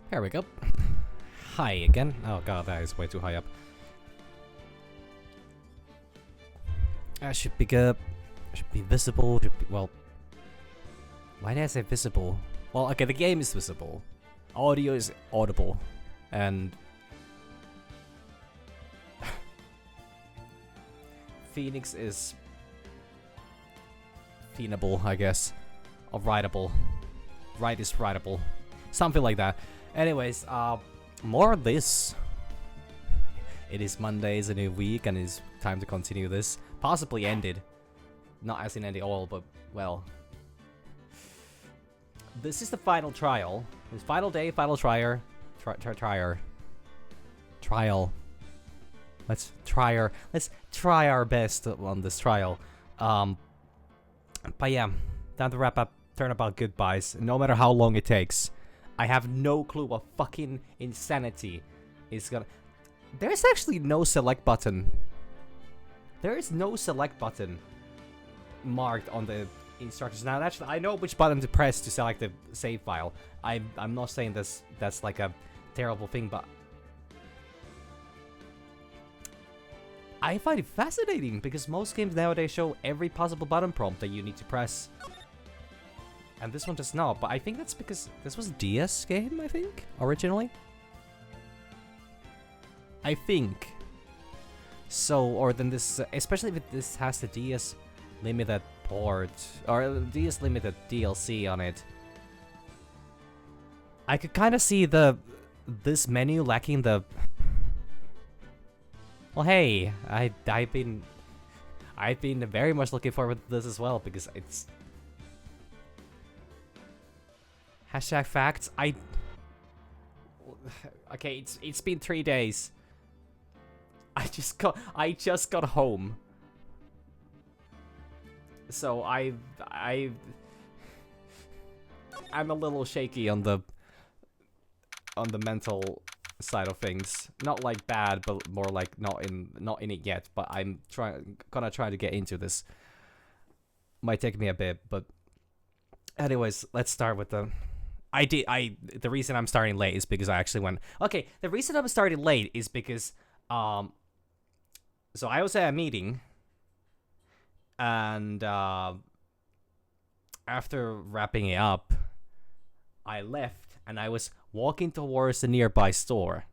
Here we go. Hi again. Oh god, that is way too high up. That should be good. Should be visible. Should be, well, why did I say visible? Well, okay, the game is visible. Audio is audible. And Phoenix is Phoenable, I guess. Or writable. Wright is writable. Something like that. Anyways, more of this. It is Monday, it's a new week, and it's time to continue this. Possibly ended. Not as in ending all, but, well. This is the final trial. This final day, final trial. Trial. Let's try our best on this trial. But yeah, time to wrap up turnabout goodbyes, no matter how long it takes. I have no clue what fucking insanity is gonna... There's actually no select button. There is no select button marked on the instructions. Now, actually, I know which button to press to select the save file. I'm not saying that's like a terrible thing, but I find it fascinating because most games nowadays show every possible button prompt that you need to press. And this one does not, but I think that's because this was a DS game, I think, originally. I think. So, or then this, especially if this has the DS limited port, or DS limited DLC on it. I could kind of see this menu lacking the... Well, hey, I've been very much looking forward to this as well, because it's... Hashtag facts. Okay, it's been 3 days. I just got home. So I'm a little shaky on the mental side of things. Not like bad, but more like not in it yet. But I'm gonna try to get into this. Might take me a bit, but anyways, let's start with the... The reason I'm starting late is because I actually went... Okay, the reason I'm starting late is because, so I was at a meeting, and, after wrapping it up, I left, and I was walking towards the nearby store.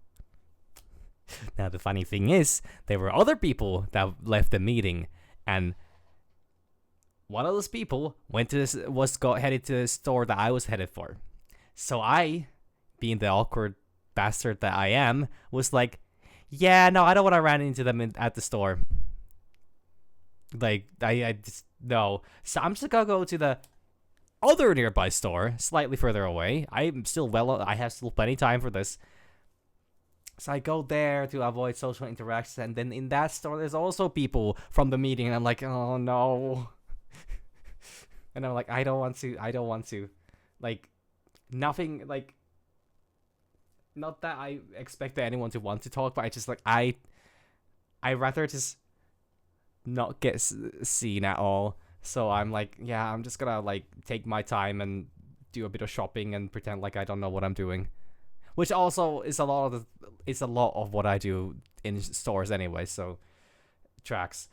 Now, the funny thing is, there were other people that left the meeting, and one of those people headed to the store that I was headed for. So I, being the awkward bastard that I am, was like, yeah, no, I don't want to run into them at the store. Like, I just, no. So I'm just gonna go to the other nearby store, slightly further away. I have still plenty of time for this. So I go there to avoid social interaction, and then in that store, there's also people from the meeting, and I'm like, oh no. And I'm like, I don't want to. Like, nothing, like, not that I expect anyone to want to talk, but I just, like, I rather just not get seen at all. So I'm like, yeah, I'm just gonna, like, take my time and do a bit of shopping and pretend like I don't know what I'm doing. Which also is a lot of what I do in stores anyway, so tracks.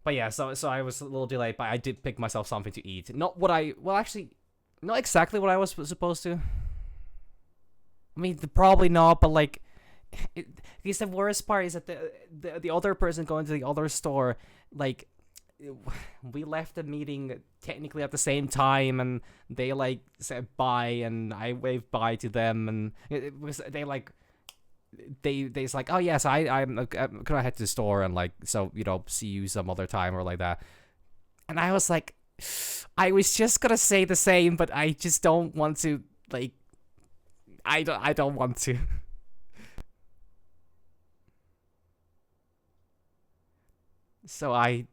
But yeah, so I was a little delayed, but I did pick myself something to eat. Not exactly what I was supposed to. I mean, probably not, but like, because the worst part is that the other person going to the other store, like, we left the meeting technically at the same time, and they like said bye, and I waved bye to them, and it was they it's like, oh yes, I'm gonna head to the store, and like, so, you know, see you some other time or like that. And I was like, I was just gonna say the same, but I just don't want to, like, I don't want to. So I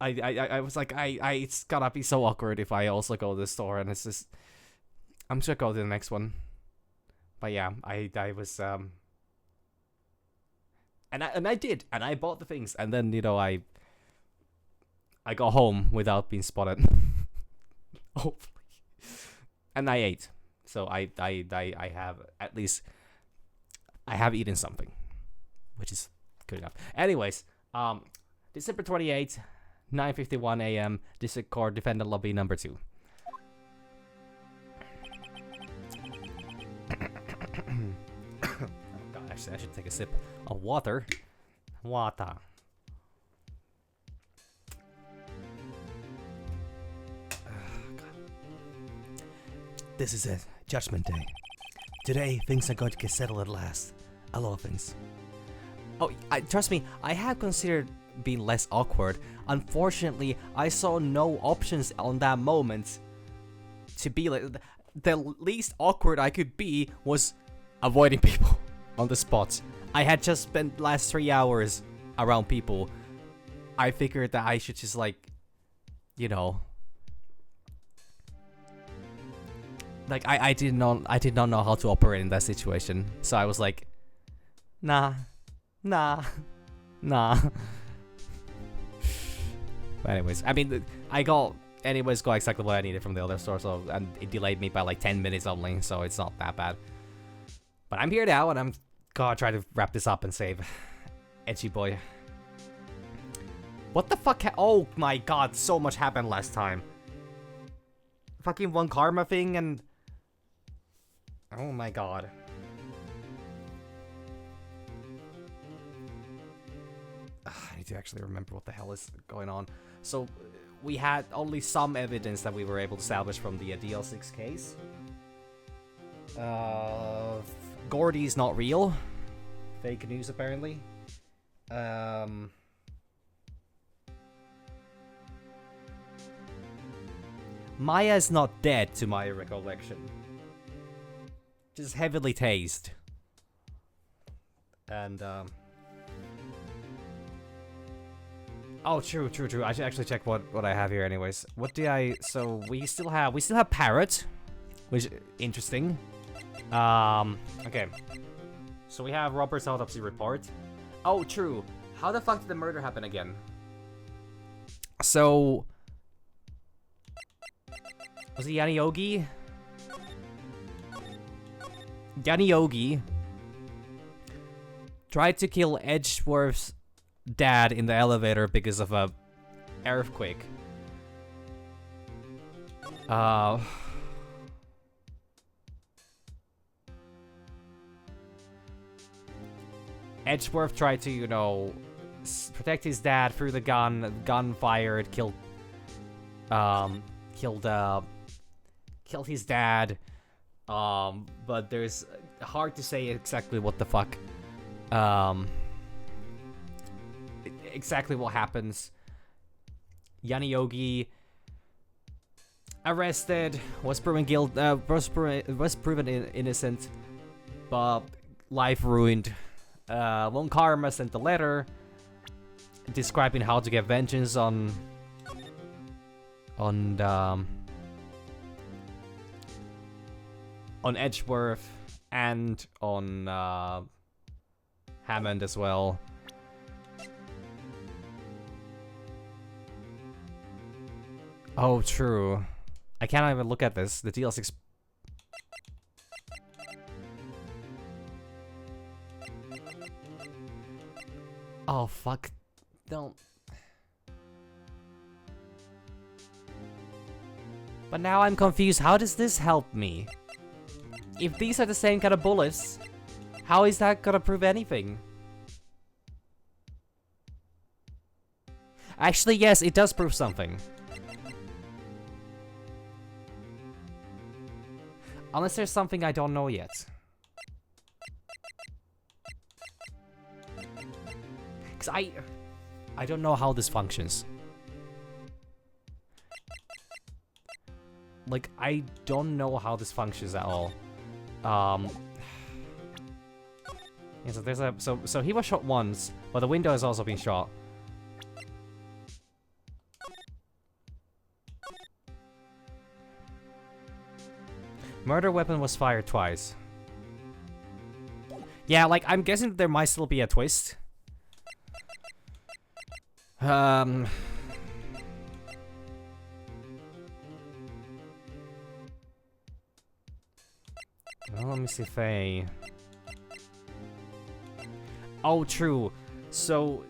was like, it's gotta be so awkward if I also go to the store, and it's just, I'm just gonna go to the next one. But yeah, I was, and I did, and I bought the things, and then, you know, I got home without being spotted. Hopefully. And I ate. So I have at least I have eaten something, which is good enough. Anyways, December 28th, 9:51 a.m. District Court, Defendant Lobby number 2. God, actually, I should take a sip of water. Water. This is it. Judgment Day. Today, things are going to get settled at last. A lot of things. Oh, trust me, I have considered being less awkward. Unfortunately, I saw no options on that moment to be like... The least awkward I could be was avoiding people on the spot. I had just spent last 3 hours around people. I figured that I should just like, you know... Like, I did not know how to operate in that situation. So I was like, nah. But anyways, I mean, I got exactly what I needed from the other store, so, and it delayed me by like 10 minutes only, so it's not that bad. But I'm here now, and I'm gonna try to wrap this up and save Edgy Boy. What the fuck? Oh my god, so much happened last time. Fucking one karma thing and... Oh my god. I need to actually remember what the hell is going on. So, we had only some evidence that we were able to salvage from the DL6 case. Gordy's not real. Fake news, apparently. Maya's not dead, to my recollection. Just heavily tased. And, oh, true. I should actually check what I have here anyways. What do I... So, we still have Parrot. Which, interesting. Okay. So we have Robert's autopsy report. Oh, true. How the fuck did the murder happen again? So... Was it Yanni Yogi? Yanni Yogi tried to kill Edgeworth's dad in the elevator because of a earthquake. Edgeworth tried to, you know, protect his dad through the gun fired, killed his dad. But there's hard to say exactly what the fuck, exactly what happens. Yanni Yogi arrested, was proven innocent, but life ruined. Lone Karma sent a letter describing how to get vengeance on Edgeworth and on Hammond as well. Oh, true. I can't even look at this. The DL6. Oh, fuck. Don't. But now I'm confused. How does this help me? If these are the same kind of bullets, how is that gonna prove anything? Actually, yes, it does prove something. Unless there's something I don't know yet. Because I don't know how this functions. Like, I don't know how this functions at all. Yeah, so there's a so he was shot once, but the window has also been shot. Murder weapon was fired twice. Yeah, like, I'm guessing there might still be a twist. Well, let me see if I... Oh, true. So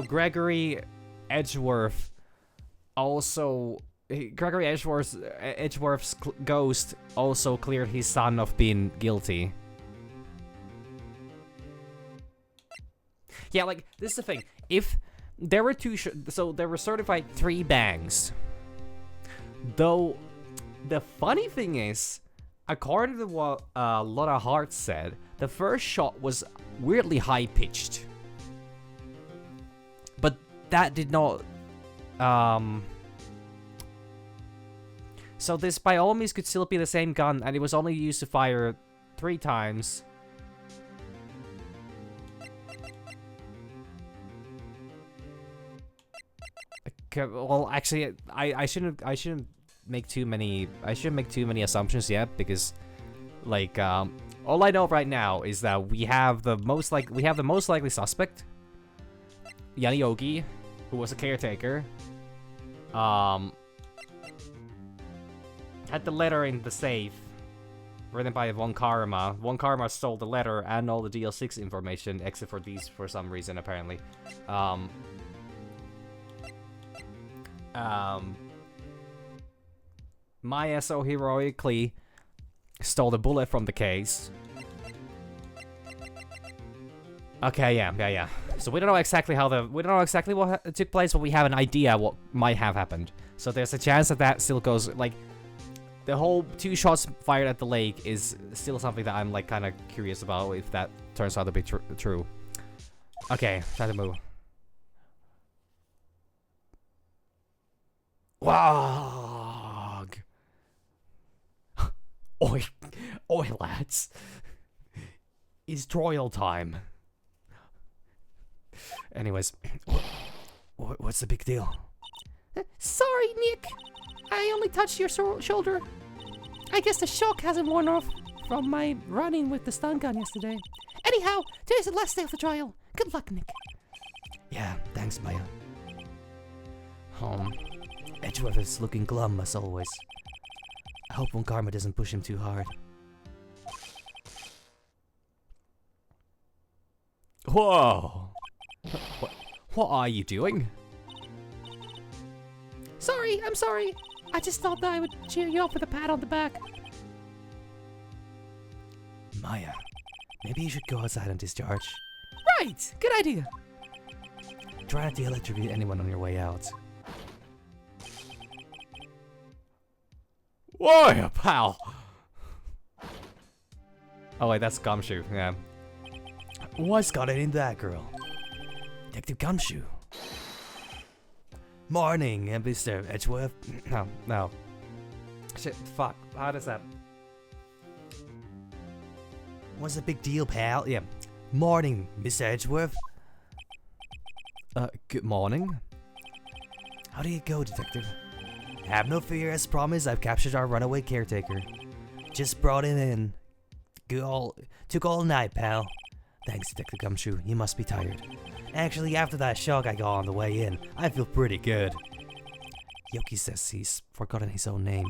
Gregory Edgeworth also... Gregory Edgeworth's ghost also cleared his son of being guilty. Yeah, like, this is the thing. If there were so there were certified 3 bangs. Though, the funny thing is, according to what Lotta Hart said, the first shot was weirdly high-pitched. But that did not... So this by all means could still be the same gun, and it was only used to fire 3 times. Okay, well, actually, I shouldn't make too many assumptions yet, because like all I know right now is that we have the most likely suspect, Yaniogi, who was a caretaker. Had the letter in the safe, written by Von Karma. Von Karma stole the letter and all the DL6 information, except for these for some reason, apparently. Maya so heroically stole the bullet from the case. Okay, yeah. So we don't know exactly what took place, but we have an idea what might have happened. So there's a chance that still goes, like, the whole 2 shots fired at the lake is still something that I'm, like, kind of curious about if that turns out to be true. Okay, time to move. Wog! Oi, lads. It's trial time. Anyways, what's the big deal? Sorry, Nick. I only touched your shoulder. I guess the shock hasn't worn off from my running with the stun gun yesterday. Anyhow, today's the last day of the trial. Good luck, Nick. Yeah, thanks, Maya. Edgeworth is looking glum as always. I hope Von Karma doesn't push him too hard. Whoa! What are you doing? Sorry, I'm sorry. I just thought that I would cheer you up with a pat on the back. Maya, maybe you should go outside and discharge. Right! Good idea. Try not to electrocute anyone on your way out. Whoa, pal! Oh wait, that's Gumshoe, yeah. What's got it in that girl? Detective Gumshoe. Morning, Mr. Edgeworth. No. Shit, fuck. How does that... What's the big deal, pal? Yeah. Morning, Mr. Edgeworth. Good morning. How do you go, Detective? Have no fear, as promised, I've captured our runaway caretaker. Just brought him in. Took all night, pal. Thanks, Detective Gumshoe. You must be tired. Actually, after that shock I got on the way in, I feel pretty good. Yoki says he's forgotten his own name.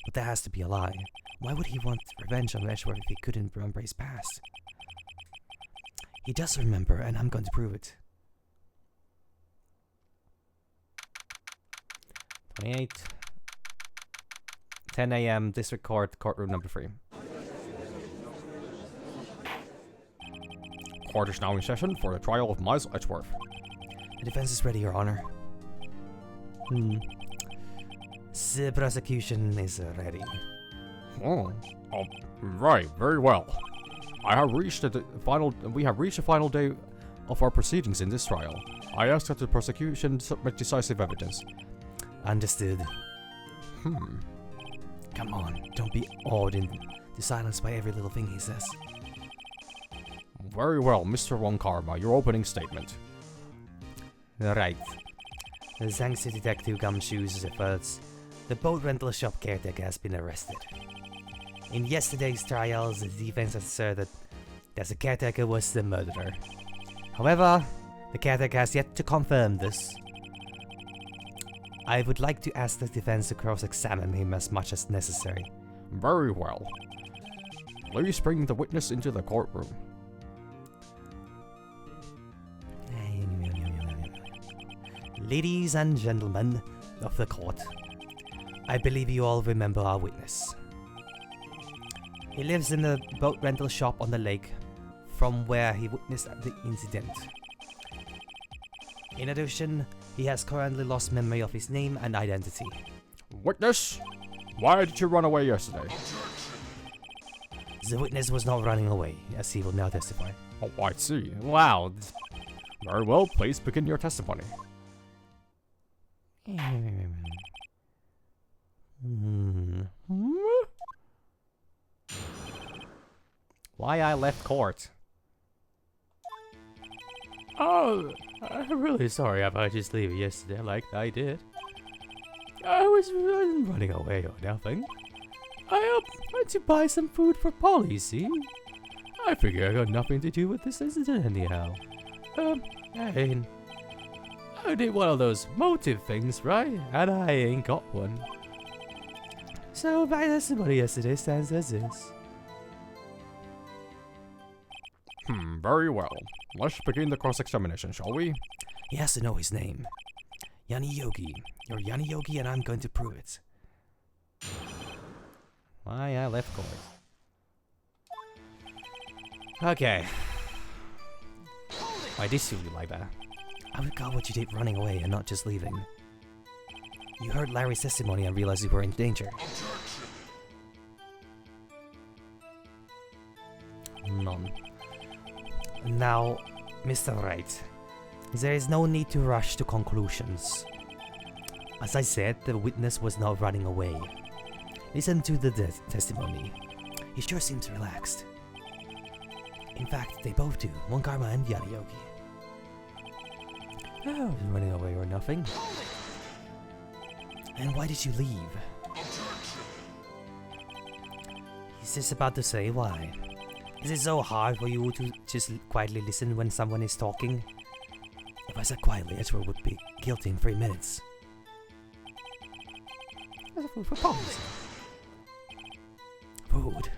But that has to be a lie. Why would he want revenge on Edgeworth if he couldn't remember his past? He does remember, and I'm going to prove it. 28. 10 a.m. District Court, courtroom number 3. Court is now in session for the trial of Miles Edgeworth. The defense is ready, Your Honor. The prosecution is ready. Right, very well. We have reached the final day of our proceedings in this trial. I ask that the prosecution submit decisive evidence. Understood. Come on, don't be awed into silence by every little thing he says. Very well, Mr. Von Karma, your opening statement. Right. Thanks to Detective Gumshoe's efforts, the boat rental shop caretaker has been arrested. In yesterday's trials, the defense asserted that the caretaker was the murderer. However, the caretaker has yet to confirm this. I would like to ask the defense to cross-examine him as much as necessary. Very well. Please bring the witness into the courtroom. Ladies and gentlemen of the court, I believe you all remember our witness. He lives in the boat rental shop on the lake, from where he witnessed the incident. In addition, he has currently lost memory of his name and identity. Witness, why did you run away yesterday? The witness was not running away, as he will now testify. Oh, I see. Wow. Very well, please begin your testimony. Why I left court? Oh, I'm really sorry about just leaving yesterday like I did. I wasn't running away or nothing. I went to buy some food for Polly, see? I figure I got nothing to do with this incident anyhow. I did one of those motive things, right? And I ain't got one. So my testimony yesterday stands as this. Very well. Let's begin the cross-examination, shall we? He has to know his name. Yanni Yogi. You're Yanni Yogi and I'm going to prove it. Why I left court? Okay. Why did you like that? I recall what you did running away and not just leaving. You heard Larry's testimony and realized you were in danger. None. Now, Mr. Wright, there is no need to rush to conclusions. As I said, the witness was not running away. Listen to the testimony. He sure seems relaxed. In fact, they both do, Mon Karma and Yanni Yogi. I wasn't running away or nothing. And why did you leave? He's just about to say why. Is it so hard for you to just quietly listen when someone is talking? If I said quietly, Edward would be guilty in 3 minutes. That's food for Polly. Food?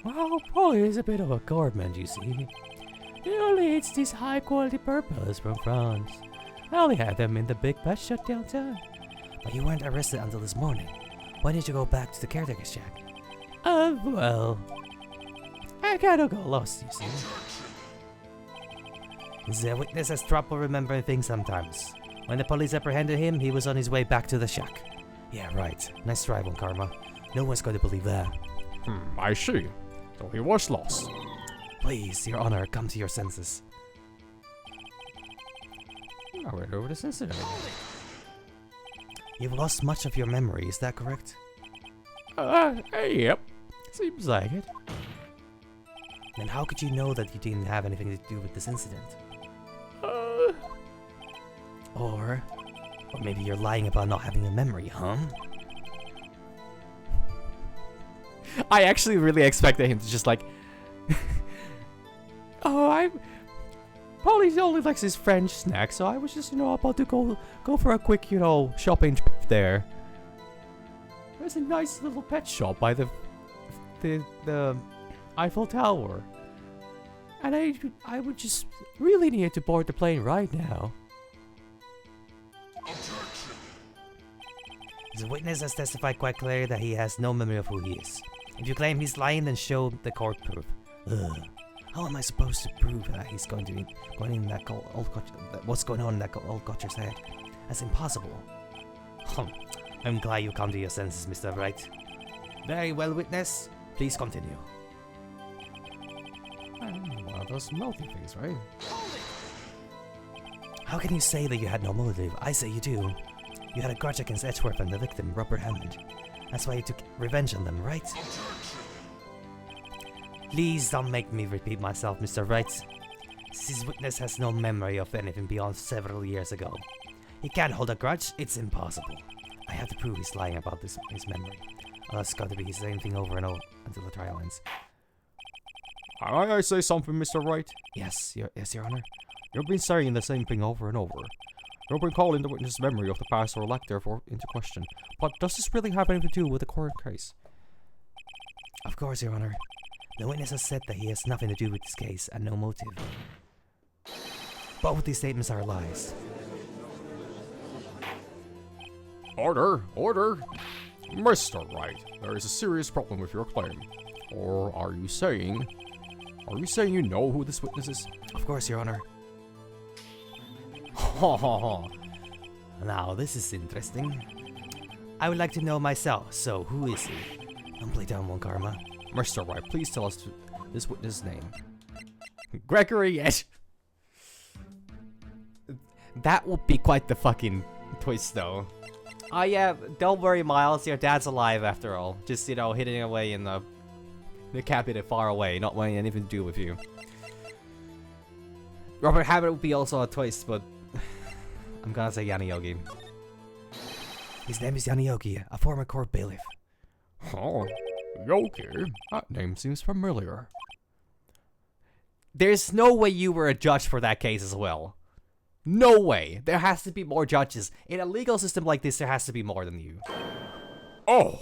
Well, Polly is a bit of a gourmand, you see. He only eats these high-quality purples from France. I only had them in the big pet shop downtown. But you weren't arrested until this morning. Why did you go back to the caretaker's shack? Well, I kinda got lost, you see. The witness has trouble remembering things sometimes. When the police apprehended him, he was on his way back to the shack. Yeah, right. Nice try, Von Karma. No one's going to believe that. I see. So he was lost. Please, Your Honor, come to your senses. I went over this incident. You've lost much of your memory, is that correct? Yep. Seems like it. Then how could you know that you didn't have anything to do with this incident? Or maybe you're lying about not having a memory, huh? I actually really expected him to just like... Polly only likes his French snack, so I was just, about to go for a quick, shopping trip there. There's a nice little pet shop by the Eiffel Tower. And I would just really need to board the plane right now. The witness has testified quite clearly that he has no memory of who he is. If you claim he's lying, then show the court proof. Ugh. How am I supposed to prove that he's going in that old what's going on in that old Gotcher's head? That's impossible. I'm glad you come to your senses, Mr. Wright. Very well, witness. Please continue. One of those melty things, right? How can you say that you had no motive? I say you do. You had a grudge against Edgeworth and the victim, Robert Hammond. That's why you took revenge on them, right? Please don't make me repeat myself, Mr. Wright. This witness has no memory of anything beyond several years ago. He can't hold a grudge, it's impossible. I have to prove he's lying about his memory. It's got to be the same thing over and over until the trial ends. I say something, Mr. Wright? Yes, Your Honor. You've been saying the same thing over and over. We'll bring calling the witness's memory of the past or lack therefore into question. But does this really have anything to do with the court case? Of course, Your Honor. The witness has said that he has nothing to do with this case and no motive. Both of these statements are lies. Order! Order! Mr. Wright, there is a serious problem with your claim. Or are you saying you know who this witness is? Of course, Your Honor. Now, this is interesting. I would like to know myself, so who is he? Don't play down one, Karma. Mr. Wright, please tell us this witness' name. Gregory, yes. That would be quite the fucking twist, though. Oh yeah, don't worry, Miles. Your dad's alive after all. Just, hidden away in the cabinet far away, not wanting anything to do with you. Robert Habit would be also a twist, but I'm gonna say Yanni Yogi. His name is Yanni Yogi, a former court bailiff. Oh, Yogi? That name seems familiar. There's no way you were a judge for that case as well. No way. There has to be more judges. In a legal system like this, there has to be more than you. Oh,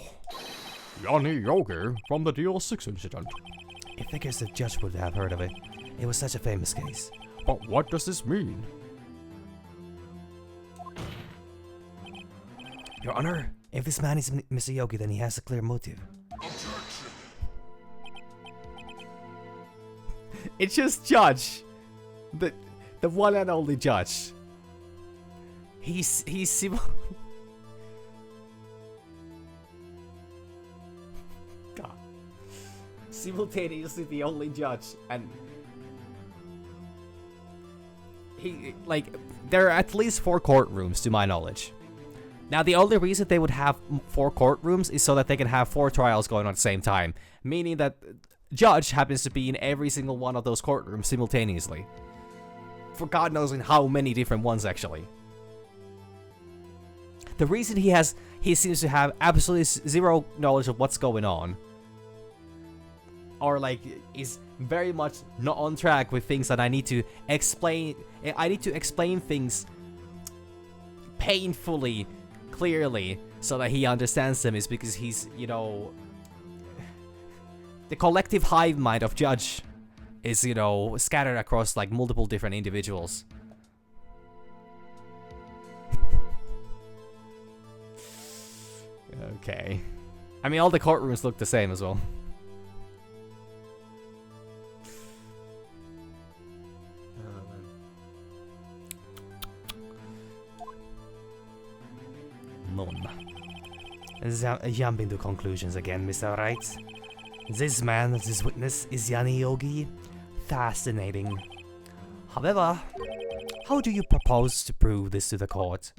Yanni Yogi from the DL6 incident. It figures the judge would have heard of it. It was such a famous case. But what does this mean? Your Honor, if this man is Mr. Yogi, then he has a clear motive. It's just Judge. The one and only Judge. He's God. Simultaneously the only judge, and there are at least 4 courtrooms to my knowledge. Now, the only reason they would have 4 courtrooms is so that they can have 4 trials going on at the same time, meaning that Judge happens to be in every single one of those courtrooms simultaneously. For God knows in how many different ones, actually. The reason he seems to have absolutely zero knowledge of what's going on, or is very much not on track with things that I need to explain. I need to explain things painfully, clearly, so that he understands them, is because he's, the collective hive mind of Judge is, scattered across multiple different individuals. Okay. I mean, all the courtrooms look the same as well. Jumping to conclusions again, Mr. Wright. This man, this witness, is Yanni Yogi. Fascinating. However, how do you propose to prove this to the court?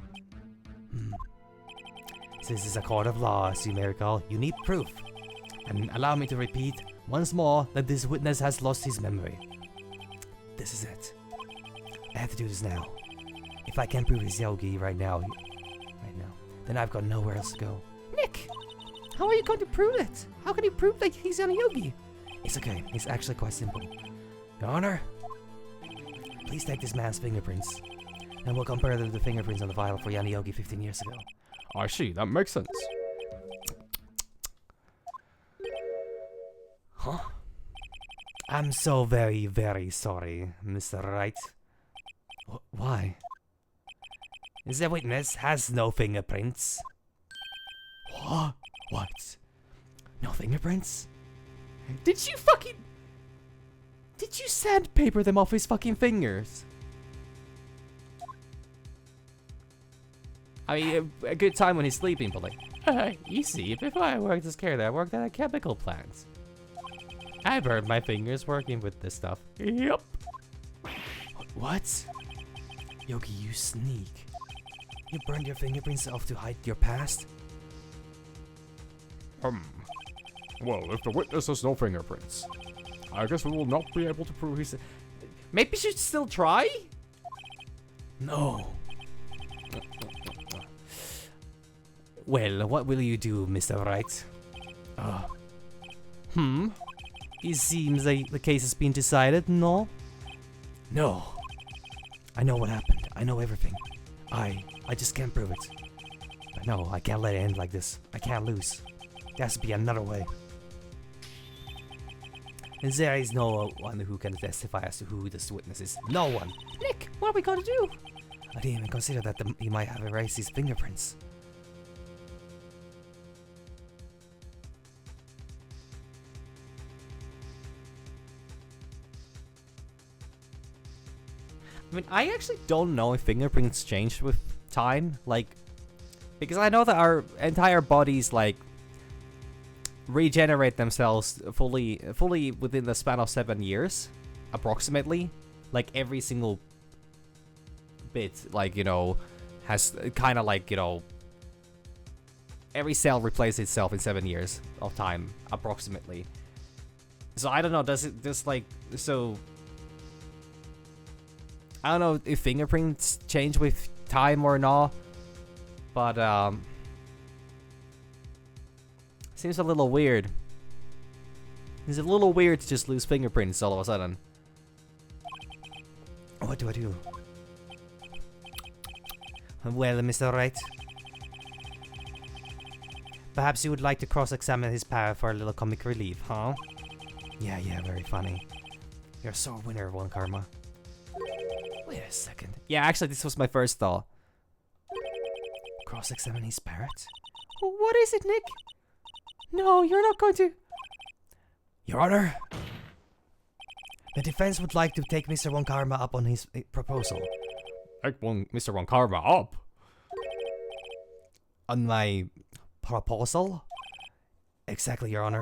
This is a court of law, as you may recall. You need proof. And allow me to repeat once more that this witness has lost his memory. This is it. I have to do this now. If I can't prove he's Yogi right now, then I've got nowhere else to go. Nick, how are you going to prove it? How can you prove that he's Yanni Yogi? It's okay. It's actually quite simple. Your Honor, please take this man's fingerprints, and we'll compare them to the fingerprints on the file for Yanni Yogi 15 years ago. I see, that makes sense. Huh? I'm so very, very sorry, Mr. Wright. Why? The witness has no fingerprints. What? No fingerprints? Did you sandpaper them off his fucking fingers? I mean, a good time when he's sleeping, but Easy. Before I worked as carrier, I worked at a chemical plant. I burned my fingers working with this stuff. Yep. What? Yogi, you sneak. You burned your fingerprints off to hide your past? Well, if the witness has no fingerprints, I guess we will not be able to prove he's... maybe you should still try? No. Well, what will you do, Mr. Wright? It seems like the case has been decided, no? No. I know what happened. I know everything. I just can't prove it. But no, I can't let it end like this. I can't lose. There has to be another way. And there is no one who can testify as to who this witness is. No one. Nick, what are we going to do? I didn't even consider that he might have erased his fingerprints. I mean, I actually don't know if fingerprints change with time, like, because I know that our entire bodies, like, regenerate themselves fully within the span of 7 years, approximately. Like, every single bit, like, you know, has kind of like, you know, every cell replaces itself in 7 years of time, approximately. So I don't know, does it just like, so I don't know if fingerprints change with time or not, but seems a little weird. It's a little weird to just lose fingerprints all of a sudden. What do I do? Well, Mr. Wright, perhaps you would like to cross-examine his power for a little comic relief, huh? Yeah, very funny. You're a sore winner, One Karma. Wait a second. Yeah, actually, this was my first thought. Cross-examine his parrot? What is it, Nick? No, you're not going to. Your Honor, the defense would like to take Mr. One Karma up on his proposal. Take Mr. One Karma up. On my proposal? Exactly, Your Honor.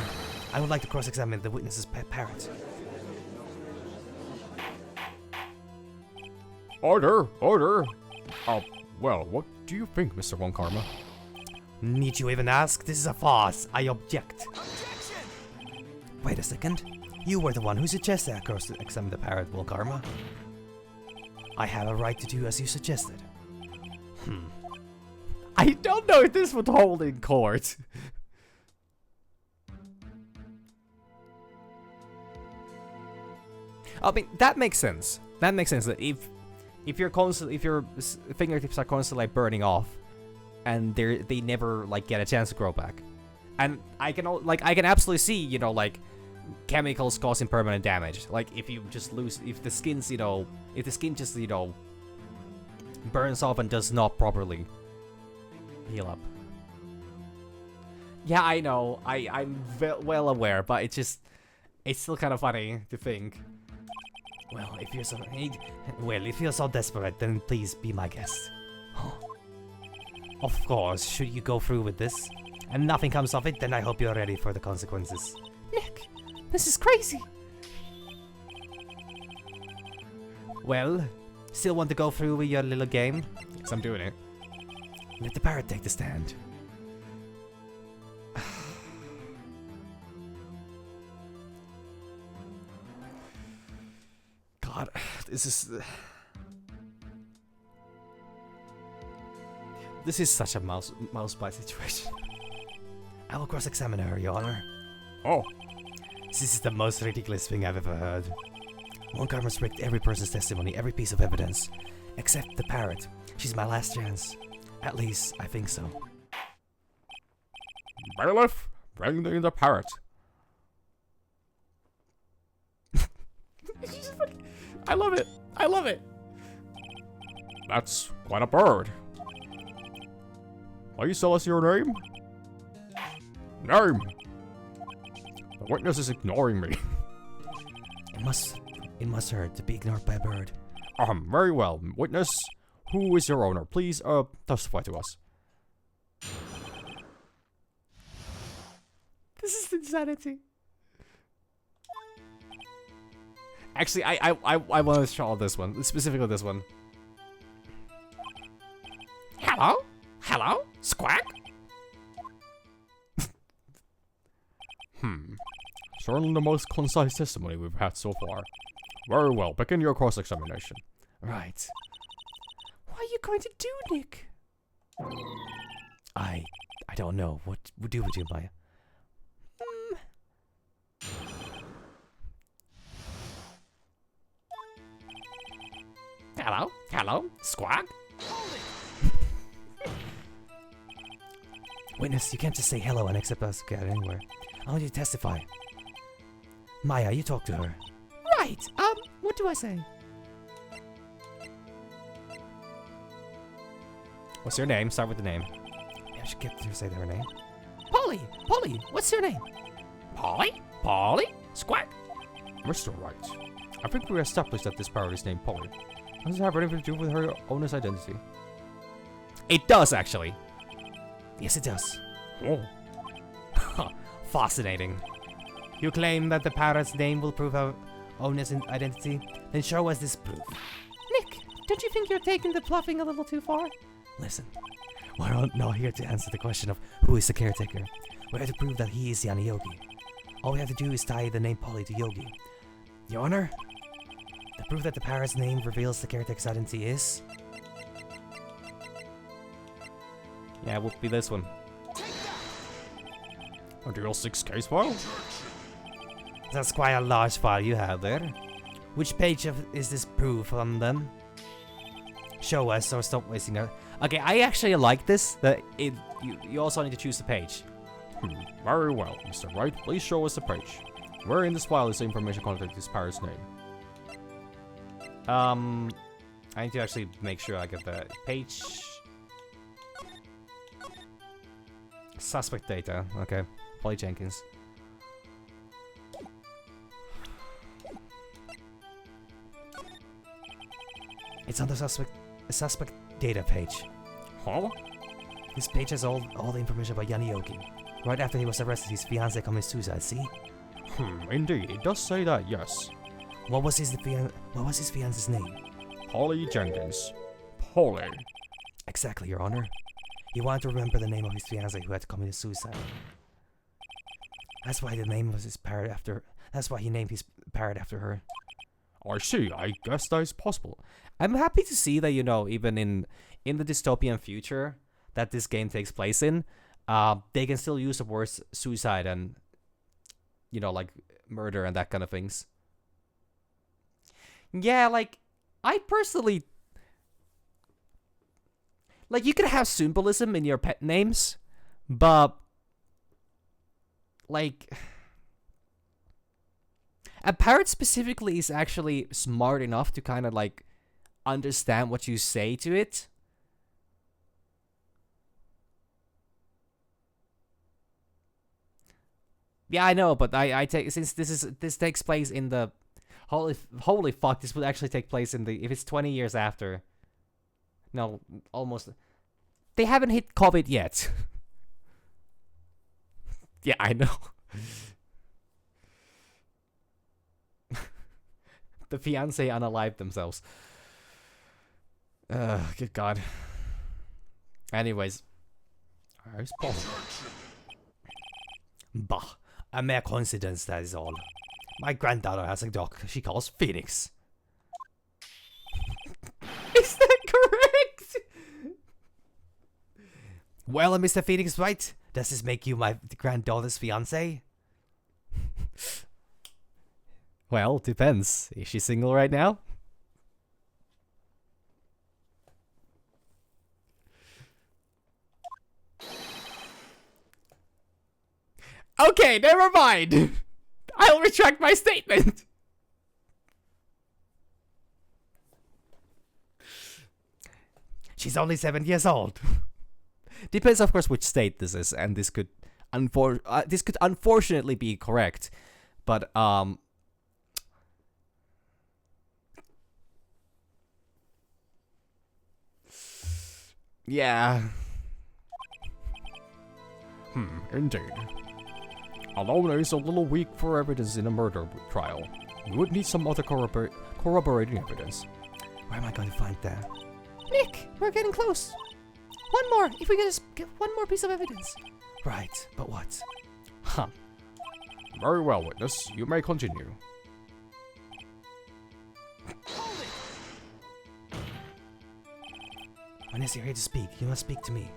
I would like to cross-examine the witness's parrot. Order. Well, what do you think, Mr. One Karma? Need you even ask? This is a farce. I object. Objection! Wait a second. You were the one who suggested I cross-examine the parrot, One Karma. I have a right to do as you suggested. I don't know if this would hold in court. I mean, that makes sense. That makes sense that if your fingertips are constantly like burning off, and they never like get a chance to grow back, and I can absolutely see, you know, like chemicals causing permanent damage. Like if you just lose, if the skin just, you know, burns off and does not properly heal up. Yeah, I know. I'm well aware, but it's still kind of funny to think. Well, if you're so desperate, then please be my guest. Of course, should you go through with this, and nothing comes of it, then I hope you're ready for the consequences. Nick, this is crazy. Well, still want to go through with your little game? Yes, I'm doing it. Let the parrot take the stand. God, this is such a mouse pie situation. I will cross-examine her, Your Honor. Oh, This is the most ridiculous thing I've ever heard. One Karma's rigged every person's testimony, every piece of evidence. Except the parrot. She's my last chance. At least, I think so. bailiff, bring in the parrot. I love it. I love it. That's quite a bird. Please tell us your name? Name! The witness is ignoring me. It must hurt to be ignored by a bird. Very well. Witness, who is your owner? Please, testify to us. This is insanity. Actually, I want to try this one, specifically this one. Hello? Hello? Squawk? Certainly the most concise testimony we've had so far. Very well. Begin your cross-examination. Right. What are you going to do, Nick? I don't know. What would you do, Maya? Hello? Hello? Squawk? Witness, you can't just say hello and accept us to get anywhere. I want you to testify. Maya, you talk to her. Right. What do I say? What's your name? Start with the name. Yeah, I should get her to say her name. Polly. Polly. What's your name? Polly? Polly? Squawk. Mr. Wright, I think we established that this parrot is named Polly. Does it have anything to do with her owner's identity? It does, actually. Yes, it does. Oh, Fascinating. You claim that the parrot's name will prove our owner's identity? Then show us this proof. Nick, don't you think you're taking the bluffing a little too far? Listen, we're not here to answer the question of who is the caretaker. We're here to prove that he is Yanni Yogi. All we have to do is tie the name Polly to Yogi. Your Honor, the proof that the parrot's name reveals the caretaker's identity is... Yeah, it would be this one. a DL6 case file? That's quite a large file you have there. Which page is this proof on them? Show us or stop wasting our... Okay, I actually like this. That you also need to choose the page. Very well, Mr. Wright. Please show us the page. Where in this file is the information contact this parrot's name? I need to actually make sure I get the page. Suspect data. Okay, Polly Jenkins. It's on the suspect data page. Huh? This page has all the information about Yanni Yogi. Right after he was arrested, his fiancée committed suicide, see? Indeed, it does say that, yes. What was his fiancée's name? Polly Jenkins. Polly. Exactly, Your Honor. He wanted to remember the name of his fiancée who had committed suicide. That's why the name was his parrot after... That's why he named his parrot after her. I see, I guess that is possible. I'm happy to see that, you know, even in the dystopian future that this game takes place in, they can still use the words suicide and, you know, like murder and that kind of things. Yeah, like, I personally... Like, you can have symbolism in your pet names, but... Like... A parrot specifically is actually smart enough to kind of, like, understand what you say to it. Yeah, I know, but I take, since this takes place in the holy fuck, this would actually take place in the, if it's 20 years after. No, almost. They haven't hit COVID yet. Yeah, I know. The fiancé unalived themselves. Good God. Anyways. I suppose. Bah, a mere coincidence, that is all. My granddaughter has a dog she calls Phoenix. Is that correct? Well, Mr. Phoenix, right? Does this make you my granddaughter's fiancé? Well, depends. Is she single right now? Okay, never mind. I'll retract my statement. She's only 7 years old. Depends, of course, which state this is, and this could unfortunately be correct, but yeah. Indeed. Although there is a little weak for evidence in a murder trial, we would need some other corroborating evidence. Where am I going to find that? Nick, we're getting close. One more, if we could just get one more piece of evidence. Right, but what? Huh. Very well, witness. You may continue. Witness, you're here to speak. You must speak to me.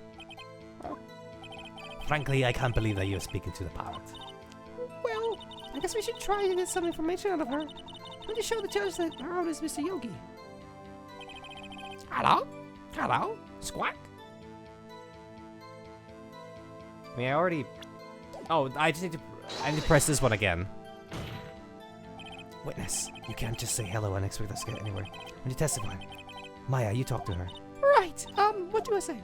Frankly, I can't believe that you're speaking to the parrot. Well, I guess we should try to get some information out of her. Let me show the judge that her own is Mr. Yogi. Hello? Hello? Squawk? mean, I already... Oh, I just need to... I need to press this one again. Witness, you can't just say hello and expect us to get anywhere. When you testify, Maya, you talk to her. Right. What do I say?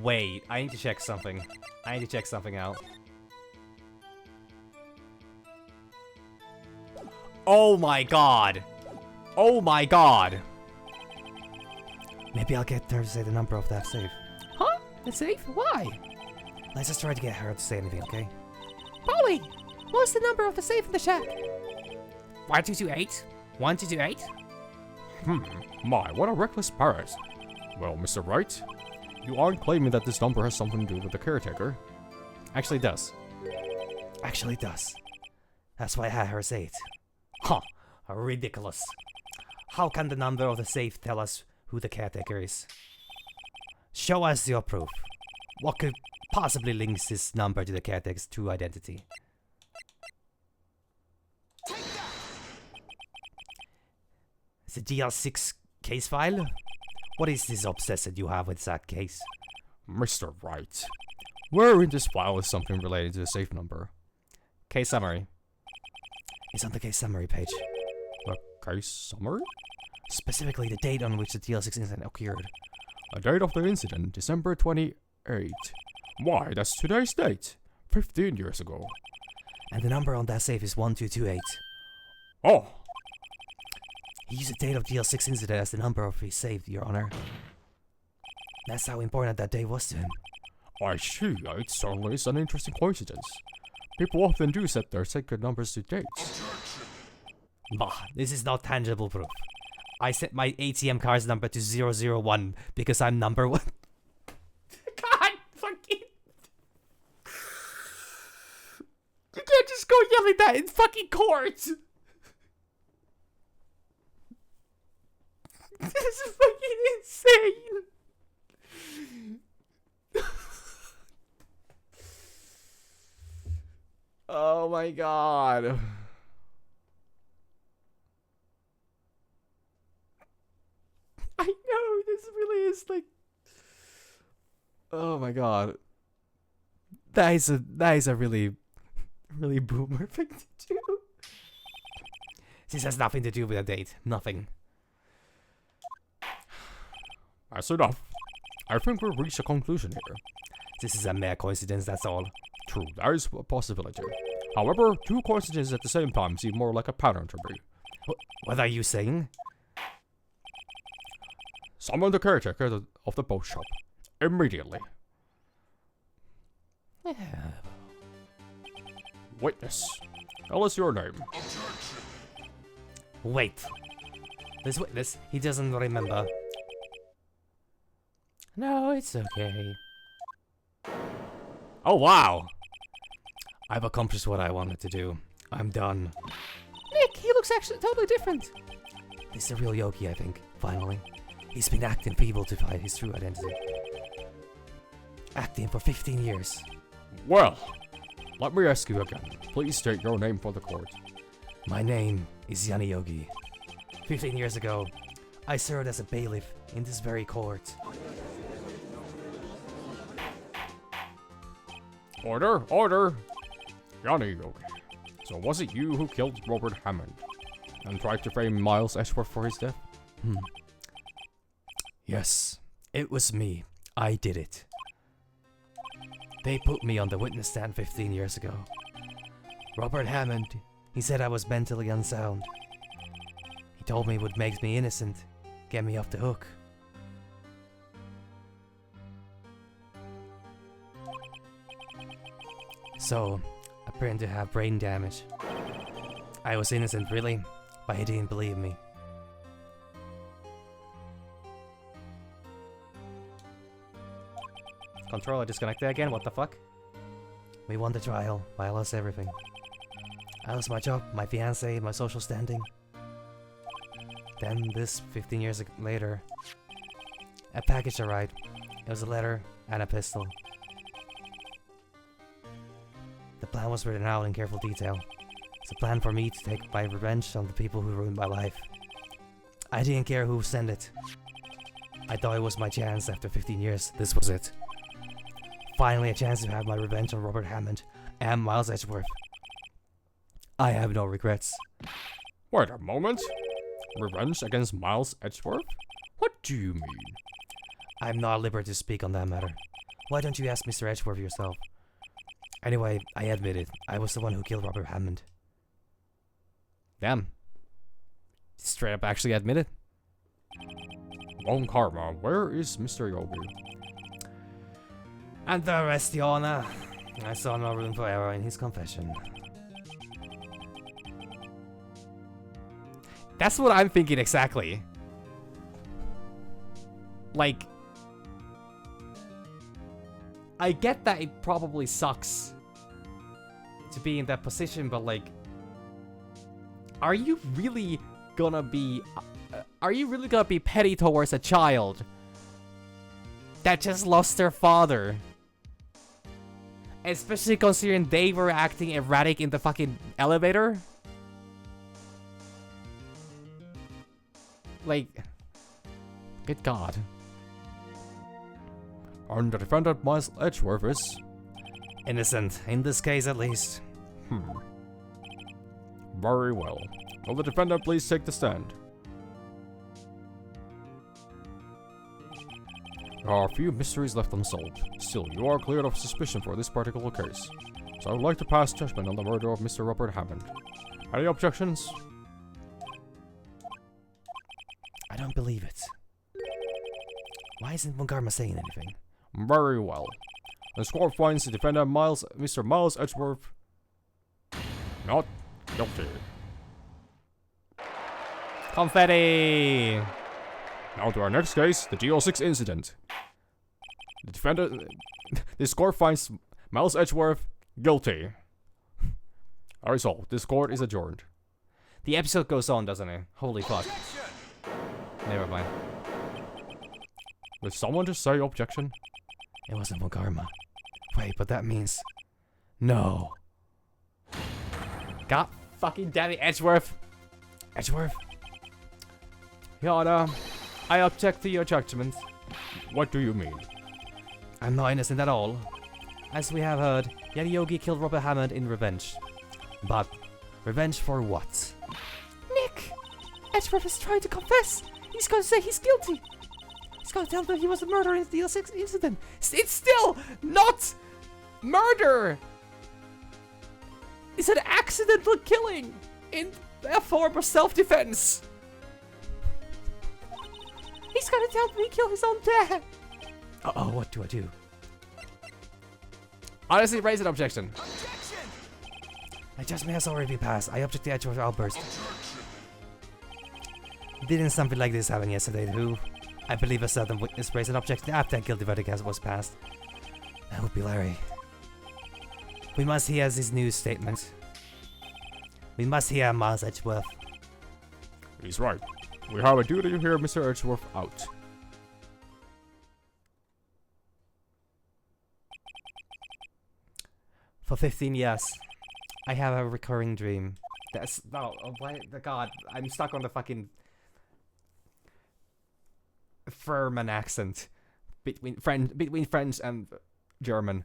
Wait, I need to check something. I need to check something out. Oh my god! Oh my god! Maybe I'll get her to say the number of that safe. Huh? The safe? Why? Let's just try to get her to say anything, okay? Polly, what's the number of the safe in the shack? 1228? 1228? My, what a reckless parrot. Well, Mr. Wright, you aren't claiming that this number has something to do with the caretaker. Actually it does. Actually, it does. That's why I had her say it. Huh. Ridiculous. How can the number of the safe tell us who the caretaker is? Show us your proof. What could possibly link this number to the caretaker's true identity? It's a DL6 case file? What is this obsession you have with that case? Mr. Wright, where in this file is something related to the safe number? Case summary. It's on the case summary page. The case summary? Specifically the date on which the DL6 incident occurred. The date of the incident, December 28. Why, that's today's date. 15 years ago. And the number on that safe is 1228. Oh, He used the date of DL6 incident as the number of his safe, Your Honor. That's how important that day was to him. I see. It certainly is an interesting coincidence. People often do set their sacred numbers to dates. Bah, this is not tangible proof. I set my ATM card's number to 001 because I'm number 1. God, fucking. You can't just go yelling that in fucking court. This is fucking insane. Oh my god. I know, this really is like. Oh my god. That is a really boomer thing to do. This has nothing to do with the date. Nothing. That's enough. I think we've reached a conclusion here. This is a mere coincidence, that's all. True, there is a possibility. However, two coincidences at the same time seem more like a pattern to me. What are you saying? Summon the caretaker of the boat shop. Immediately. Witness, tell us your name. Wait. This witness, he doesn't remember. No, it's okay. Oh wow. I've accomplished what I wanted to do. I'm done. Nick, he looks actually totally different. This is a real Yogi, I think, finally. He's been acting feeble to hide his true identity. Acting for 15 years. Well, let me ask you again. Please state your name for the court. My name is Yanni Yogi. 15 years ago, I served as a bailiff in this very court. Order, order! Yanni Yogi. So was it you who killed Robert Hammond and tried to frame Miles Ashworth for his death? Yes, it was me. I did it. They put me on the witness stand 15 years ago. Robert Hammond, he said I was mentally unsound. He told me it would make me innocent, get me off the hook. So, appearing to have brain damage. I was innocent, really, but he didn't believe me. Controller disconnected again, what the fuck? We won the trial, but I lost everything. I lost my job, my fiancé, my social standing. Then, this 15 years later, a package arrived. It was a letter and a pistol. The plan was written out in careful detail. It's a plan for me to take my revenge on the people who ruined my life. I didn't care who sent it. I thought it was my chance after 15 years. This was it. Finally a chance to have my revenge on Robert Hammond and Miles Edgeworth. I have no regrets. Wait a moment. Revenge against Miles Edgeworth? What do you mean? I'm not at liberty to speak on that matter. Why don't you ask Mr. Edgeworth yourself? Anyway, I admit it. I was the one who killed Robert Hammond. Damn. Straight up actually admit it. Wrong karma, where is Mr. Yogi? And the rest, Your Honor. I saw no room for error in his confession. That's what I'm thinking exactly. Like, I get that it probably sucks to be in that position, but like, are you really gonna be petty towards a child that just lost their father? Especially considering they were acting erratic in the fucking elevator? Like, good God. And the defendant Miles Edgeworth is... Innocent, in this case at least. Very well. Will the defendant please take the stand? There are a few mysteries left unsolved. Still, you are cleared of suspicion for this particular case. So I would like to pass judgment on the murder of Mr. Robert Hammond. Any objections? I don't believe it. Why isn't Mungarma saying anything? Very well. The court finds the defendant Mr. Miles Edgeworth not guilty. Confetti! Now to our next case, the DO6 incident. The defendant... This court finds Miles Edgeworth guilty. Alright, so this court is adjourned. The episode goes on, doesn't it? Holy fuck. Never mind. Will someone just say objection? It wasn't Mungarma. Wait, but that means... No. God fucking damn it, Edgeworth! Edgeworth? Your Honor, I object to your judgment. What do you mean? I'm not innocent at all. As we have heard, Yogi killed Robert Hammond in revenge. But revenge for what? Nick! Edgeworth is trying to confess. He's going to say he's guilty. He's going to tell them he was the murderer in the DL6 incident. It's still not murder! It's an accidental killing in a form of self-defense. He's going to tell them he killed his own dad. Uh-oh, what do I do? Honestly, raise an objection. My judgment has already been passed. I object to Edgeworth's outburst. Didn't something like this happen yesterday, who? I believe a certain witness raised an objection after a guilty verdict was passed. That would be Larry. We must hear his news statement. We must hear Miles Edgeworth. He's right. We have a duty to hear Mr. Edgeworth out. For 15 years, I have a recurring dream. That's no, oh, why the God, I'm stuck on the fucking Furman accent between French and German.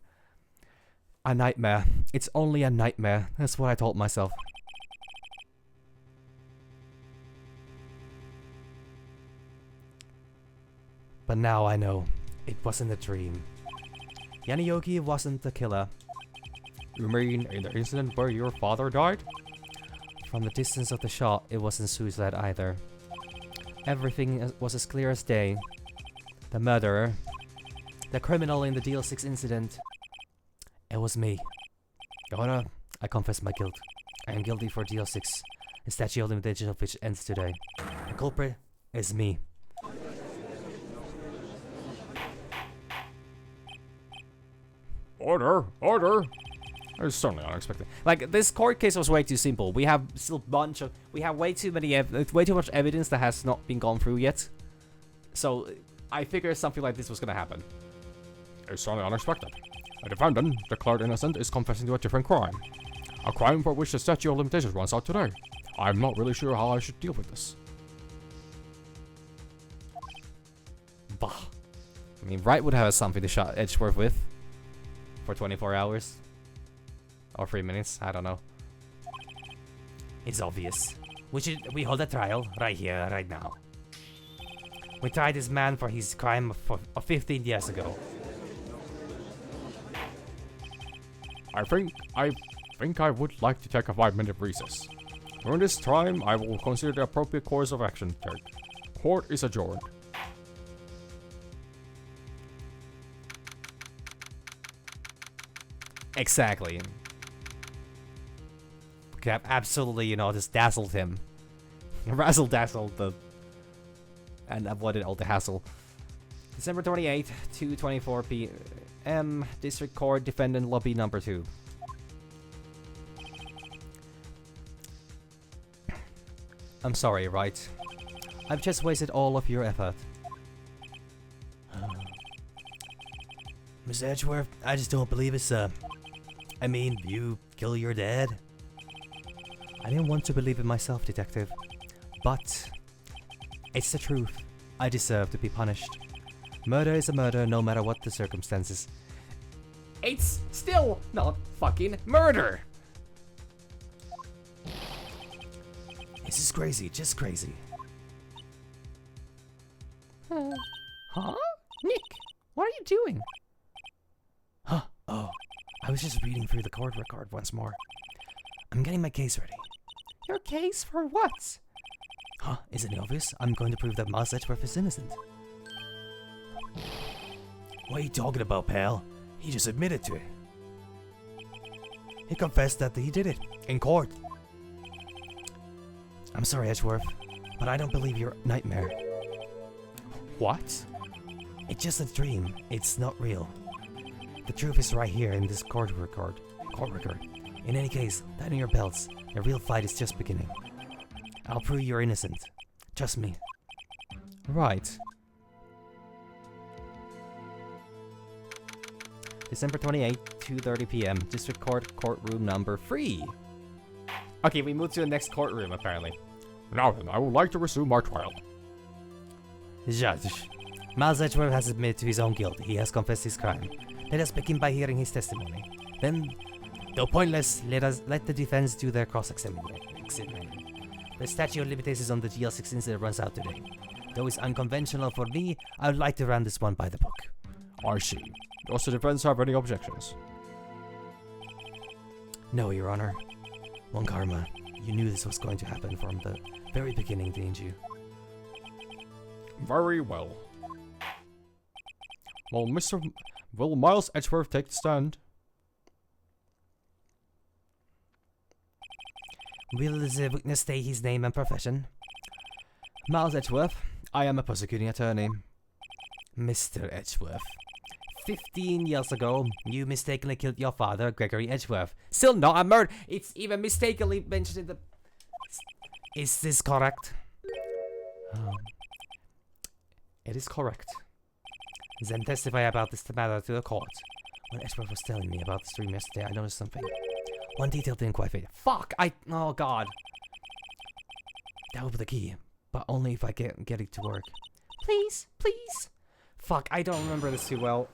A nightmare. It's only a nightmare. That's what I told myself. But now I know. It wasn't a dream. Yogi wasn't the killer. You mean in the incident where your father died? From the distance of the shot, it wasn't suicide either. Everything was as clear as day. The murderer, the criminal in the DL6 incident, it was me. Your Honor, I confess my guilt. I am guilty for DL6, the statute of limitation of which ends today. The culprit is me. Order! Order! That is certainly unexpected. Like, this court case was way too simple. We have still we have way too much evidence that has not been gone through yet. So I figured something like this was gonna happen. It's certainly unexpected. A defendant, declared innocent, is confessing to a different crime. A crime for which the statute of limitations runs out today. I'm not really sure how I should deal with this. Bah. I mean, Wright would have something to shot Edgeworth with for 24 hours. Or 3 minutes, I don't know. It's obvious. We hold a trial right here, right now. We tried this man for his crime of 15 years ago. I think I would like to take a 5-minute recess. During this time, I will consider the appropriate course of action to take. Court is adjourned. Exactly. We could have absolutely, just dazzled him. Razzle-dazzled the... and avoided all the hassle. December 28th, 2:24 p.m. District Court, Defendant Lobby Number 2. I'm sorry, Wright. I've just wasted all of your effort. Mr. Edgeworth, I just don't believe it, sir. I mean, you kill your dad? I didn't want to believe it myself, Detective. But... it's the truth. I deserve to be punished. Murder is a murder no matter what the circumstances. It's still not fucking murder! This is crazy, just crazy. Huh? Nick, what are you doing? Huh, oh. I was just reading through the court record once more. I'm getting my case ready. Your case for what? Huh, isn't it obvious? I'm going to prove that Miles Edgeworth is innocent. What are you talking about, pal? He just admitted to it. He confessed that he did it, in court. I'm sorry, Edgeworth, but I don't believe your nightmare. What? It's just a dream. It's not real. The truth is right here in this court record. In any case, tighten your belts. The real fight is just beginning. I'll prove you're innocent. Trust me. Right. December 28th, 2:30 p.m. District Court, courtroom number 3. Okay, we moved to the next courtroom, apparently. Now then, I would like to resume our trial. Judge, Miles Edgeworth has admitted to his own guilt. He has confessed his crime. Let us begin by hearing his testimony. Then, though pointless, let the defense do their cross-examination. The statute of limitations on the GL6 incident runs out today. Though it's unconventional for me, I would like to run this one by the book. I see. Does the defense have any objections? No, Your Honor. One Karma, you knew this was going to happen from the very beginning, didn't you? Very well. Will Miles Edgeworth take the stand? Will the witness state his name and profession? Miles Edgeworth, I am a prosecuting attorney. Mr. Edgeworth. 15 years ago, you mistakenly killed your father, Gregory Edgeworth. Still not a murder. It's even mistakenly mentioned in the... Is this correct? It is correct. Then testify about this matter to the court. When Edgeworth was telling me about the stream yesterday, I noticed something. One detail didn't quite fit. Fuck! Oh god. That would be the key, but only if I get it to work. Please, please. Fuck, I don't remember this too well.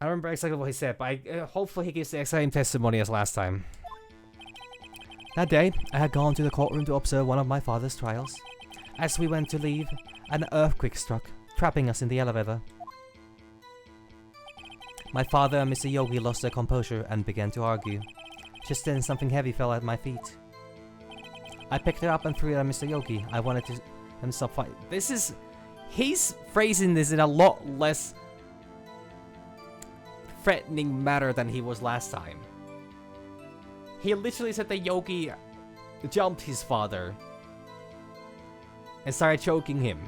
I don't remember exactly what he said, but hopefully he gives the exact same testimony as last time. That day, I had gone to the courtroom to observe one of my father's trials. As we went to leave, an earthquake struck, trapping us in the elevator. My father and Mr. Yogi lost their composure and began to argue. Just then, something heavy fell at my feet. I picked it up and threw it at Mr. Yogi. I wanted to him stop fighting. This is... He's phrasing this in a lot less threatening manner than he was last time. He literally said that Yogi jumped his father and started choking him.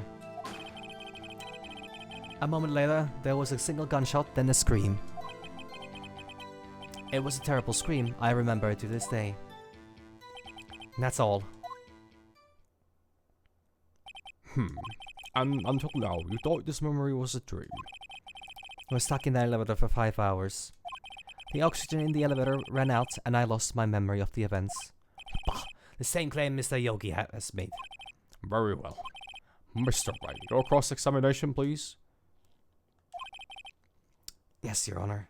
A moment later, there was a single gunshot, then a scream. It was a terrible scream. I remember it to this day. And that's all. And until now, you thought this memory was a dream. I was stuck in the elevator for 5 hours. The oxygen in the elevator ran out, and I lost my memory of the events. Bah! The same claim Mr. Yogi has made. Very well. Mr. Wright, your cross-examination, please. Yes, Your Honor.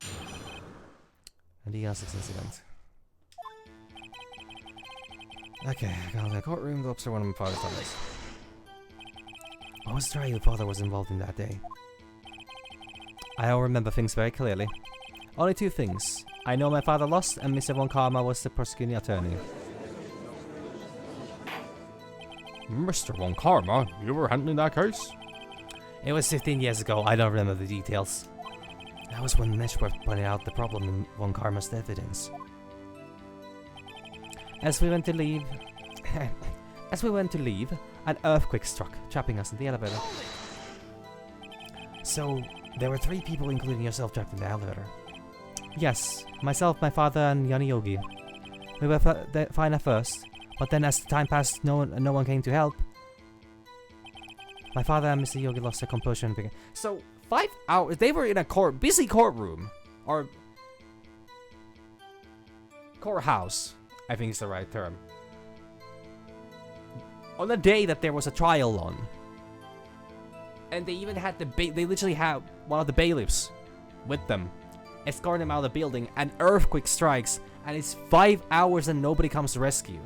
A DL6 incident. Okay, I got the courtroom. The officer one of my father's fellows. What was the trial your father was involved in that day? I don't remember things very clearly. Only two things. I know my father lost, and Mr. Von Karma was the prosecuting attorney. Mr. Von Karma, you were handling that case? It was 15 years ago. I don't remember the details. That was when Edgeworth pointed out the problem in Von Karma's evidence. As we went to leave, an earthquake struck, trapping us in the elevator. So, there were 3 people, including yourself, trapped in the elevator. Yes, myself, my father, and Yanni Yogi. We were fine at first, but then as the time passed, no one came to help. My father and Mr. Yogi lost their composure and began. So 5 hours. They were in a busy courtroom or courthouse, I think is the right term. On the day that there was a trial on, and they even had they literally had one of the bailiffs with them, escorting them out of the building. An earthquake strikes, and it's 5 hours and nobody comes to rescue.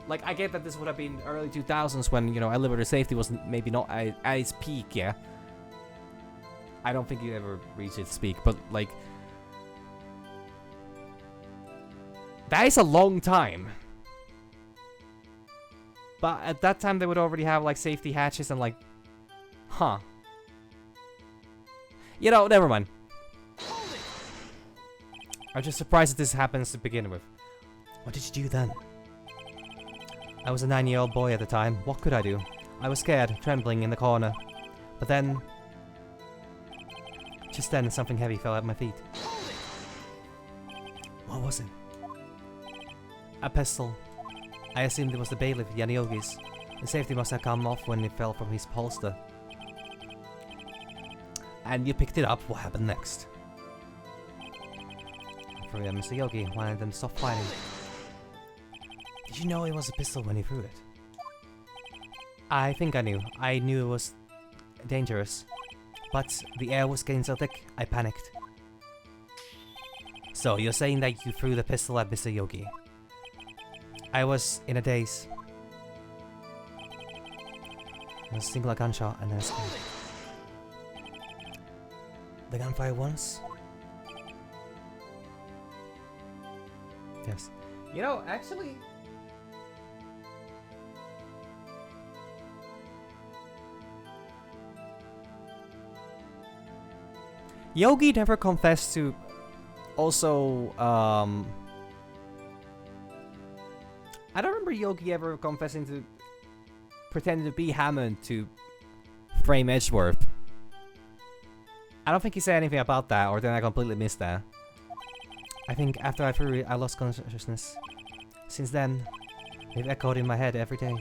Like, I get that this would have been early 2000s when, you know, elevator safety was maybe not at its peak, yeah. I don't think it ever reached its peak, but, like, that is a long time. But at that time, they would already have, like, safety hatches and, like, huh. You know, never mind. I'm just surprised that this happens to begin with. What did you do then? I was a 9-year-old boy at the time. What could I do? I was scared, trembling in the corner. But then... just then, something heavy fell at my feet. What was it? A pistol. I assumed it was the bailiff, Yaniogi's. The safety must have come off when it fell from his holster. And you picked it up. What happened next? For Mr. Yogi wanted them to stop fighting. Did you know it was a pistol when he threw it? I think I knew. I knew it was dangerous. But the air was getting so thick, I panicked. So, you're saying that you threw the pistol at Mr. Yogi? I was in a daze. There was a single gunshot and then a scream. The gun fired once? Yes. You know, actually... Yogi never confessed to also, I don't remember Yogi ever confessing to pretending to be Hammond to frame Edgeworth. I don't think he said anything about that, or then I completely missed that. I think after I threw it, I lost consciousness. Since then, it echoed in my head every day.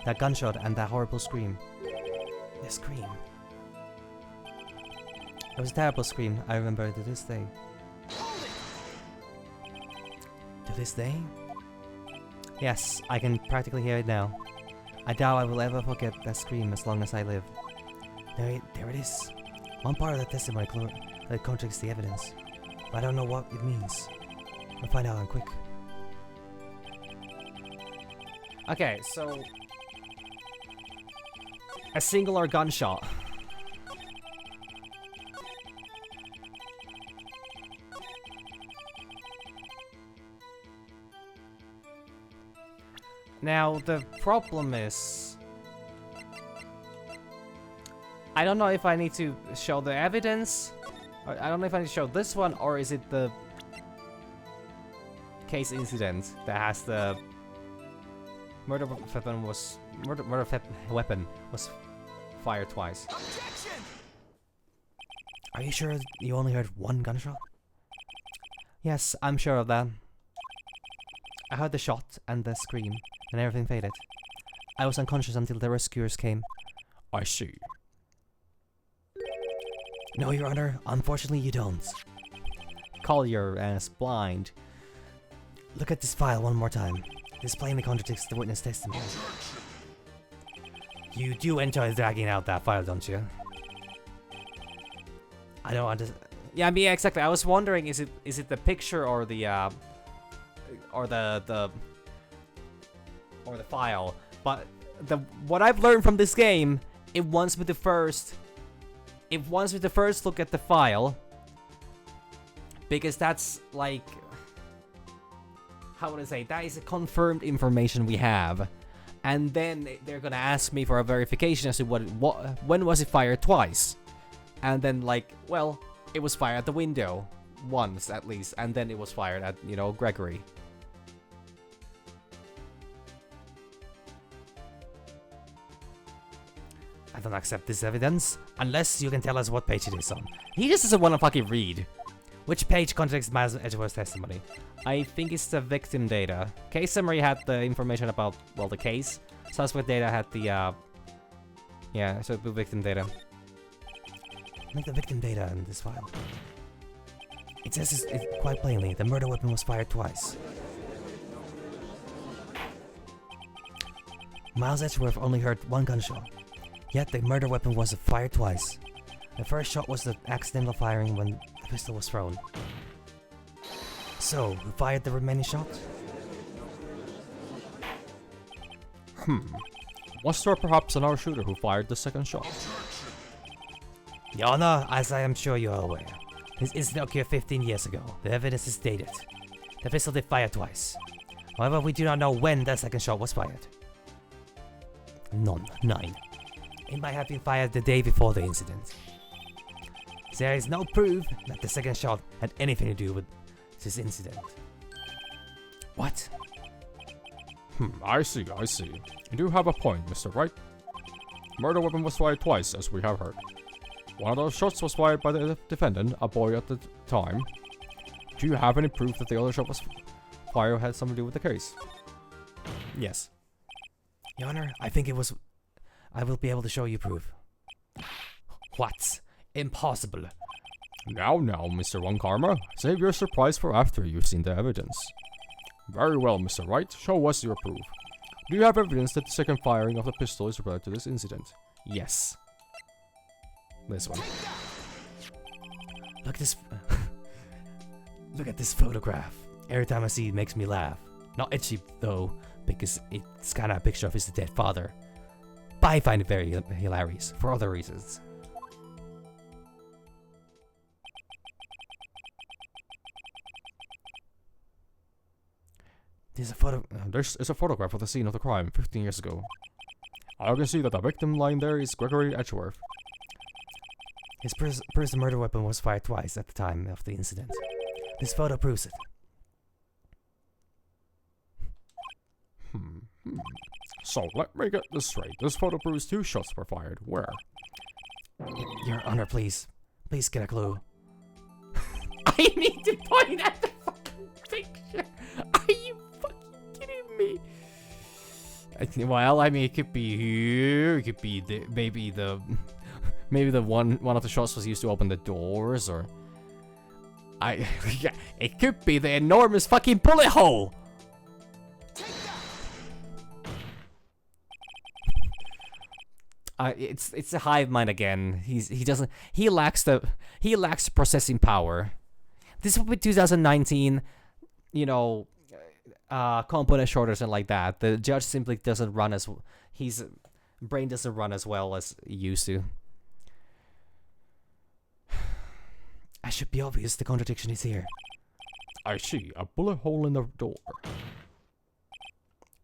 That gunshot and that horrible scream. The scream. It was a terrible scream, I remember it to this day. To this day? Yes, I can practically hear it now. I doubt I will ever forget that scream as long as I live. There it is. One part of the testimony that contradicts the evidence. But I don't know what it means. We'll find out quick. Okay, so... a singular gunshot. Now, the problem is... I don't know if I need to show the evidence. Or I don't know if I need to show this one, or is it the case incident that has the murder weapon was fired twice. Objection! Are you sure you only heard one gunshot? Yes, I'm sure of that. I heard the shot and the scream, and everything faded. I was unconscious until the rescuers came. I see. No, Your Honor, unfortunately you don't. Call your ass blind. Look at this file one more time. This plainly contradicts the witness testimony. You do enjoy dragging out that file, don't you? I don't understand. Yeah, I mean, exactly. I was wondering, is it the picture or the file? But what I've learned from this game, it wants me to first look at the file, because that's like, how would I say, that is a confirmed information we have, and then they're gonna ask me for a verification as to when was it fired twice, and then like, well, it was fired at the window once at least, and then it was fired at, you know, Gregory. I don't accept this evidence unless you can tell us what page it is on. He just doesn't want to fucking read. Which page contradicts Miles Edgeworth's testimony? I think it's the victim data. Case summary had the information about, well, the case. Suspect data had the, yeah, so the victim data. Make the victim data in this file. It says it quite plainly, the murder weapon was fired twice. Miles Edgeworth only heard one gunshot, yet the murder weapon was fired twice. The first shot was the accidental firing when the pistol was thrown. So, who fired the remaining shot? Was there perhaps another shooter who fired the second shot? Your Honor, as I am sure you are aware, this incident occurred 15 years ago. The evidence is dated. The pistol did fire twice. However, we do not know when the second shot was fired. None. It might have been fired the day before the incident. There is no proof that the second shot had anything to do with this incident. What? I see. You do have a point, Mr. Wright. Murder weapon was fired twice, as we have heard. One of those shots was fired by the defendant, a boy at the time. Do you have any proof that the other shot was fired had something to do with the case? Yes. Your Honor, I think it was... I will be able to show you proof. What? Impossible. Now, Mr. Von Karma, save your surprise for after you've seen the evidence. Very well, Mr. Wright, show us your proof. Do you have evidence that the second firing of the pistol is related to this incident? Yes. This one. Look at this photograph. Every time I see it, it makes me laugh. Not itchy though, because it's kind of a picture of his dead father. But I find it very hilarious for other reasons. There's a photo. There's a photograph of the scene of the crime 15 years ago. I can see that the victim lying there is Gregory Edgeworth. His personal murder weapon was fired twice at the time of the incident. This photo proves it. So, let me get this straight. This photo proves 2 shots were fired. Where? Your Honor, please. Please get a clue. I need to point at the fucking picture. Are you fucking kidding me? Well, I mean, it could be here. It could be maybe the one of the shots was used to open the doors, or yeah, it could be the enormous fucking bullet hole. It's a hive mind again. He lacks processing power. This would be 2019, you know, component shortage and like that. The judge simply doesn't run as his brain doesn't run as well as it used to. I should be obvious. The contradiction is here. I see a bullet hole in the door.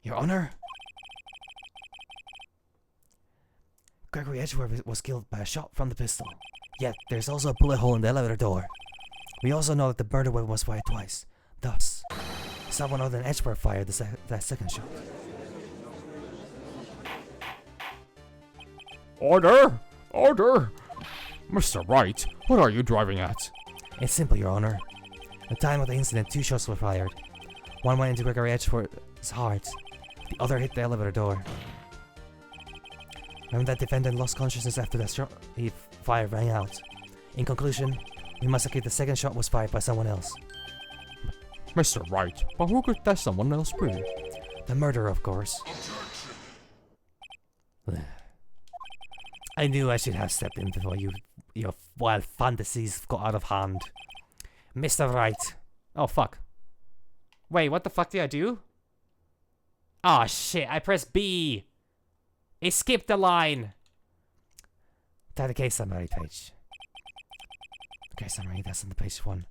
Your Honor. Gregory Edgeworth was killed by a shot from the pistol. Yet, there's also a bullet hole in the elevator door. We also know that the murder weapon was fired twice. Thus, someone other than Edgeworth fired that second shot. Order! Mr. Wright, what are you driving at? It's simple, Your Honor. At the time of the incident, 2 shots were fired. One went into Gregory Edgeworth's heart. The other hit the elevator door. When that defendant lost consciousness after that shot, fire rang out. In conclusion, we must agree the second shot was fired by someone else. Mr. Wright, but who could that someone else be? The murderer, of course. I knew I should have stepped in before your wild fantasies got out of hand. Mr. Wright. Oh, fuck. Wait, what the fuck did I do? Oh, shit. I pressed B. It skipped the line. Dedicate summary page. Okay, summary, that's on the page 1.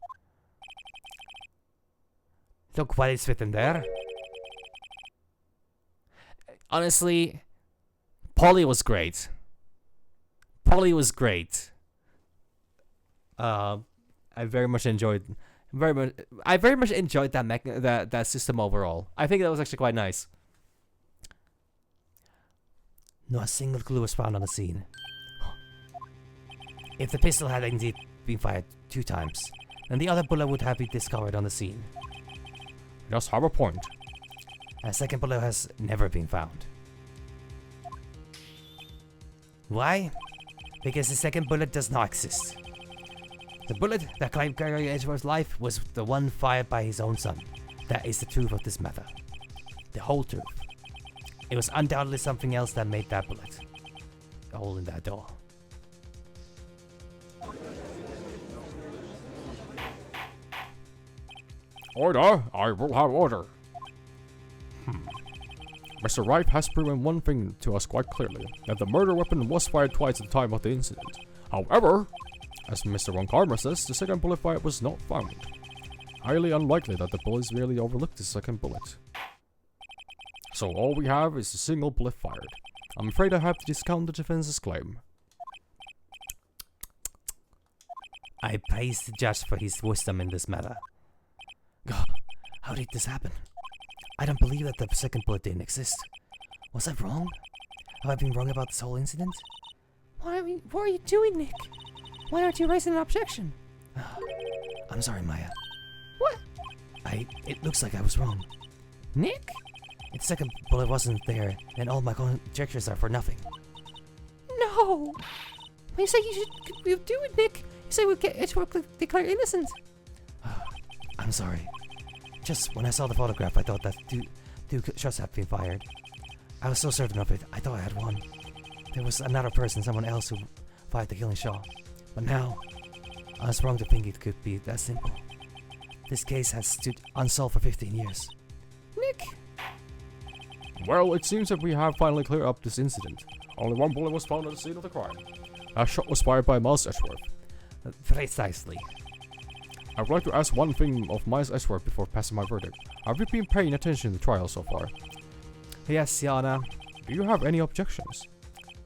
Look what is written there. Honestly, Polly was great. Polly was great. I very much enjoyed that system overall. I think that was actually quite nice. Not a single clue was found on the scene. If the pistol had indeed been fired 2 times, then the other bullet would have been discovered on the scene. Just have a point. A second bullet has never been found. Why? Because the second bullet does not exist. The bullet that claimed Gregory Edgeworth's life was the one fired by his own son. That is the truth of this matter. The whole truth. It was undoubtedly something else that made that bullet. A hole in that door. Order! I will have order. Mr. Wright has proven one thing to us quite clearly, that the murder weapon was fired twice at the time of the incident. However, as Mr. Von Karma says, the second bullet fired was not found. Highly unlikely that the police merely overlooked the second bullet. So all we have is a single bullet fired. I'm afraid I have to discount the defense's claim. I praise the judge for his wisdom in this matter. God, how did this happen? I don't believe that the second bullet didn't exist. Was I wrong? Have I been wrong about this whole incident? What are you doing, Nick? Why aren't you raising an objection? I'm sorry, Maya. What? It looks like I was wrong. Nick? If the second bullet wasn't there, then all my conjectures are for nothing. No! When you say you do it, Nick, you say we'll get Edgeworth declared innocent. I'm sorry. Just when I saw the photograph, I thought that two shots had been fired. I was so certain of it, I thought I had won. There was another person, someone else, who fired the killing shot. But now, I was wrong to think it could be that simple. This case has stood unsolved for 15 years. Nick? Well, it seems that we have finally cleared up this incident. Only one bullet was found at the scene of the crime. A shot was fired by Miles Edgeworth. Precisely. I would like to ask one thing of Miles Edgeworth before passing my verdict. Have you been paying attention to the trial so far? Yes, Yana. Do you have any objections?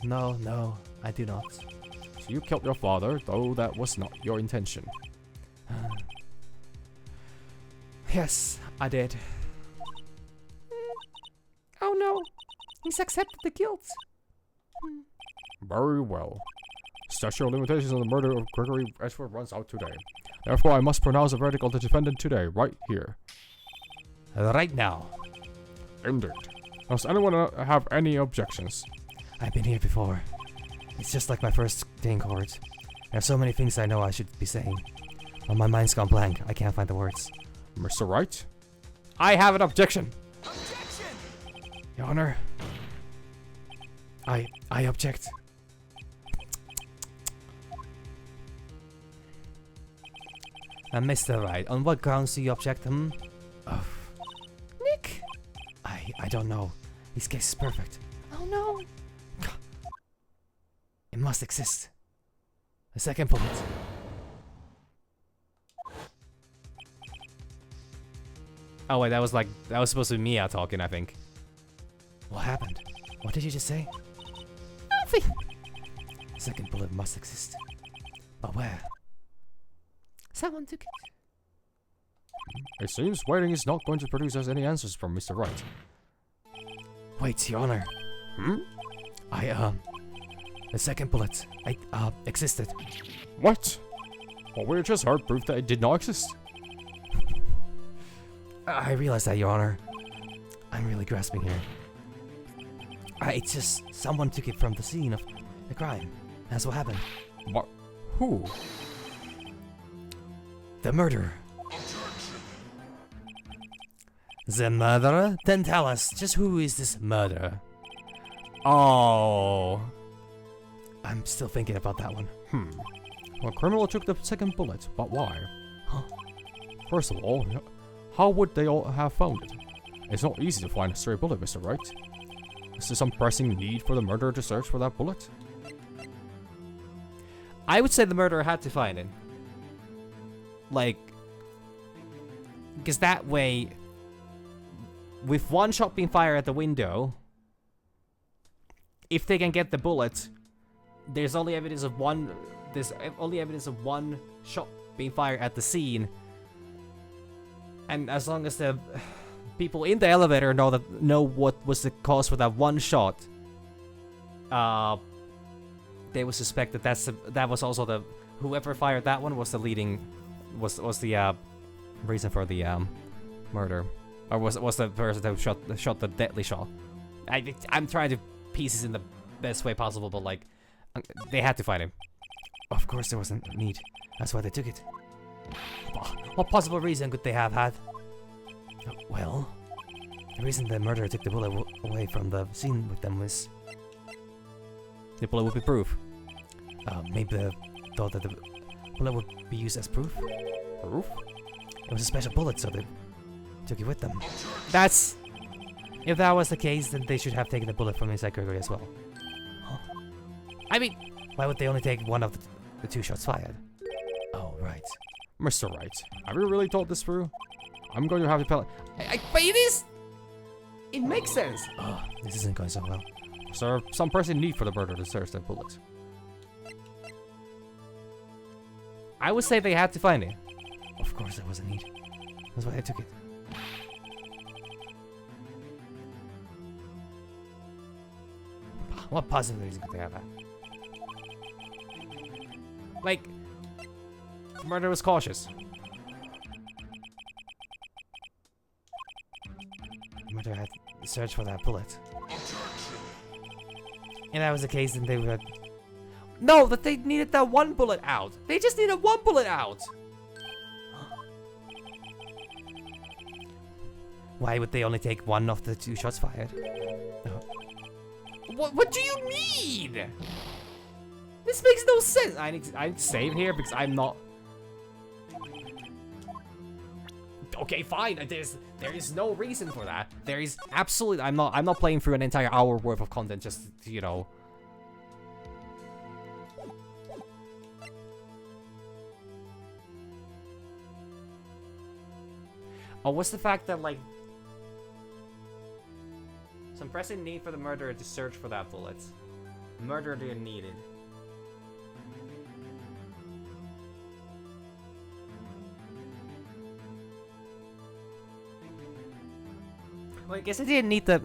No, I do not. So you killed your father, though that was not your intention. Yes, I did. Oh no, he's accepted the guilt. Very well. Statute of limitations on the murder of Gregory Edgeworth runs out today. Therefore, I must pronounce a verdict on the defendant today, right here. Right now. Indeed. Does anyone have any objections? I've been here before. It's just like my first day in court. There are so many things I know I should be saying. But my mind's gone blank. I can't find the words. Mr. Wright? I have an objection. Your Honor. I object. Mr. Wright, on what grounds do you object, Nick? I don't know. This case is perfect. Oh no. It must exist. A second bullet. Oh wait, that was supposed to be Mia talking, I think. What happened? What did you just say? Nothing. A second bullet must exist. But where? Someone took it. It seems waiting is not going to produce us any answers from Mr. Wright. Wait, Your Honor. The second bullet, existed. What? What we just heard proved that it did not exist. I realize that, Your Honor. I'm really grasping here. It's just someone took it from the scene of the crime. That's what happened. What? Who? The murderer. The murderer? Then tell us, just who is this murderer? Oh. I'm still thinking about that one. Well, criminal took the second bullet, but why? First of all, how would they all have found it? It's not easy to find a stray bullet, Mr. Wright. Is there some pressing need for the murderer to search for that bullet? I would say the murderer had to find it. Like, because that way, with one shot being fired at the window, if they can get the bullet, there's only evidence of one. There's only evidence of one shot being fired at the scene, and as long as the people in the elevator know what was the cause for that one shot, they would suspect that that was also the whoever fired that one was the leading was the reason for the murder, or was the person who shot the deadly shot. I'm trying to piece this in the best way possible, but like they had to find him. Of course there wasn't a need. That's why they took it. What possible reason could they have had? Well, the reason the murderer took the bullet away from the scene with them was... The bullet would be proof. Maybe they thought that the bullet would be used as proof? Proof? It was a special bullet, so they took it with them. That's... If that was the case, then they should have taken the bullet from inside Gregory as well. I mean... Why would they only take one of the two shots fired? Oh, right. Mr. Wright, have you really thought this through? I'm going to have to tell... But it is... It makes sense. Oh, this isn't going so well. Sir, some pressing need for the murderer to search that bullet. I would say they had to find it. Of course there was a need. That's why they took it. What possible reason could they have had? Like, the murderer was cautious. The murderer had to search for that bullet. And that was the case, then they would... No, that they needed that one bullet out. They just needed one bullet out. Why would they only take one of the two shots fired? What do you mean? This makes no sense. I need to save here because I'm not... Okay, fine. There is no reason for that. There is absolutely... I'm not playing through an entire hour worth of content just to, you know... Oh, what's the fact that, like... Some pressing need for the murderer to search for that bullet. The murderer didn't need it. Well, I guess I didn't need the...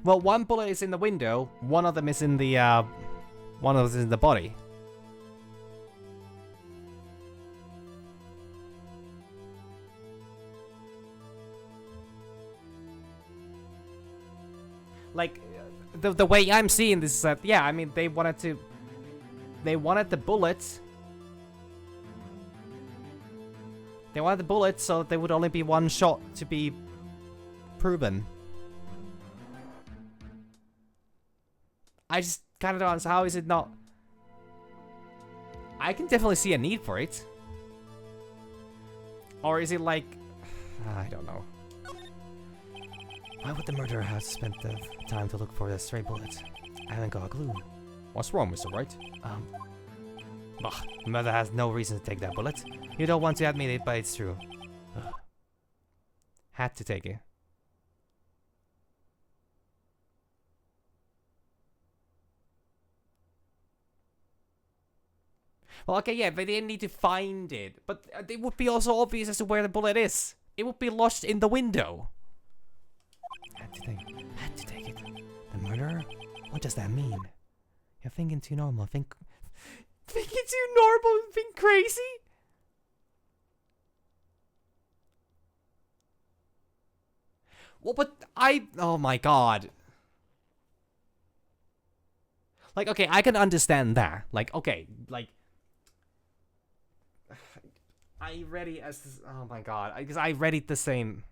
Well, one bullet is in the window, one of them is in the, one of them is in the body. Like, the way I'm seeing this is that, yeah, I mean, they wanted the bullets. They wanted the bullets so there would only be one shot to be proven. I just kind of don't understand, how is it not... I can definitely see a need for it. Or is it like... I don't know. Why would the murderer have spent the time to look for the stray bullet? I haven't got a clue. What's wrong, Mr. Wright? The murderer has no reason to take that bullet. You don't want to admit it, but it's true. Had to take it. Well, okay, yeah, they didn't need to find it. But it would be also obvious as to where the bullet is. It would be lodged in the window. Had to take it. The murderer? What does that mean? You're thinking too normal. Thinking too normal, think crazy? Well, but oh my god. Like, okay, I can understand that. Like, okay, like... I read it as this, oh my god, because I read it the same.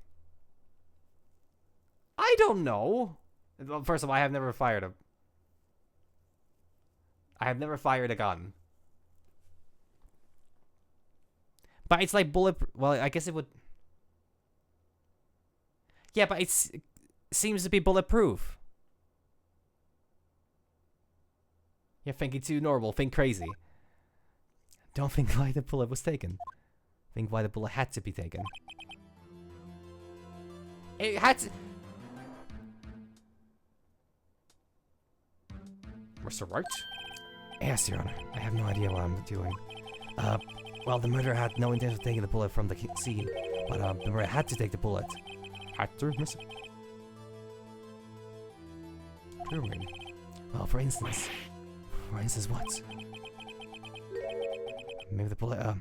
I don't know. Well, first of all, I have never fired a gun. But it's like bullet. Well, I guess it would. Yeah, but it seems to be bulletproof. You're thinking too normal. Think crazy. Don't think why the bullet was taken. Think why the bullet had to be taken. It had to. Mr. Wright? Yes, Your Honor. I have no idea what I'm doing. Well, the murderer had no intention of taking the bullet from the scene, but the murderer had to take the bullet. Had to, Mr. Clearly. Well, for instance. For instance, what? Maybe the bullet,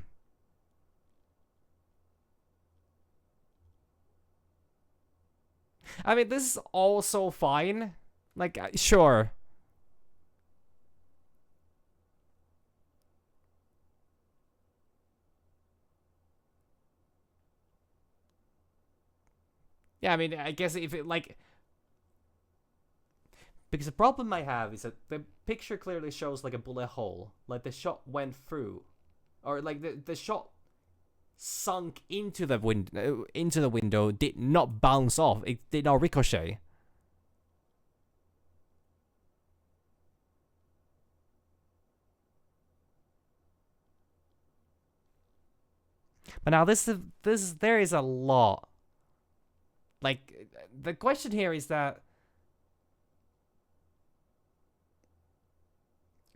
I mean, this is also fine. Like, sure. Yeah, I mean, I guess if it, like... Because the problem I have is that the picture clearly shows, like, a bullet hole. Like, the shot went through. Or, like, the shot sunk into the window, did not bounce off. It did not ricochet. But now there is a lot. Like, the question here is that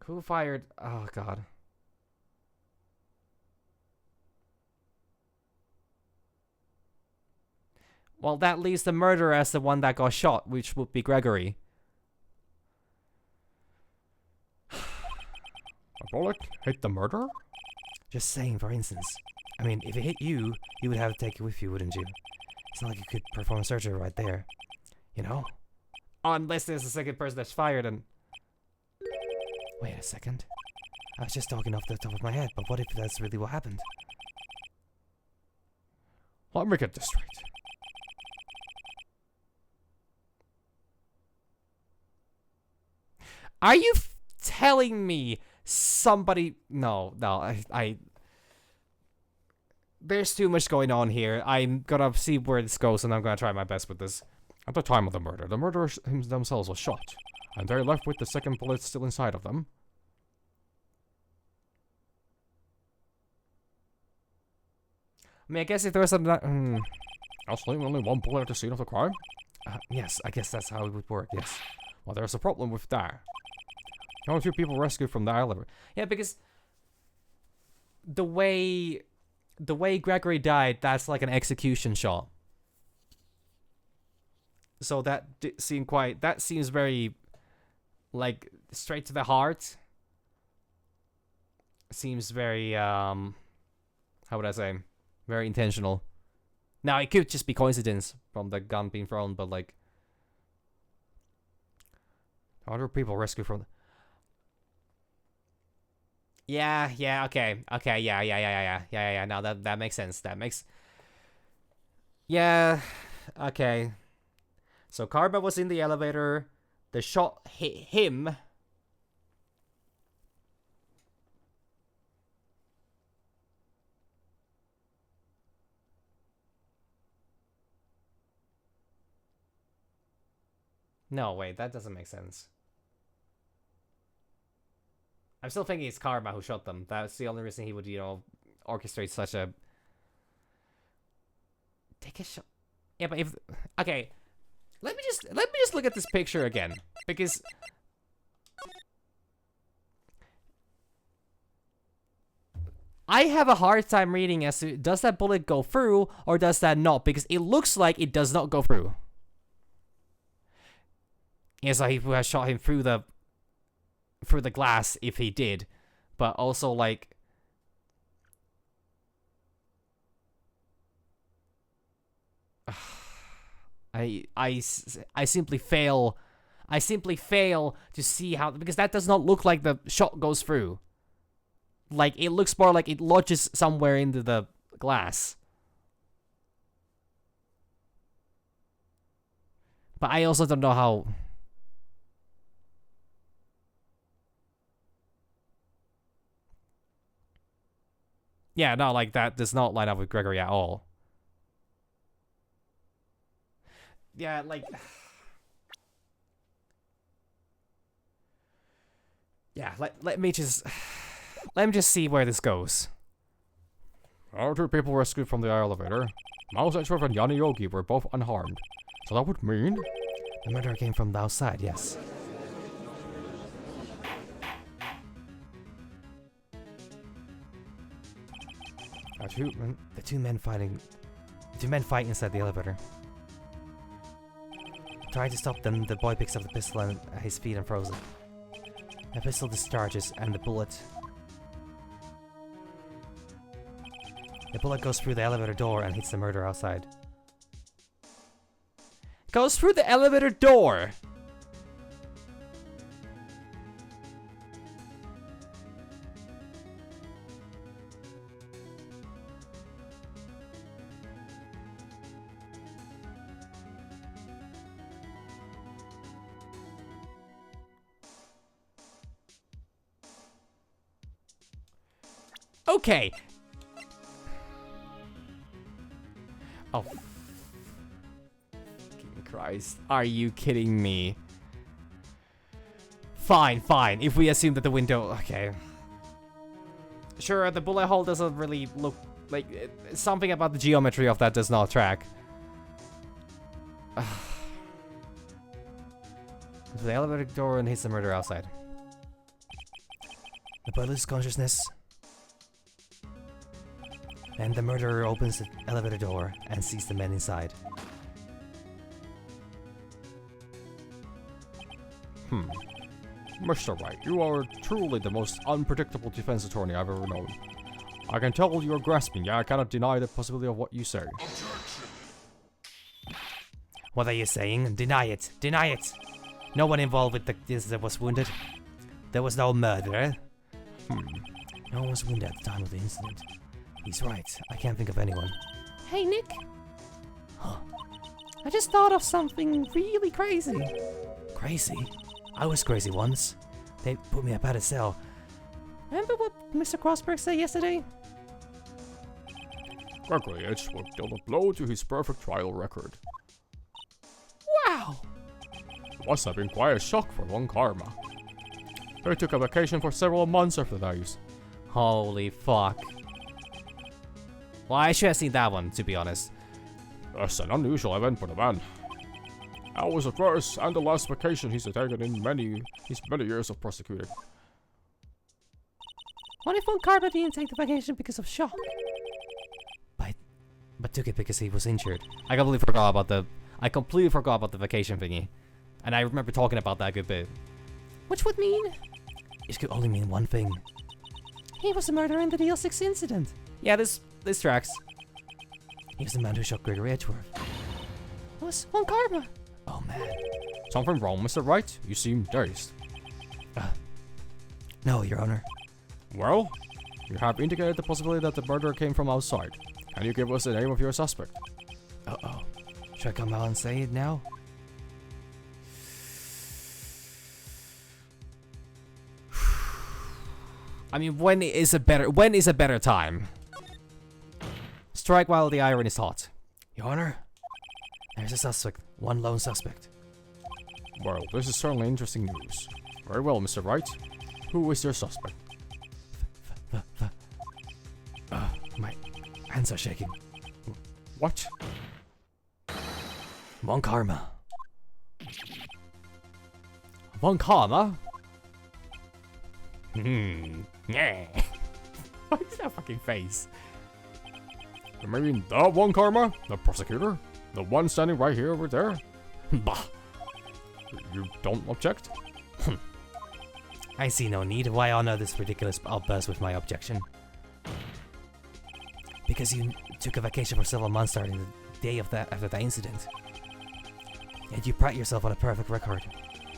who fired? Oh god. Well, that leaves the murderer as the one that got shot, which would be Gregory. A bullet hit the murderer? Just saying, for instance. I mean, if it hit you, you would have to take it with you, wouldn't you? It's not like you could perform surgery right there. You know? Unless there's a second person that's fired and... Wait a second. I was just talking off the top of my head, but what if that's really what happened? Let me get this straight. Are you telling me somebody... No, I... There's too much going on here. I'm gonna see where this goes, and I'm gonna try my best with this. At the time of the murder, the murderers themselves were shot, and they're left with the second bullet still inside of them. I mean, I guess if there was some... Also, only one bullet at the scene of the crime? Yes, I guess that's how it would work, yes. Well, there's a problem with that. Only a few people rescued from the elevator. Yeah, because... The way Gregory died, that's like an execution shot. So that seems very, like, straight to the heart. Seems very, how would I say? Very intentional. Now, it could just be coincidence from the gun being thrown, but, like... Other people rescued from... Yeah, okay, yeah. Now that makes sense. Yeah, okay. So Karma was in the elevator. The shot hit him. No, wait, that doesn't make sense. I'm still thinking it's Karma who shot them. That's the only reason he would, orchestrate such a... Take a shot. Yeah, but if... Okay. Let me just look at this picture again. Because... I have a hard time reading as to, does that bullet go through or does that not? Because it looks like it does not go through. It's like he has shot him through the glass if he did, but also like I simply fail to see how, because that does not look like the shot goes through. Like, it looks more like it lodges somewhere into the glass. But I also don't know how... Yeah, no, like that does not line up with Gregory at all. Yeah, like... Yeah, let me just see where this goes. Our two people rescued from the elevator. Mouse Edgeworth and Yanni Yogi were both unharmed. So that would mean... The murderer came from the outside, yes. The two men fighting inside the elevator. Trying to stop them, the boy picks up the pistol at his feet and throws it. The pistol discharges and the bullet goes through the elevator door and hits the murderer outside. Goes through the elevator door! Okay. Oh. Fucking Christ. Are you kidding me? Fine, fine. If we assume that the window... Okay. Sure, the bullet hole doesn't really look like... something about the geometry of that does not track. The elevator door and hits the murderer outside. The boy loses consciousness. And the murderer opens the elevator door and sees the men inside. Mr. Wright, you are truly the most unpredictable defense attorney I've ever known. I can tell you're grasping, yet I cannot deny the possibility of what you say. What are you saying? Deny it! Deny it! No one involved with the incident was wounded. There was no murder. No one was wounded at the time of the incident. He's right. I can't think of anyone. Hey, Nick. I just thought of something really crazy. Crazy? I was crazy once. They put me up at a cell. Remember what Mr. Crossberg said yesterday? Gregory Edgeworth dealt a blow to his perfect trial record. Wow! It must have been quite a shock for Von Karma. He took a vacation for several months after the news. Holy fuck. Well, I should have seen that one, to be honest. That's an unusual event for the man. That was the first and the last vacation he's taken in his many years of prosecuting. What if Von Karma didn't take the vacation because of shock? But took it because he was injured. I completely forgot about the vacation thingy. And I remember talking about that a good bit. Which would mean It could only mean one thing. he was the murderer in the DL6 incident. Yeah, this tracks. He was the man who shot Gregory Edgeworth. It was Von Karma. Oh man. Something wrong, Mr. Wright? You seem dazed. No, Your Honor. Well, you have indicated the possibility that the murderer came from outside. Can you give us the name of your suspect? Uh-oh. Should I come out and say it now? I mean, when is a better time? Strike while the iron is hot. Your Honor, there's a suspect. One lone suspect. Well, this is certainly interesting news. Very well, Mr. Wright. Who is your suspect? My hands are shaking. What? Von Karma. Von Karma? Yeah. What is that fucking face? You mean the Von Karma? The prosecutor? The one standing right here over there? Bah. You don't object? I see no need. Why honor this ridiculous outburst with my objection? Because you took a vacation for several months starting the day after the incident. And you pride yourself on a perfect record.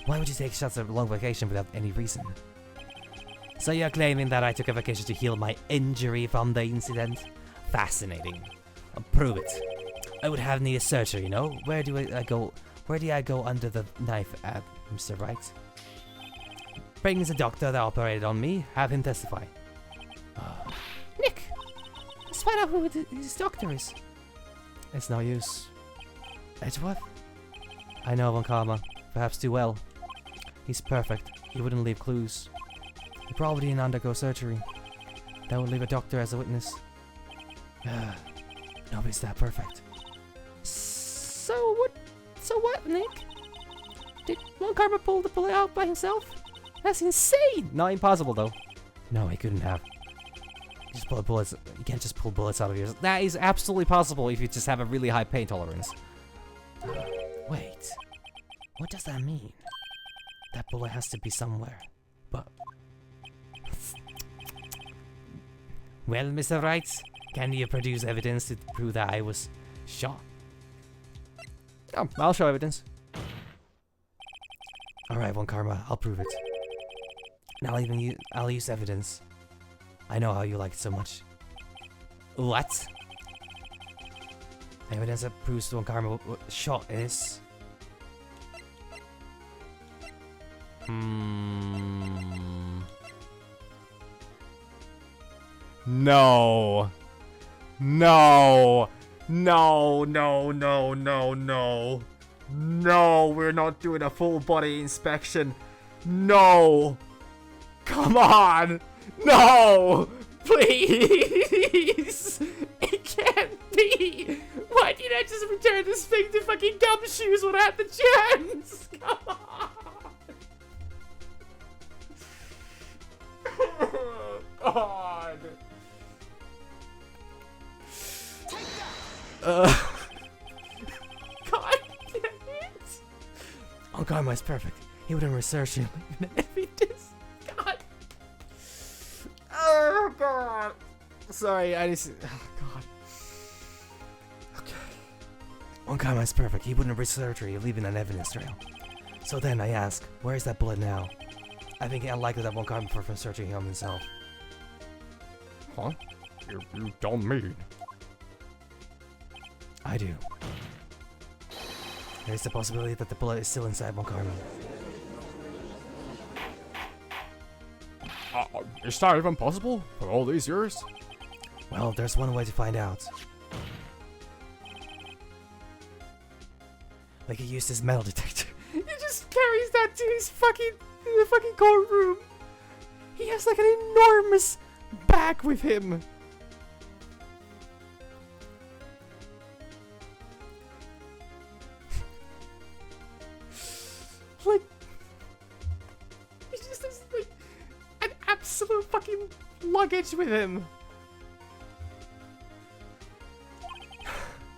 Why would you take shots at a long vacation without any reason? So you're claiming that I took a vacation to heal my injury from the incident? Fascinating. I'll prove it. I would have need a searcher, you know? Where do I go? Where do I go under the knife at, Mr. Wright? Bring the doctor that operated on me. Have him testify. Nick, let's find out who his doctor is. It's no use. Edgeworth? I know Von Karma. Perhaps too well. He's perfect. He wouldn't leave clues. He probably didn't undergo surgery. That would leave a doctor as a witness. Nobody's that perfect. So what, Nick? Did Von Karma pull the bullet out by himself? That's insane! Not impossible though. No, he couldn't have. Just pull bullets. You can't just pull bullets out of yours. That is absolutely possible if you just have a really high pain tolerance. Wait. What does that mean? That bullet has to be somewhere. But... Well, Mr. Wright, can you produce evidence to prove that I was shot? Oh, I'll show evidence. Alright, Von Karma, I'll prove it. And I'll use evidence. I know how you like it so much. What? Evidence that proves Von Karma shot is... No. No. No, no, no, no, no. No, we're not doing a full body inspection. No. Come on. No. Please. It can't be. Why did I just return this thing to fucking Gumshoes when I had the chance? Come on. God. God damn it. Von Karma is perfect. He wouldn't research it. Evidence. God. Oh, God. Sorry, I just... Oh, God. Okay. Von Karma is perfect. He wouldn't research it, leaving an evidence trail. So then I ask, where is that bullet now? I think it unlikely that Von Karma from searching him himself. Huh? You don't mean... I do. There's the possibility that the bullet is still inside Von Karma. Is that even possible? For all these years? Well, there's one way to find out. We could use this metal detector. He just carries that to his the fucking courtroom. He has like an enormous bag with him. Like, he just has like an absolute fucking luggage with him.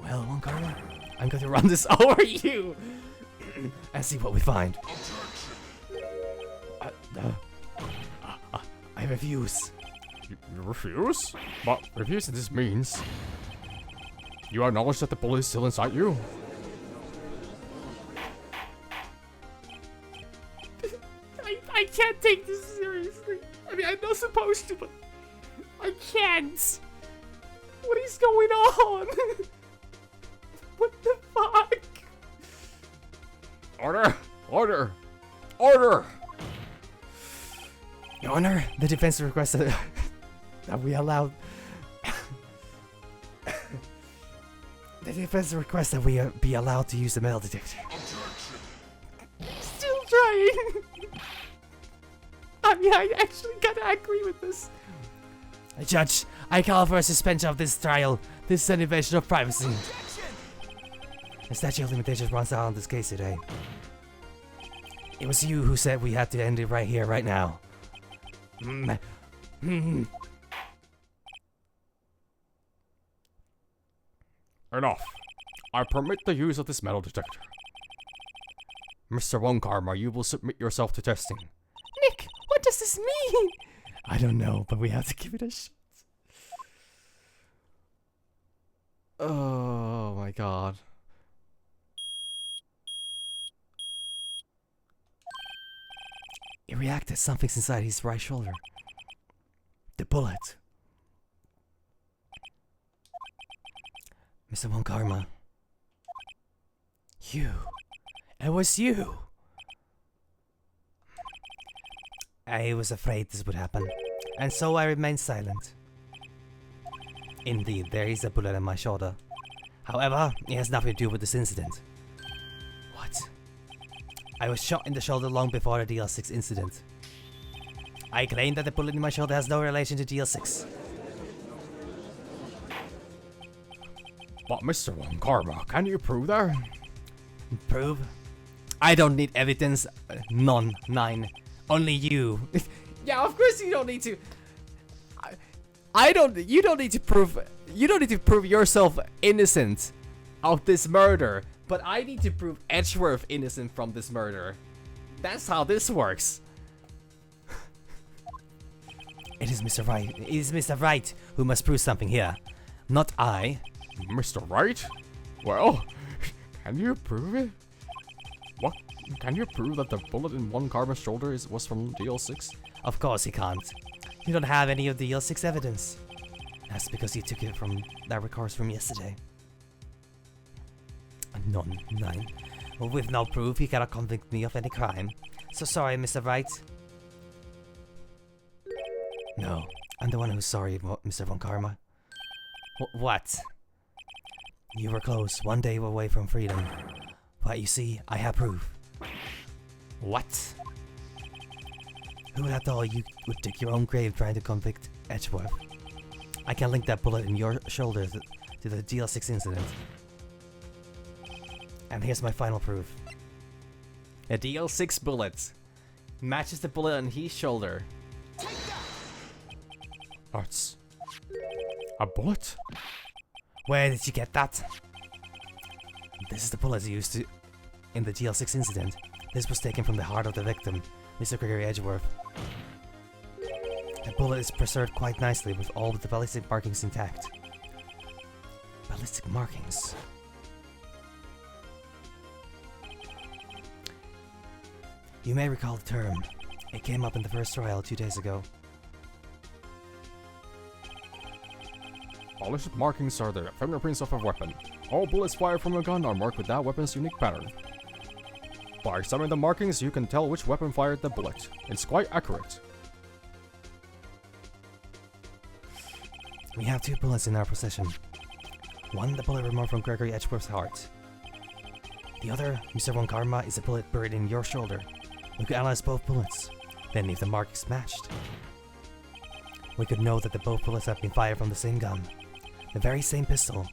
Well, Von Karma, I'm going to run this over you and see what we find. I refuse. You refuse? But refusing this means you acknowledge that the bullet is still inside you. I can't take this seriously. I mean, I'm not supposed to, but I can't. What is going on? What the fuck? Order! Order! Order! Your Honor, the defense requested that we allow... the defense requests that we be allowed to use the metal detector. Still trying! I mean, I actually gotta agree with this. Judge, I call for a suspension of this trial. This is an invasion of privacy. The statute of limitations runs out on this case today. It was you who said we had to end it right here, right now. Enough. I permit the use of this metal detector. Mr. Von Karma, you will submit yourself to testing. Nick, what does this mean? I don't know, but we have to give it a shot. Oh my god. He reacted. Something's inside his right shoulder. The bullet. Mr. One Karma. You. It was you. I was afraid this would happen, and so I remained silent. Indeed, there is a bullet in my shoulder. However, it has nothing to do with this incident. What? I was shot in the shoulder long before the DL6 incident. I claim that the bullet in my shoulder has no relation to DL6. But Mr. One Karma, can you prove that? Prove? I don't need evidence. None. Nine. Only you. Yeah, of course you don't need to. You don't need to prove. You don't need to prove yourself innocent of this murder. But I need to prove Edgeworth innocent from this murder. That's how this works. It is Mr. Wright. It is Mr. Wright who must prove something here. Not I. Mr. Wright? Well, can you prove it? What? Can you prove that the bullet in One Karma's shoulder was from DL6? Of course he can't. You don't have any of the DL6 evidence. That's because you took it from that records from yesterday. None. Nine. Well, with no proof, you cannot convict me of any crime. So sorry, Mr. Wright. No, I'm the one who's sorry, Mr. Von Karma. What? You were close, one day away from freedom. But you see, I have proof. What? Who would have thought you would dig your own grave trying to convict Edgeworth? I can link that bullet in your shoulder to the DL6 incident. And here's my final proof. A DL6 bullet matches the bullet on his shoulder. That's a bullet? Where did you get that? This is the bullet used in the DL6 incident. This was taken from the heart of the victim, Mr. Gregory Edgeworth. The bullet is preserved quite nicely with all the ballistic markings intact. Ballistic markings? You may recall the term. It came up in the first trial 2 days ago. Ballistic markings are the fingerprints of a weapon. All bullets fired from a gun are marked with that weapon's unique pattern. By examining the markings, you can tell which weapon fired the bullet. It's quite accurate. We have 2 bullets in our possession. One, the bullet removed from Gregory Edgeworth's heart. The other, Mr. Von Karma, is a bullet buried in your shoulder. We could analyze both bullets, then if the markings matched, we could know that the both bullets have been fired from the same gun. The very same pistol.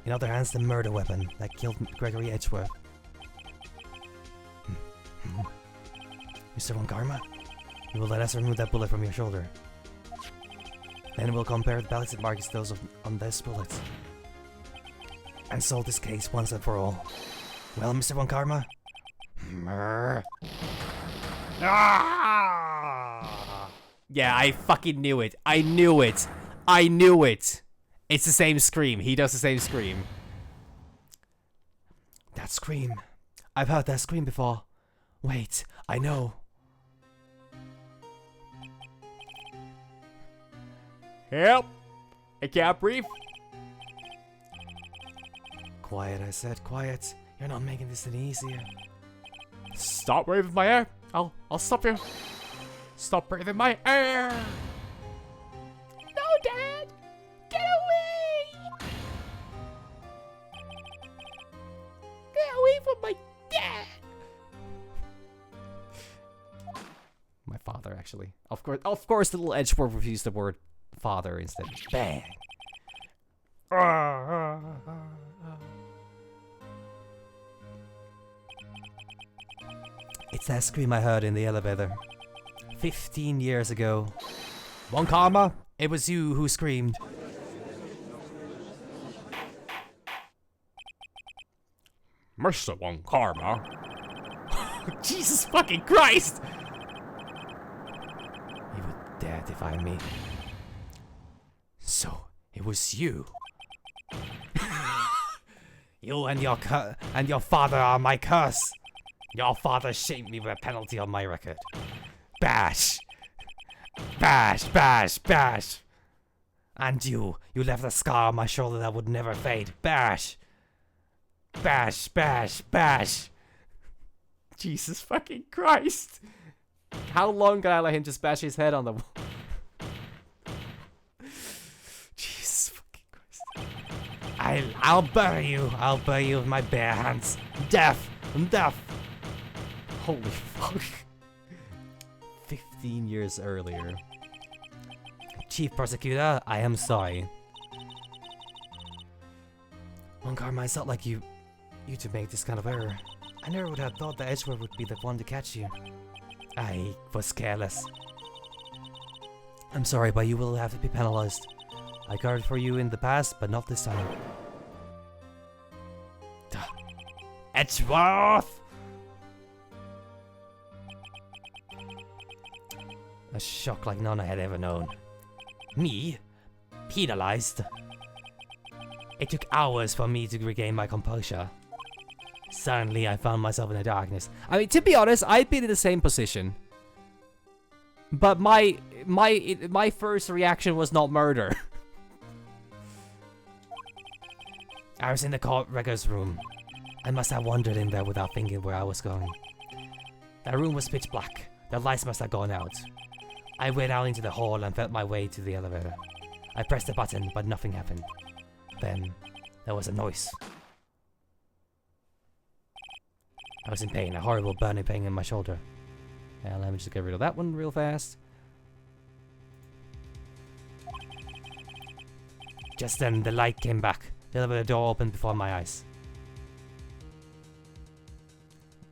In other hands, the murder weapon that killed Gregory Edgeworth. Mr. Von Karma, you will let us remove that bullet from your shoulder. Then we'll compare the ballistic markings to those on this bullet. And solve this case once and for all. Well, Mr. Von Karma? Yeah, I fucking knew it. I knew it. I knew it. It's the same scream. He does the same scream. That scream. I've heard that scream before. Wait, I know. Help! I can't breathe. Quiet, I said, quiet. You're not making this any easier. Stop waving my air. I'll stop you. Stop breathing my air. No, Dad! Get away! Get away from my dad! My father, actually. Of course, the little Edgeworth refused the word father instead. Bang. It's that scream I heard in the elevator. 15 years ago. Von Karma, it was you who screamed. Mr. One Karma. Jesus fucking Christ! You would dare defy me. So, it was you. You and your father are my curse. Your father shamed me with a penalty on my record. Bash! Bash, bash, bash! And you left a scar on my shoulder that would never fade. Bash! Bash, bash, bash! Jesus fucking Christ! How long can I let him just bash his head on the wall? Jesus fucking Christ. I'll bury you. I'll bury you with my bare hands. Death! Death! Holy fuck. 15 years earlier. Chief Prosecutor, I am sorry. One car myself like you to make this kind of error. I never would have thought that Edgeworth would be the one to catch you. I was careless. I'm sorry, but you will have to be penalized. I covered for you in the past, but not this time. Duh. Edgeworth! A shock like none I had ever known. Me? Penalized? It took hours for me to regain my composure. Suddenly, I found myself in the darkness. I mean, to be honest, I'd been in the same position. But my first reaction was not murder. I was in the court records room. I must have wandered in there without thinking where I was going. The room was pitch black. The lights must have gone out. I went out into the hall and felt my way to the elevator. I pressed the button, but nothing happened. Then, there was a noise. I was in pain, a horrible burning pain in my shoulder. Yeah, let me just get rid of that one real fast. Just then, the light came back. The elevator door opened before my eyes.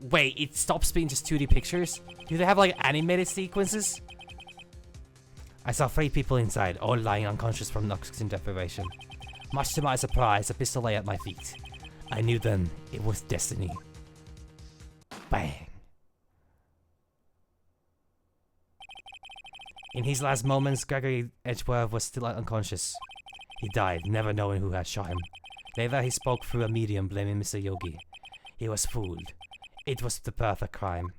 Wait, it stops being just 2D pictures? Do they have like animated sequences? I saw 3 people inside, all lying unconscious from oxygen deprivation. Much to my surprise, a pistol lay at my feet. I knew then it was destiny. Bang! In his last moments, Gregory Edgeworth was still unconscious. He died, never knowing who had shot him. Later, he spoke through a medium blaming Mr. Yogi. He was fooled. It was the perfect crime.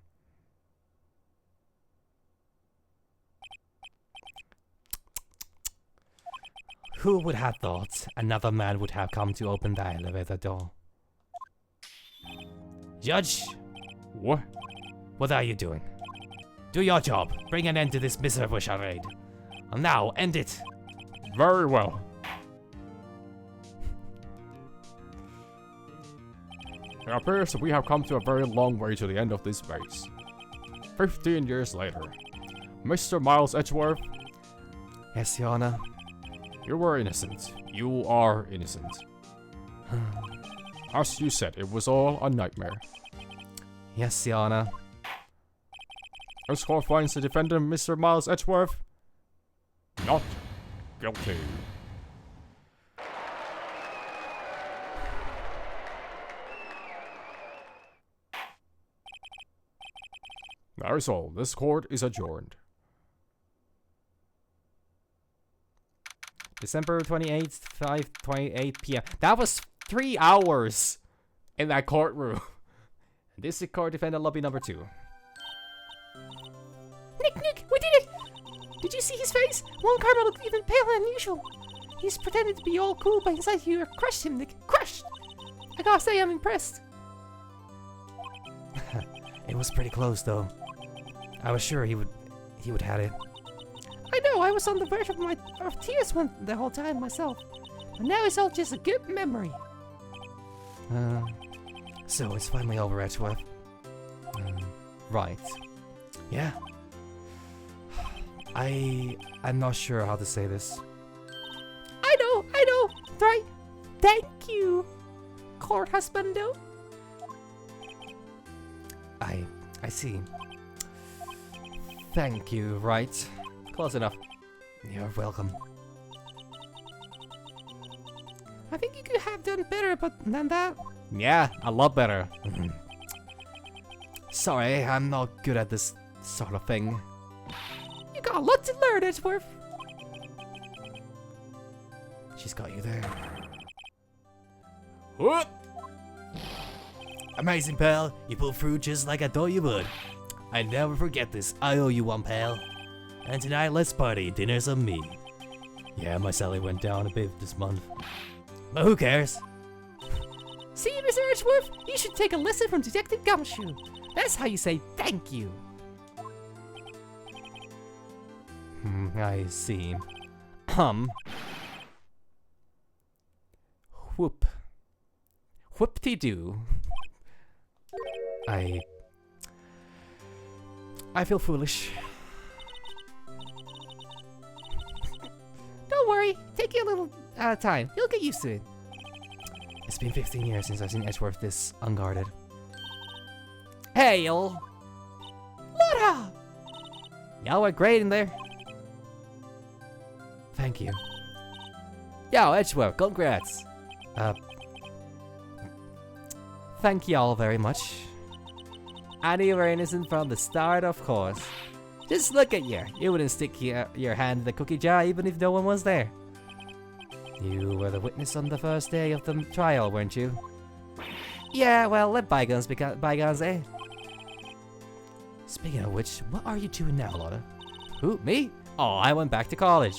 Who would have thought another man would have come to open the elevator door? Judge, What? what are you doing? Do your job. Bring an end to this miserable charade. And now, end it. Very well. It appears that we have come to a very long way to the end of this race. 15 years later. Mr. Miles Edgeworth, Yes, Your Honor. you were innocent. You are innocent. As you said, it was all a nightmare. Yes, Your Honor. This court finds the defendant, Mr. Miles Edgeworth, not guilty. That is all. This court is adjourned. December 28th, 5:28 p.m. That was 3 hours in that courtroom. This is court defendant lobby number 2. Nick, we did it! Did you see his face? One Carmel looked even paler than usual. He's pretended to be all cool, but inside you crushed him, Nick. Crushed! I gotta say, I'm impressed. It was pretty close, though. I was sure he would had it. I know, I was on the verge of tears the whole time myself. But now it's all just a good memory. So it's finally over, Edgeworth. Right. Yeah. I'm not sure how to say this. I know. Right. Thank you, court husbando. I see. Thank you, Wright. Close enough. You're welcome. I think you could have done better, but than that. Yeah, a lot better. Sorry, I'm not good at this sort of thing. You got a lot to learn, Edgeworth. She's got you there. What? Amazing, pal. You pulled through just like I thought you would. I never forget this. I owe you one, pal. And tonight, let's party. Dinner's on me. Yeah, my salary went down a bit this month. But who cares? See, Mr. Edgeworth, you should take a lesson from Detective Gumshoe. That's how you say thank you. I see. Whoop. Whoop-de-doo. I feel foolish. Don't worry, take you a little time. You'll get used to it. It's been 15 years since I've seen Edgeworth this unguarded. Hail! Laura! Y'all were great in there. Thank you. Yo, Edgeworth, congrats. Thank y'all very much. And you were innocent from the start, of course. Just look at you. You wouldn't stick your hand in the cookie jar even if no one was there. You were the witness on the first day of the trial, weren't you? Yeah, well, let bygones be bygones, eh? Speaking of which, what are you doing now, Lotta? Who, me? Oh, I went back to college.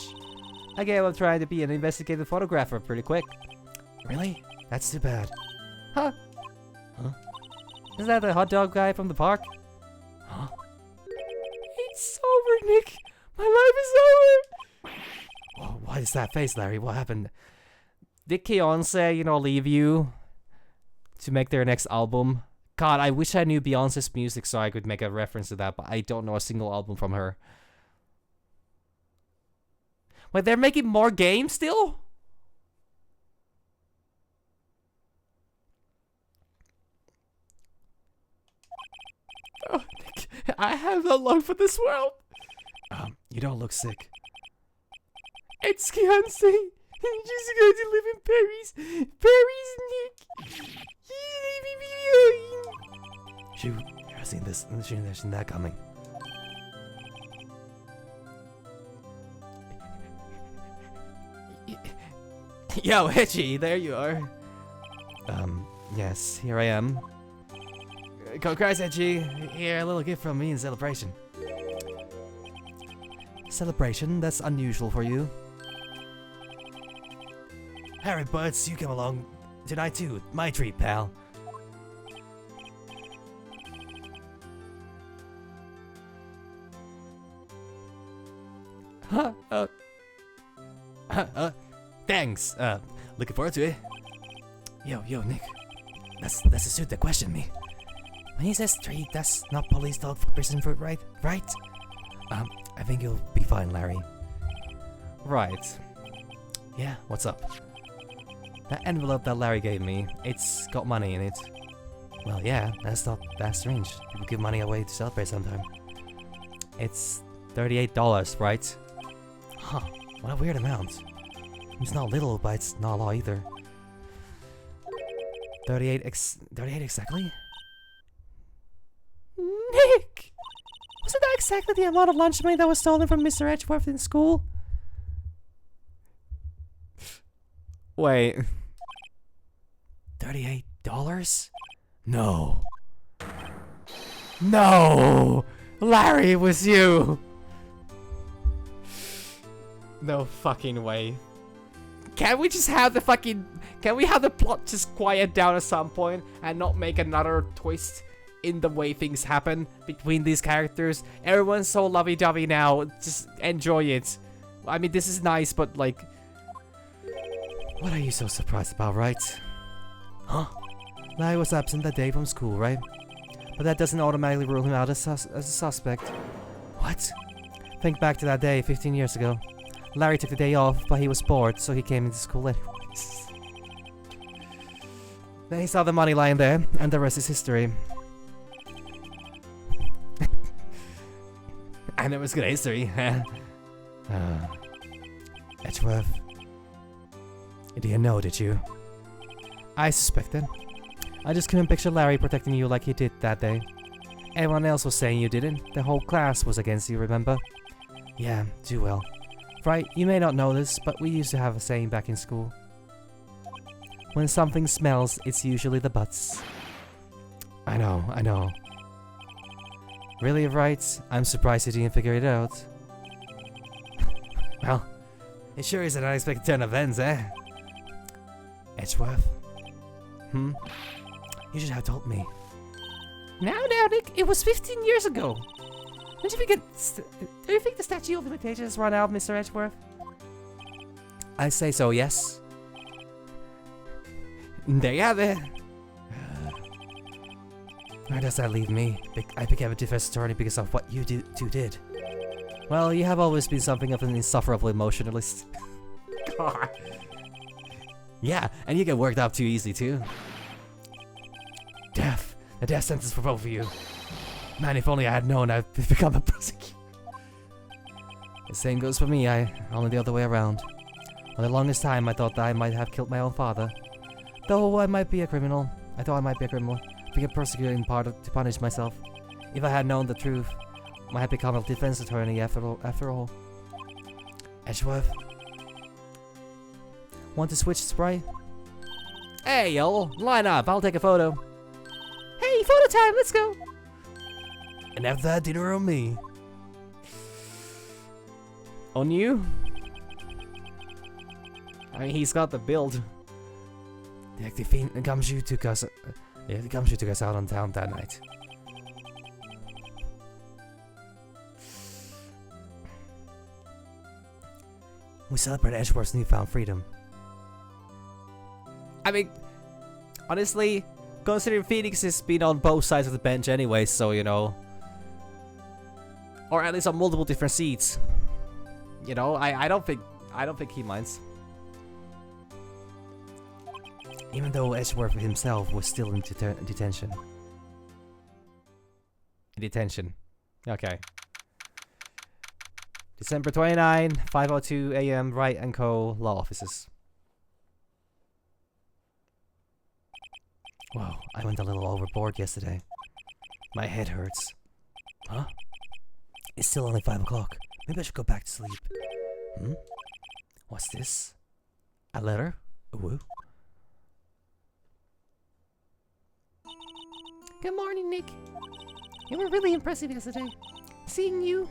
I gave up trying to be an investigative photographer pretty quick. Really? That's too bad. Huh? Huh? Is that the hot dog guy from the park? Huh? It's over, Nick. My life is over. Whoa, what is that face, Larry? What happened? Did Beyonce, leave you to make their next album? God, I wish I knew Beyonce's music so I could make a reference to that, but I don't know a single album from her. Wait, they're making more games still? Oh, Nick, I have no love for this world. You don't look sick. It's Beyonce. I'm just going to live in Paris. Paris, Nick. Shoot, I've seen this. I've seen that coming. Yo, Hitchy, there you are. Yes, here I am. Congrats, Hitchy. Here, a little gift from me in celebration. Celebration? That's unusual for you. Harry Butts, you come along tonight too. My treat, pal. Thanks. Looking forward to it. Yo, Nick. That's the suit that questioned me. When he says treat, that's not police dog for prison fruit, right? Right? I think you'll be fine, Larry. Right. Yeah, what's up? That envelope that Larry gave me, it's got money in it. Well, yeah, that's not that strange. People give money away to celebrate sometime. It's $38, right? Huh, what a weird amount. It's not little, but it's not a lot either. 38 exactly? Nick! Wasn't that exactly the amount of lunch money that was stolen from Mr. Edgeworth in school? Wait. $38? No. No! Larry, it was you! No fucking way. Can we just have the fucking... Can we have the plot just quiet down at some point and not make another twist in the way things happen between these characters? Everyone's so lovey-dovey now. Just enjoy it. I mean, this is nice, but like... What are you so surprised about, right? Huh? Larry was absent that day from school, right? But that doesn't automatically rule him out as a suspect. What? Think back to that day 15 years ago. Larry took the day off, but he was bored, so he came into school anyways. Then he saw the money lying there, and the rest is history. And it was good history. Edgeworth. You didn't know, did you? I suspected. I just couldn't picture Larry protecting you like he did that day. Everyone else was saying you didn't. The whole class was against you, remember? Yeah, too well. Right, you may not know this, but we used to have a saying back in school. When something smells, it's usually the butts. I know. Really, Wright? I'm surprised you didn't figure it out. Well, It sure is an unexpected turn of events, eh? Edgeworth? You should have told me. Now, Nick, it was 15 years ago. Don't you think the statute of limitations has run out, Mr. Edgeworth? I say so, yes. There you have it. Where does that leave me? I became a defense attorney because of what you two did. Well, you have always been something of an insufferable emotionalist. God. Yeah, and you get worked up too easy too. Death. A death sentence for both of you. Man, if only I had known I'd become a prosecutor. The same goes for me, only the other way around. For the longest time, I thought that I might have killed my own father. Though I might be a criminal. I thought I might be a criminal. Being persecuted in part to punish myself. If I had known the truth, I might have become a defense attorney after all. Edgeworth. Want to switch spray? Hey, yo, line up. I'll take a photo. Hey, photo time, let's go. And after that, dinner on me. On you? I mean, he's got the build. The Gumshoe took us. The Gumshoe took us out on town that night. We celebrate Edgeworth's newfound freedom. I mean, honestly, considering Phoenix has been on both sides of the bench anyway, so you know. Or at least on multiple different seats. You know, I don't think he minds. Even though Edgeworth himself was still in detention. Detention. Okay. December 29, 5:02 a.m. Wright and Co. Law Offices. Wow, I went a little overboard yesterday. My head hurts. Huh? It's still only 5 o'clock. Maybe I should go back to sleep. What's this? A letter? Ooh. Good morning, Nick. You were really impressive yesterday. Seeing you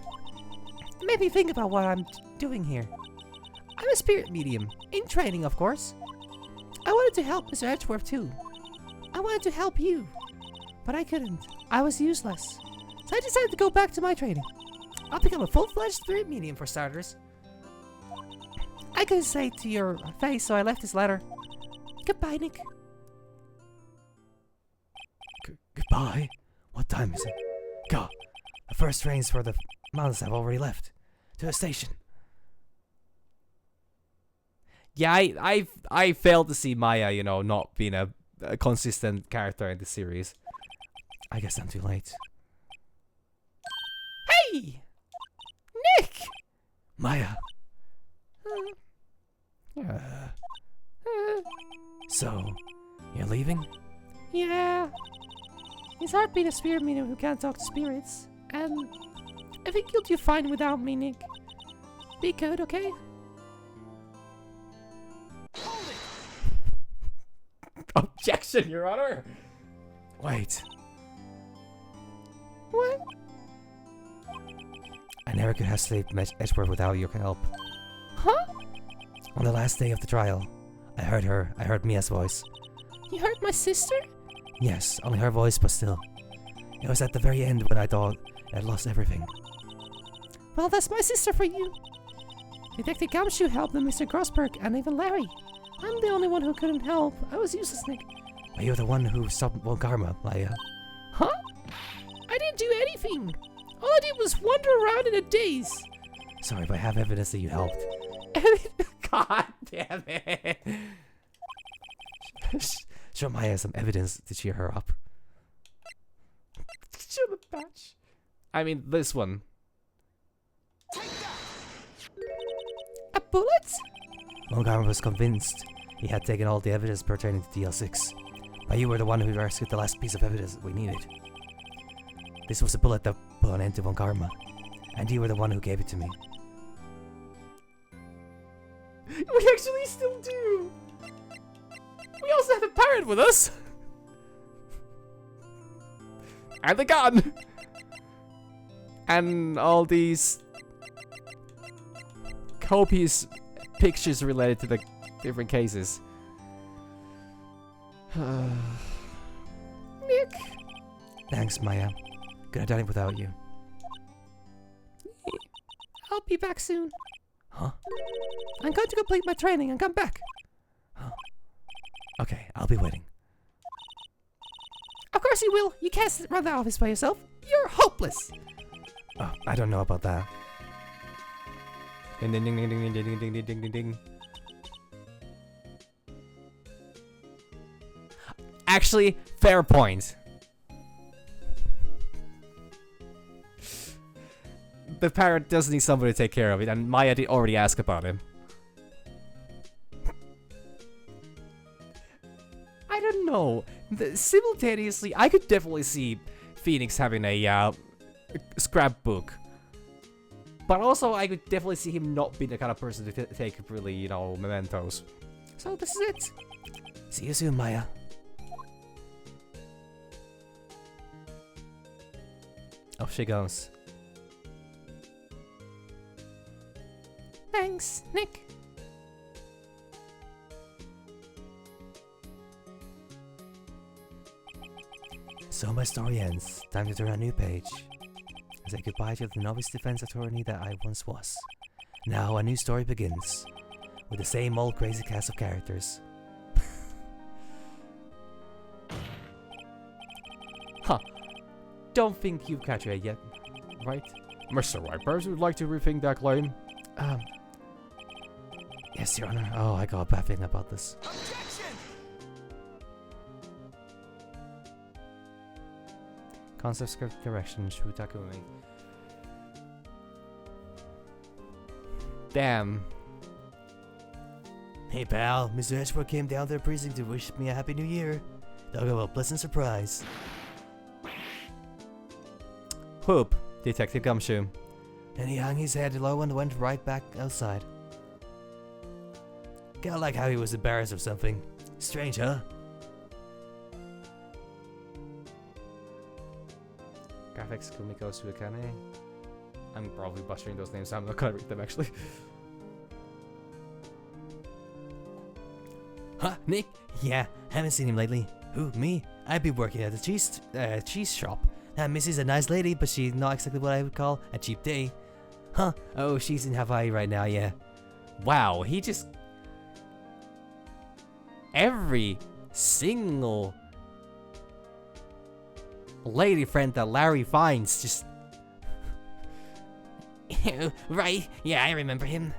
made me think about what I'm doing here. I'm a spirit medium, in training, of course. I wanted to help Mr. Edgeworth, too. I wanted to help you, but I couldn't. I was useless. So I decided to go back to my training. I'll become a full-fledged spirit medium, for starters. I couldn't say it to your face, so I left this letter. Goodbye, Nick. Goodbye? What time is it? God, the first trains for the mountains have already left. To the station. Yeah, I failed to see Maya, you know, not being a consistent character in the series. I guess I'm too late. Hey! Nick! Maya. So, you're leaving? Yeah. It's hard being a spirit medium who can't talk to spirits. And I think you'll do fine without me, Nick. Be good, okay? Objection, Your Honor! Wait. What? I never could have saved Edgeworth without your help. Huh? On the last day of the trial, I heard Mia's voice. You heard my sister? Yes, only her voice, but still. It was at the very end when I thought I'd lost everything. Well, that's my sister for you. Detective Gumshoe helped them, Mr. Grossberg, and even Larry. I'm the only one who couldn't help. I was useless, Nick. But you're the one who stopped Volkarma, Maya. Huh? I didn't do anything. All I did was wander around in a daze. Sorry, but I have evidence that you helped. God damn it! Show Maya some evidence to cheer her up. Show the patch. I mean, this one. A bullet? Volkarma was convinced he had taken all the evidence pertaining to DL6. But you were the one who rescued the last piece of evidence we needed. This was a bullet that put an end to Volkarma. And you were the one who gave it to me. We actually still do! We also have a parrot with us! And the gun! And all these copious pictures related to the different cases. Nick, Thanks, Maya. Could have done it without you. I'll be back soon. Huh? I'm going to complete my training and come back. Okay, I'll be waiting. Of course you will. You can't run the office by yourself. You're hopeless. Oh, I don't know about that. Ding ding ding ding ding ding ding ding ding ding ding. Actually, fair point. The parrot does need somebody to take care of it, and Maya did already ask about him. I don't know. Simultaneously, I could definitely see Phoenix having a scrapbook. But also, I could definitely see him not being the kind of person to take really, you know, mementos. So this is it. See you soon, Maya. Off she goes. Thanks, Nick. So my story ends. Time to turn a new page. I say goodbye to the novice defense attorney that I once was. Now a new story begins. With the same old crazy cast of characters. Huh. Don't think you've graduated yet, right? Mr. Wright, perhaps you'd like to rethink that claim? Yes, Your Honor. Oh, I got a bad feeling about this. Concept script correction, Shutakumi. Damn. Hey pal, Mr. Edgeworth came down to the precinct to wish me a happy new year. Talk about a pleasant surprise. Whoop, Detective Gumshoe. And he hung his head low and went right back outside. Kinda like how he was embarrassed of something. Strange, huh? Graphics, Kumiko Suikane. I'm probably butchering those names, so I'm not gonna read them actually. Huh, Nick? Yeah, haven't seen him lately. Who, me? I've been working at the cheese shop. That Missy's a nice lady, but she's not exactly what I would call a cheap day. Huh, oh, she's in Hawaii right now, yeah. Wow, he just... Every single lady friend that Larry finds just... Right, yeah, I remember him.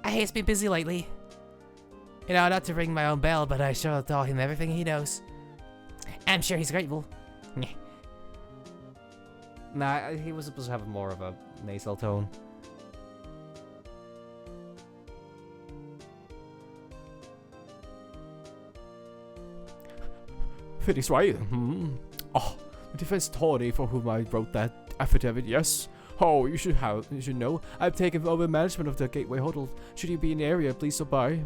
He's been busy lately. You know, not to ring my own bell, but I sure taught him everything he knows. I'm sure he's grateful. Nah, he was supposed to have more of a nasal tone. Phoenix Wright? Oh, the defense attorney for whom I wrote that affidavit, yes? Oh, you should know. I've taken over management of the Gateway Hotel. Should you be in the area, please stop by.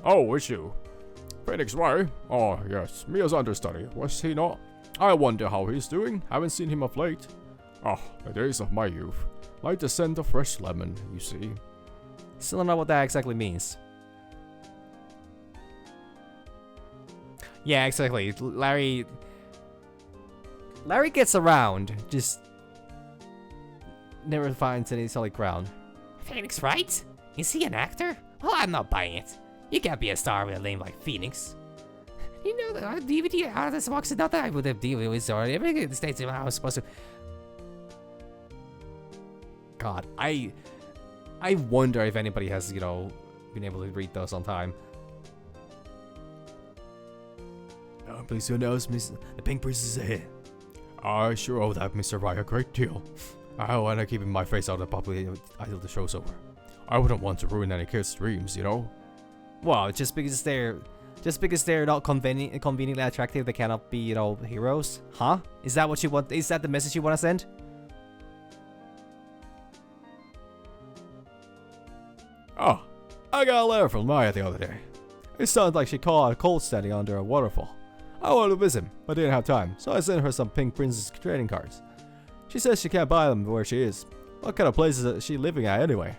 Oh, it's you. Phoenix Wright? Oh, yes, Mia's understudy, was he not? I wonder how he's doing. Haven't seen him of late. Oh, the days of my youth. Like the scent of fresh lemon, you see. Still don't know what that exactly means. Yeah, exactly. Larry gets around, just never finds any solid ground. Phoenix Wright? Is he an actor? Well, I'm not buying it. You can't be a star with a name like Phoenix. You know, the DVD artist walks it out that I would have DVD with already. Everything in the States is how I was supposed to. God, I wonder if anybody has, you know, been able to read those on time. Please to announce, Miss, the Pink Princess is here. I sure owe that Mr. Wright a great deal. I want to keep my face out of the public until the show's over. I wouldn't want to ruin any kids' dreams, you know? Well, just because they're not conveniently attractive, they cannot be, you know, heroes? Huh? Is that what you want? Is that the message you want to send? Oh, I got a letter from Maya the other day. It sounded like she caught a cold standing under a waterfall. I wanted to visit him, but didn't have time, so I sent her some Pink Princess trading cards. She says she can't buy them where she is. What kind of place is she living at anyway?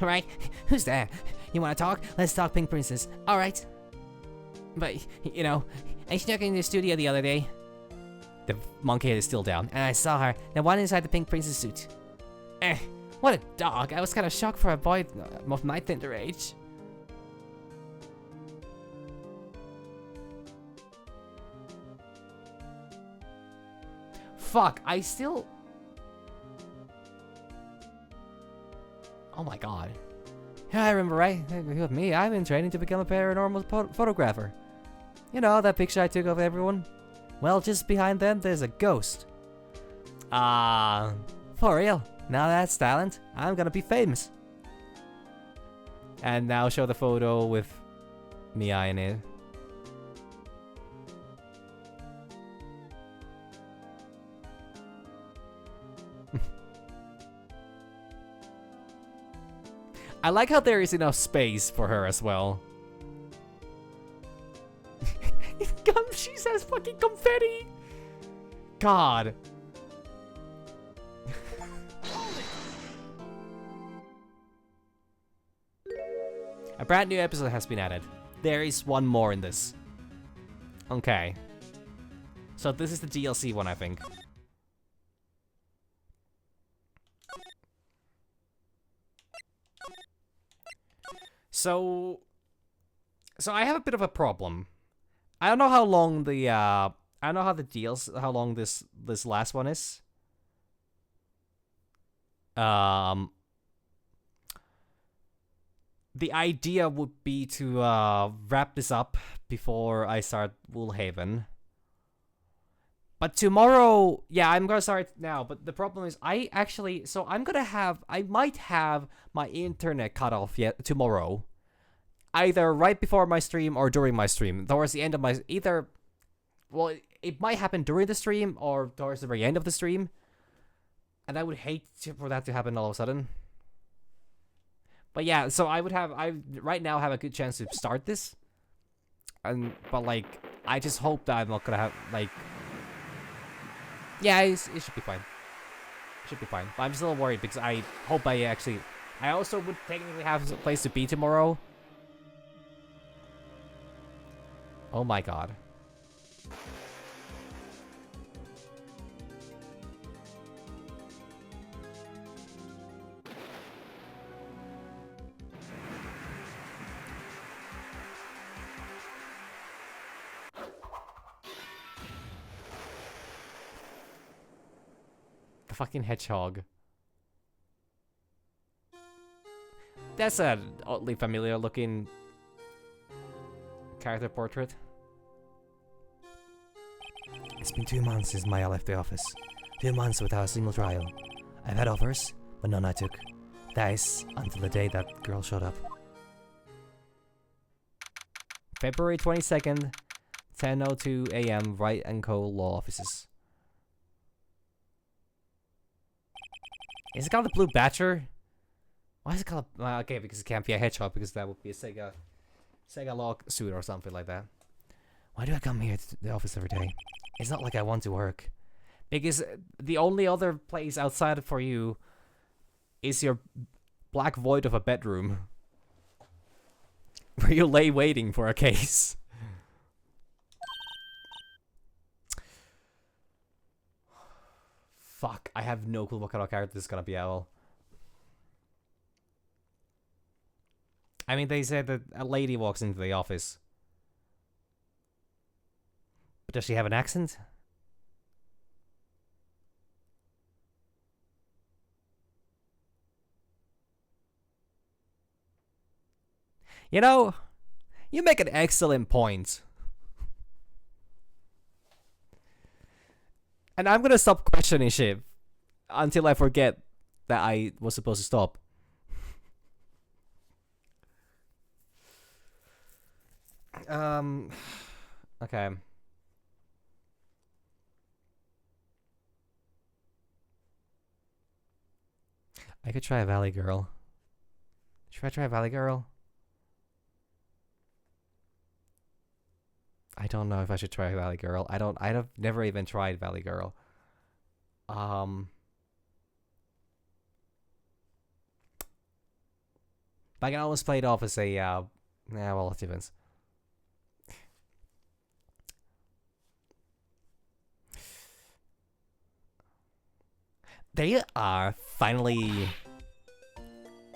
Alright, who's there? You wanna talk? Let's talk, Pink Princess. Alright. But, you know, I snuck into the studio the other day. The monkey head is still down. And I saw her, the one inside the Pink Princess suit. What a dog. I was kind of shocked for a boy of my tender age. Fuck, I still... Oh my god. Yeah, I remember, right? With me, I've been training to become a paranormal photographer. You know, that picture I took of everyone? Well, just behind them, there's a ghost. For real. Now that's talent. I'm gonna be famous. And now show the photo with Mia in it. I like how there is enough space for her as well. She says fucking confetti! God. A brand new episode has been added. There is one more in this. Okay. So this is the DLC one, I think. So I have a bit of a problem. I don't know how long the I don't know how long this last one is. The idea would be to wrap this up before I start Woolhaven. But tomorrow, yeah, I'm gonna start now. But the problem is, I might have my internet cut off yet tomorrow, either right before my stream or during my stream. Towards the end of my well, it might happen during the stream or towards the very end of the stream, and I would hate for that to happen all of a sudden. But yeah, so I right now have a good chance to start this, but like I just hope that I'm not gonna have like. Yeah, it should be fine. It should be fine. But I'm still worried because I hope I also would technically have a place to be tomorrow. Oh my god. Fucking hedgehog. That's an oddly familiar looking character portrait. It's been 2 months since Maya left the office. 2 months without a single trial. I've had offers, but none I took. That is, until the day that girl showed up. February 22nd, 10:02 a.m. Wright & Co. Law Offices. Is it called the Blue Badger? Why is it called? Okay, because it can't be a hedgehog, because that would be a Sega log suit or something like that. Why do I come here to the office every day? It's not like I want to work. Because the only other place outside for you is your black void of a bedroom where you lay waiting for a case. Fuck, I have no clue what kind of character this is gonna be at all. I mean, they said that a lady walks into the office. But does she have an accent? You know, you make an excellent point. And I'm gonna stop questioning shit until I forget that I was supposed to stop. Okay. I could try a Valley Girl. Should I try a Valley Girl? I don't know if I should try Valley Girl. I've never even tried Valley Girl. But I can always play it off as a, yeah, well, it depends. There you are, finally.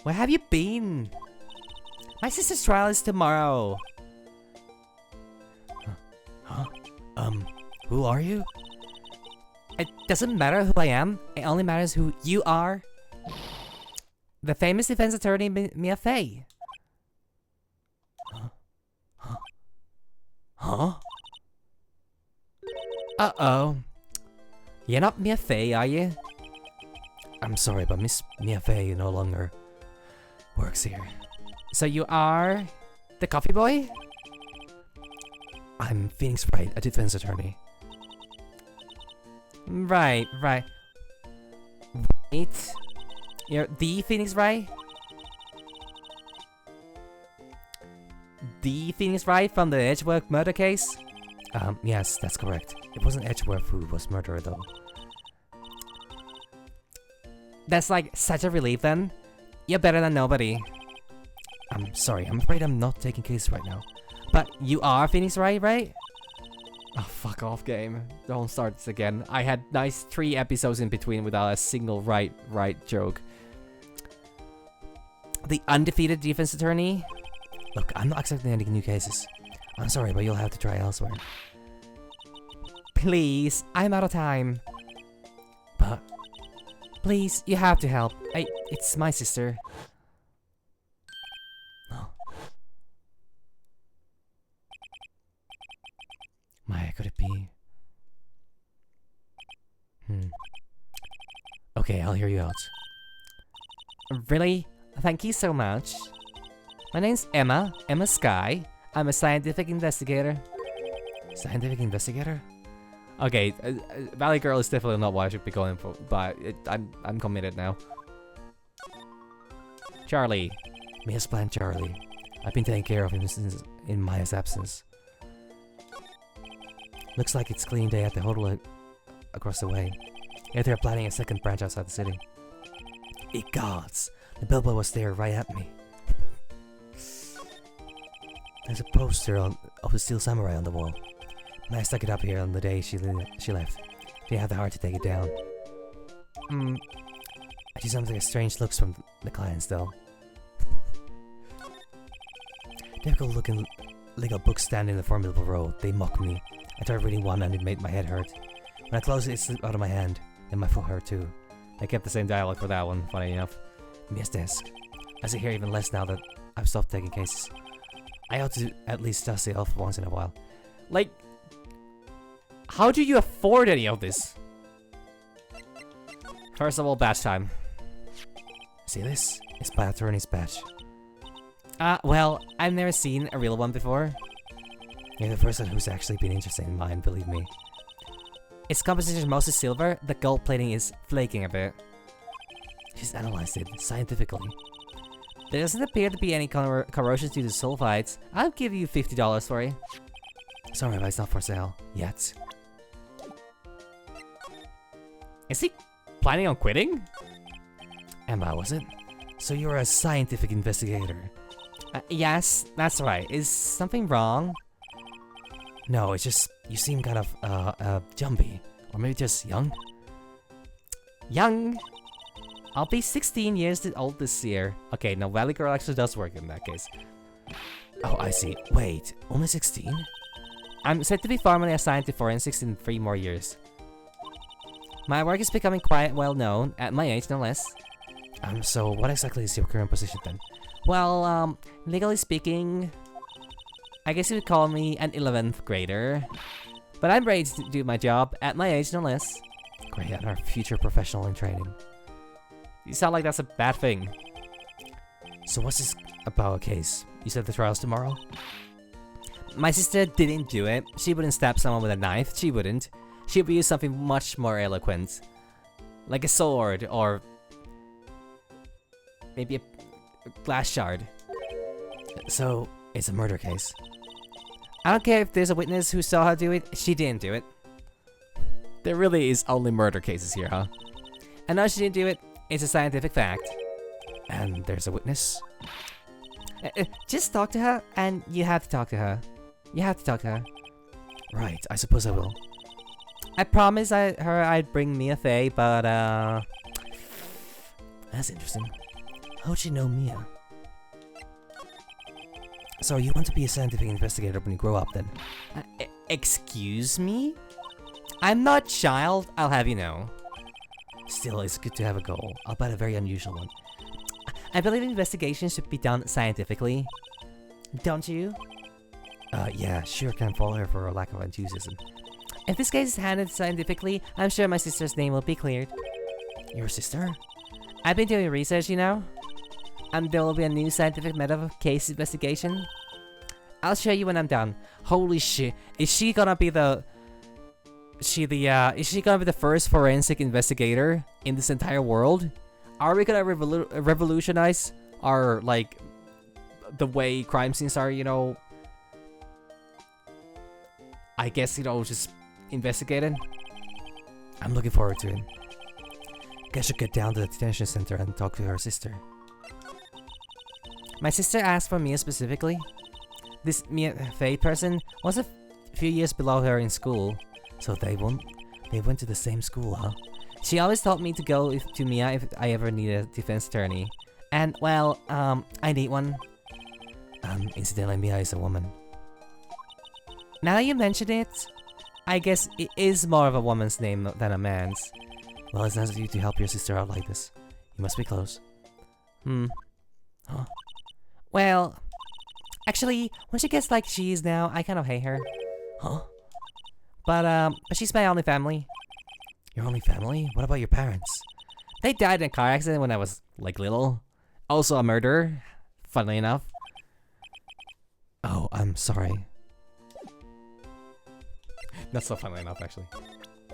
Where have you been? My sister's trial is tomorrow. Huh? Who are you? It doesn't matter who I am. It only matters who you are. The famous defense attorney Mia Fey. Huh? Uh-oh. You're not Mia Fey, are you? I'm sorry, but Miss Mia Fey no longer works here. So you are the coffee boy? I'm Phoenix Wright, a defense attorney. Right. Right. You're the Phoenix Wright? The Phoenix Wright from the Edgeworth murder case? Yes, that's correct. It wasn't Edgeworth who was murdered, though. That's like such a relief then. You're better than nobody. I'm sorry, I'm afraid I'm not taking cases right now. But you are Phoenix Wright, right? Oh, fuck off, game. Don't start this again. I had nice 3 episodes in between without a single right joke. The undefeated defense attorney? Look, I'm not accepting any new cases. I'm sorry, but you'll have to try elsewhere. Please, I'm out of time. But please, you have to help. It's my sister. no. Maya, could it be? Okay, I'll hear you out. Really? Thank you so much. My name's Emma Sky. I'm a scientific investigator. Scientific investigator? Okay, Valley Girl is definitely not what I should be going for, but I'm committed now. Charlie. Mia's plan Charlie. I've been taking care of him since in Maya's absence. Looks like it's clean day at the hotel across the way. Yet they're planning a second branch outside the city. Ye gods! The billboard was there right at me. There's a poster of a steel samurai on the wall. And I stuck it up here on the day she left. Didn't have the heart to take it down. I see something like strange looks from the clients though. Difficult looking legal books stand in the formidable row. They mock me. I tried reading one and it made my head hurt. When I closed it, it slipped out of my hand. And my foot hurt too. I kept the same dialogue for that one, funny enough. Mia's desk. I sit here even less now that I've stopped taking cases. I ought to at least dust it off once in a while. Like, how do you afford any of this? First of all, badge time. See this? It's my attorney's badge. Well, I've never seen a real one before. You're the person who's actually been interested in mine, believe me. Its composition is mostly silver, the gold plating is flaking a bit. She's analyzed it scientifically. There doesn't appear to be any corrosion due to sulfides. I'll give you $50 for it. Sorry, but it's not for sale. Yet. Is he planning on quitting? Emma, was it? So you're a scientific investigator? Yes, that's right. Is something wrong? No, it's just you seem kind of jumpy. Or maybe just young? Young? I'll be 16 years old this year. Okay, no, Valley Girl actually does work in that case. Oh, I see. Wait, only 16? I'm set to be formally assigned to forensics in 3 more years. My work is becoming quite well known, at my age no less. So what exactly is your current position then? Well, legally speaking, I guess you would call me an 11th grader. But I'm ready to do my job, at my age no less. Great, and our future professional in training. You sound like that's a bad thing. So what's this about a case? You said the trial's tomorrow? My sister didn't do it. She wouldn't stab someone with a knife. She wouldn't. She would use something much more eloquent. Like a sword, or maybe a glass shard. So, it's a murder case. I don't care if there's a witness who saw her do it. She didn't do it. There really is only murder cases here, huh? And no, she didn't do it. It's a scientific fact. And there's a witness? Just talk to her, and you have to talk to her. You have to talk to her. Right, I suppose I will. I promised her I'd bring Mia Fey, but That's interesting. How'd she know Mia? So you want to be a scientific investigator when you grow up, then? Excuse me? I'm not child, I'll have you know. Still, it's good to have a goal, albeit a very unusual one. I believe investigations should be done scientifically. Don't you? Yeah, sure can't follow her for a lack of enthusiasm. If this case is handled scientifically, I'm sure my sister's name will be cleared. Your sister? I've been doing research, you know. And there will be a new scientific method of case investigation. I'll show you when I'm done. Holy shit. Is she gonna be the... Is she gonna be the first forensic investigator in this entire world? Are we gonna revolutionize our, like, the way crime scenes are, you know? I guess, you know, just investigating? I'm looking forward to it. Guess I should get down to the detention center and talk to her sister. My sister asked for Mia specifically. This Mia Fey person was a few years below her in school. So they went to the same school, huh? She always told me to go to Mia if I ever need a defense attorney. And, well, I need one. Incidentally, Mia is a woman. Now you mention it, I guess it is more of a woman's name than a man's. Well, it's nice of you to help your sister out like this. You must be close. Huh? Well, actually, when she gets like she is now, I kind of hate her. Huh? But she's my only family. Your only family? What about your parents? They died in a car accident when I was, like, little. Also a murderer, funnily enough. Oh, I'm sorry. Not so funnily enough, actually.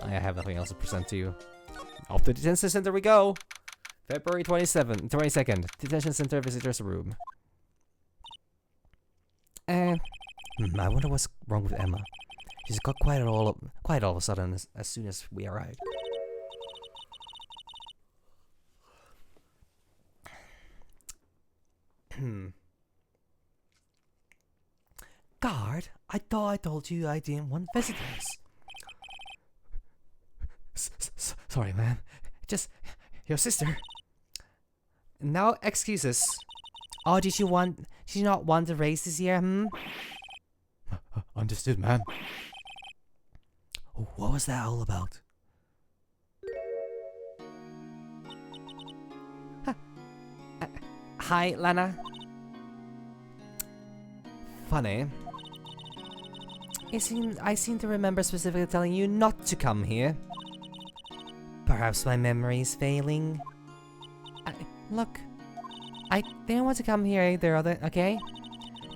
I have nothing else to present to you. Off to the detention center we go! February 22nd, detention center visitors room. I wonder what's wrong with Emma. She's got quiet all of a sudden as soon as we arrived. Guard, I thought I told you I didn't want visitors. Sorry, man. Just your sister. No excuses. Oh, did you not want to race this year, Understood, man. What was that all about? Hi, Lana. Funny. I seem to remember specifically telling you not to come here. Perhaps my memory is failing. Look, I didn't want to come here either, okay?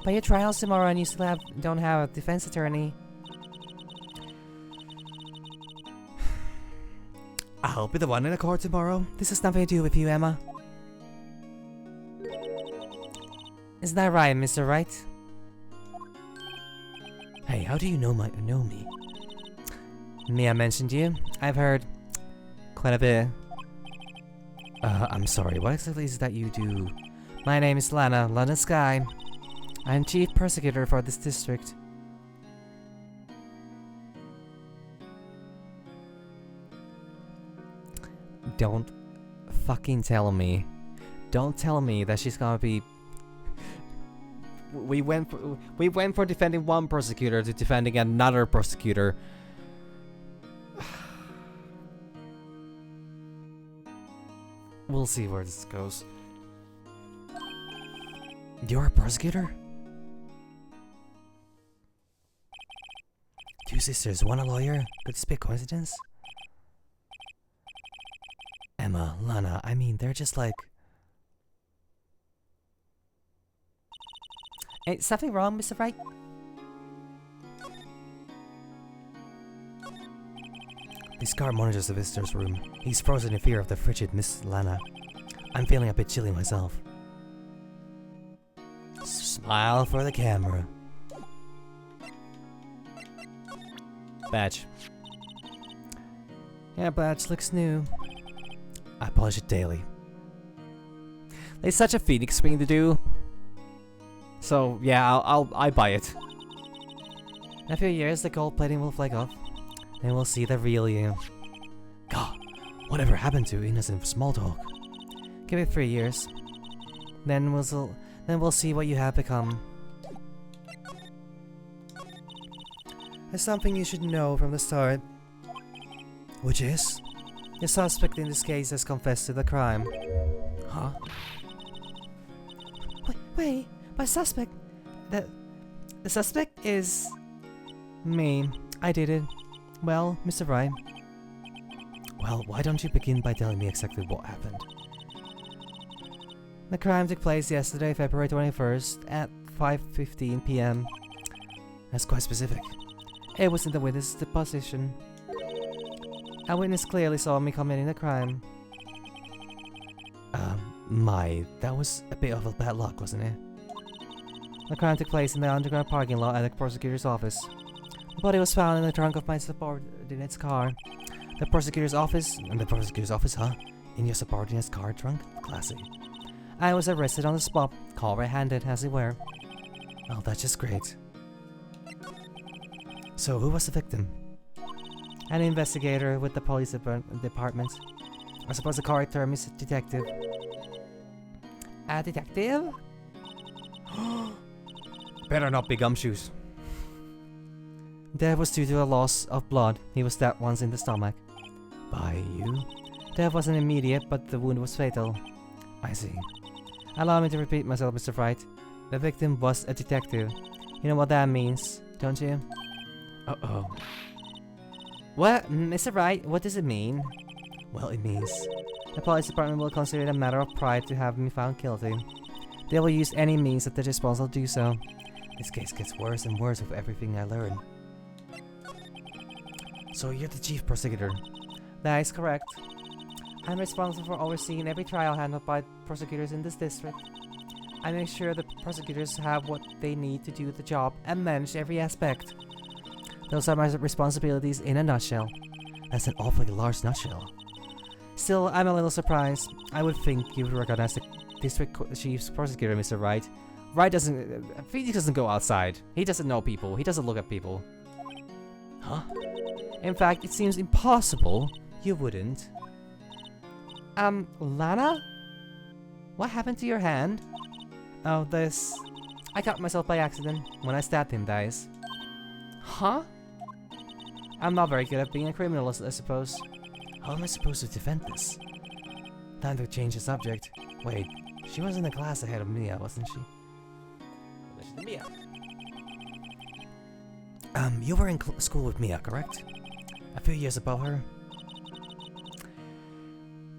But your trial's tomorrow and you still don't have a defense attorney. I'll be the one in the court tomorrow. This has nothing to do with you, Emma. Is that right, Mr. Wright? Hey, how do you know me? Mia mentioned you. I've heard quite a bit. I'm sorry, what exactly is it that you do? My name is Lana Sky. I'm chief prosecutor for this district. Don't fucking tell me. Don't tell me that she's gonna be... We went for defending one prosecutor to defending another prosecutor. We'll see where this goes. You're a prosecutor? Two sisters, one a lawyer? Could this be a coincidence? Emma, Lana, I mean, they're just like... Is something wrong, Mr. Wright? This guard monitors the visitor's room. He's frozen in fear of the frigid Miss Lana. I'm feeling a bit chilly myself. Smile for the camera. Badge. Yeah, badge looks new. I polish it daily. It's such a Phoenix thing to do. So yeah, I buy it. In a few years, the gold plating will flake off, and we'll see the real you. God, whatever happened to innocent small talk? Give it 3 years. Then we'll see what you have become. There's something you should know from the start. Which is? The suspect in this case has confessed to the crime. Huh? Wait, my suspect... The suspect is... me. I did it. Well, Mr. Wright. Well, why don't you begin by telling me exactly what happened? The crime took place yesterday, February 21st, at 5:15 p.m. That's quite specific. It was in the witness deposition. A witness clearly saw me committing the crime. That was a bit of a bad luck, wasn't it? The crime took place in the underground parking lot at the prosecutor's office. The body was found in the trunk of my subordinate's car. The prosecutor's office? And the prosecutor's office, huh? In your subordinate's car trunk? Classy. I was arrested on the spot, caught red-handed as it were. Oh, that's just great. So, who was the victim? An investigator with the police department. I suppose the correct term is detective. A detective? Better not be gumshoes. Death was due to a loss of blood. He was stabbed once in the stomach. By you? Death wasn't immediate, but the wound was fatal. I see. Allow me to repeat myself, Mr. Wright. The victim was a detective. You know what that means, don't you? Uh-oh. What? Mr. Wright, what does it mean? Well, it means the police department will consider it a matter of pride to have me found guilty. They will use any means at their disposal to do so. This case gets worse and worse with everything I learn. So you're the chief prosecutor? That is correct. I'm responsible for overseeing every trial handled by prosecutors in this district. I make sure the prosecutors have what they need to do the job and manage every aspect. Those are my responsibilities in a nutshell. That's an awfully large nutshell. Still, I'm a little surprised. I would think you would recognize the district chief's prosecutor, Mr. Wright. Wright doesn't... Phoenix doesn't go outside. He doesn't know people. He doesn't look at people. Huh? In fact, it seems impossible. You wouldn't. Lana? What happened to your hand? Oh, this... I cut myself by accident when I stabbed him, guys. Huh? I'm not very good at being a criminal, I suppose. How am I supposed to defend this? Time to change the subject. Wait, she was in the class ahead of Mia, wasn't she? Mia. You were in school with Mia, correct? A few years above her?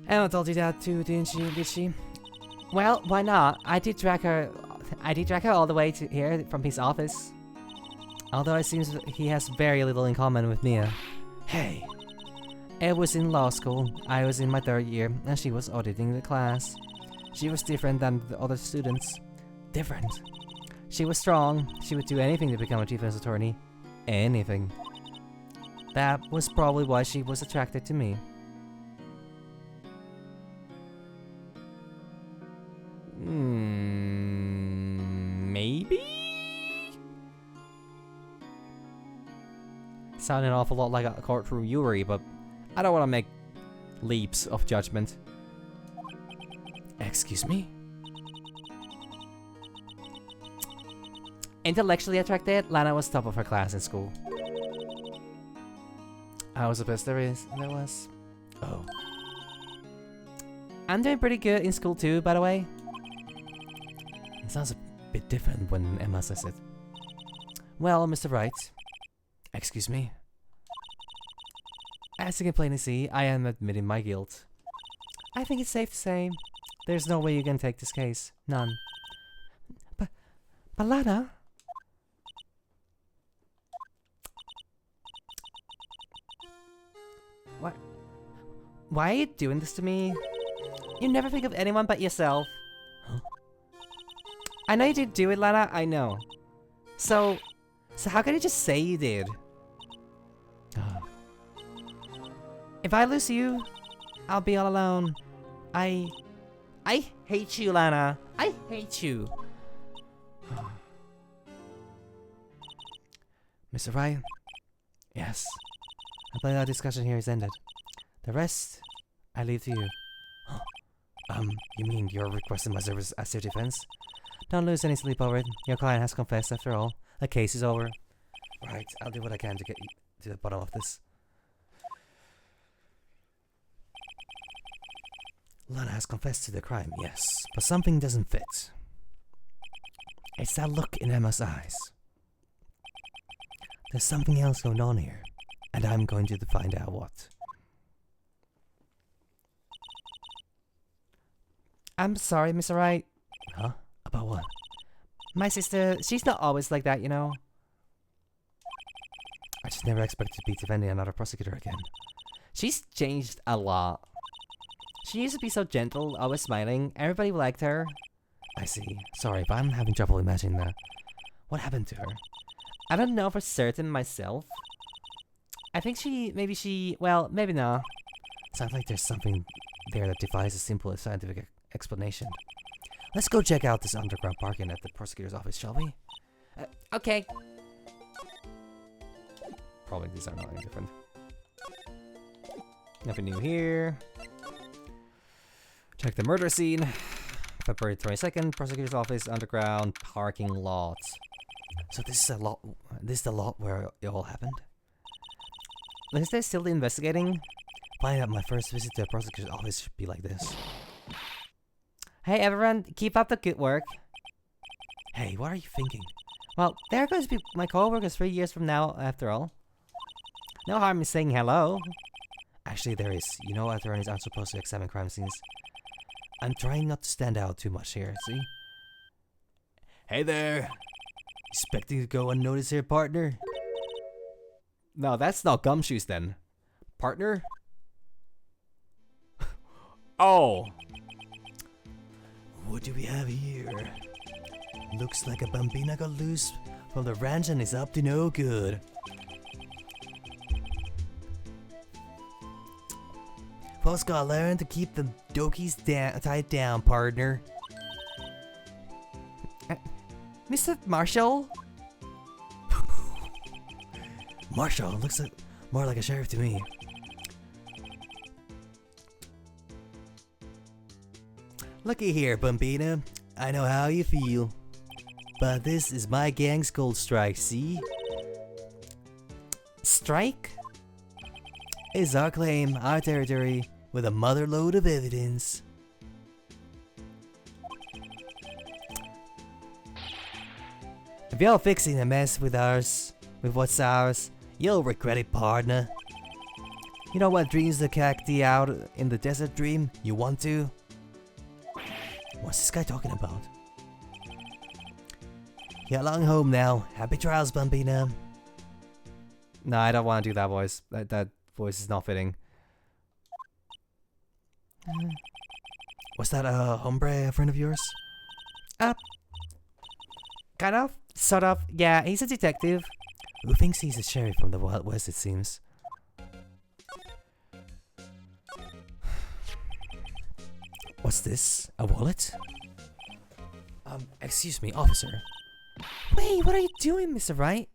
Emma told you that too, did she? Well, why not? I did drag her all the way to here from his office. Although it seems he has very little in common with Mia. Hey! It was in law school. I was in my 3rd year, and she was auditing the class. She was different than the other students. Different? She was strong. She would do anything to become a defense attorney. Anything. That was probably why she was attracted to me. Maybe? Sounded an awful lot like a courtroom Yuri, but I don't want to make leaps of judgment. Excuse me? Intellectually attracted, Lana was top of her class in school. I was the best there was. Oh. I'm doing pretty good in school too, by the way. It sounds a bit different when Emma says it. Well, Mr. Wright, Excuse me? as you can plainly see, I am admitting my guilt. I think it's safe to say there's no way you can take this case. None. But Lana... Why are you doing this to me? You never think of anyone but yourself. I know you did do it, Lana. I know. So how can you just say you did? If I lose you, I'll be all alone. I hate you, Lana. I hate you. Mr. Wright? Yes. I believe our discussion here is ended. The rest, I leave to you. You mean you're requesting my service as your defense? Don't lose any sleep over it. Your client has confessed after all. The case is over. Right, I'll do what I can to get to the bottom of this. Lana has confessed to the crime, yes, but something doesn't fit. It's that look in Emma's eyes. There's something else going on here, and I'm going to find out what. I'm sorry, Mr. Wright. Huh? About what? My sister, she's not always like that, you know. I just never expected to be defending another prosecutor again. She's changed a lot. She used to be so gentle, always smiling. Everybody liked her. I see. Sorry, but I'm having trouble imagining that. What happened to her? I don't know for certain myself. I think well, maybe not. Sounds like there's something there that defies a simple scientific explanation. Let's go check out this underground parking at the prosecutor's office, shall we? Okay. Probably these are not any different. Nothing new here. Check the murder scene. February 22nd, prosecutor's office, underground parking lot. So this is the lot where it all happened? Is there still investigating? Find out my first visit to a prosecutor's office should be like this. Hey everyone, keep up the good work. Hey, what are you thinking? Well, they're going to be my co-workers 3 years from now, after all. No harm in saying hello. Actually, there is. You know, attorneys aren't supposed to examine crime scenes. I'm trying not to stand out too much here, see? Hey there! Expecting to go unnoticed here, partner? No, that's not gumshoes then. Partner? Oh! What do we have here? Looks like a bambina got loose from the ranch and is up to no good. Folks gotta learn to keep the dokies tied down, partner. Mr. Marshall? Marshall looks more like a sheriff to me. Looky here, Bambina. I know how you feel. But this is my gang's gold strike, see? Strike? It's our claim, our territory, with a mother load of evidence. If you're fixing a mess with what's ours, you'll regret it, partner. You know what dreams the cacti out in the desert dream? You want to? What's this guy talking about? Get along home now. Happy trials, Bambina. No, I don't want to do that voice. That voice is not fitting. Was that a hombre, a friend of yours? Kind of. Sort of. Yeah, he's a detective. Who thinks he's a sheriff from the Wild West, it seems. What's this? A wallet? Excuse me, officer. Wait, what are you doing, Mr. Wright?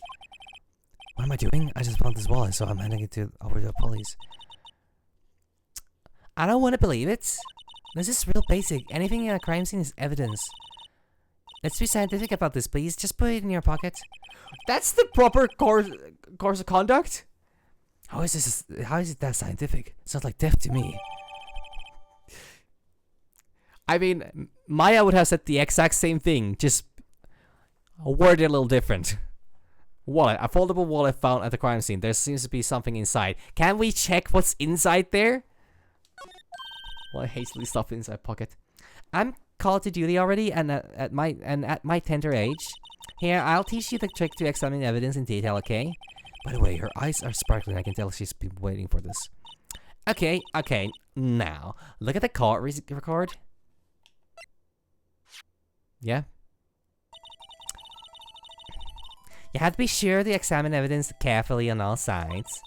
What am I doing? I just found this wallet, so I'm handing it over to the police. I don't want to believe it. This is real basic. Anything in a crime scene is evidence. Let's be scientific about this, please. Just put it in your pocket. That's the proper course of conduct? How is it that scientific? Sounds like death to me. I mean, Maya would have said the exact same thing, just worded a little different. Wallet. A foldable wallet found at the crime scene. There seems to be something inside. Can we check what's inside there? Well, I hastily stuffed it inside pocket. I'm called to duty already, and at my tender age. Here, I'll teach you the trick to examine evidence in detail, okay? By the way, her eyes are sparkling. I can tell she's been waiting for this. Okay, okay. Now, look at the court record. Yeah? You have to be sure to examine evidence carefully on all sides.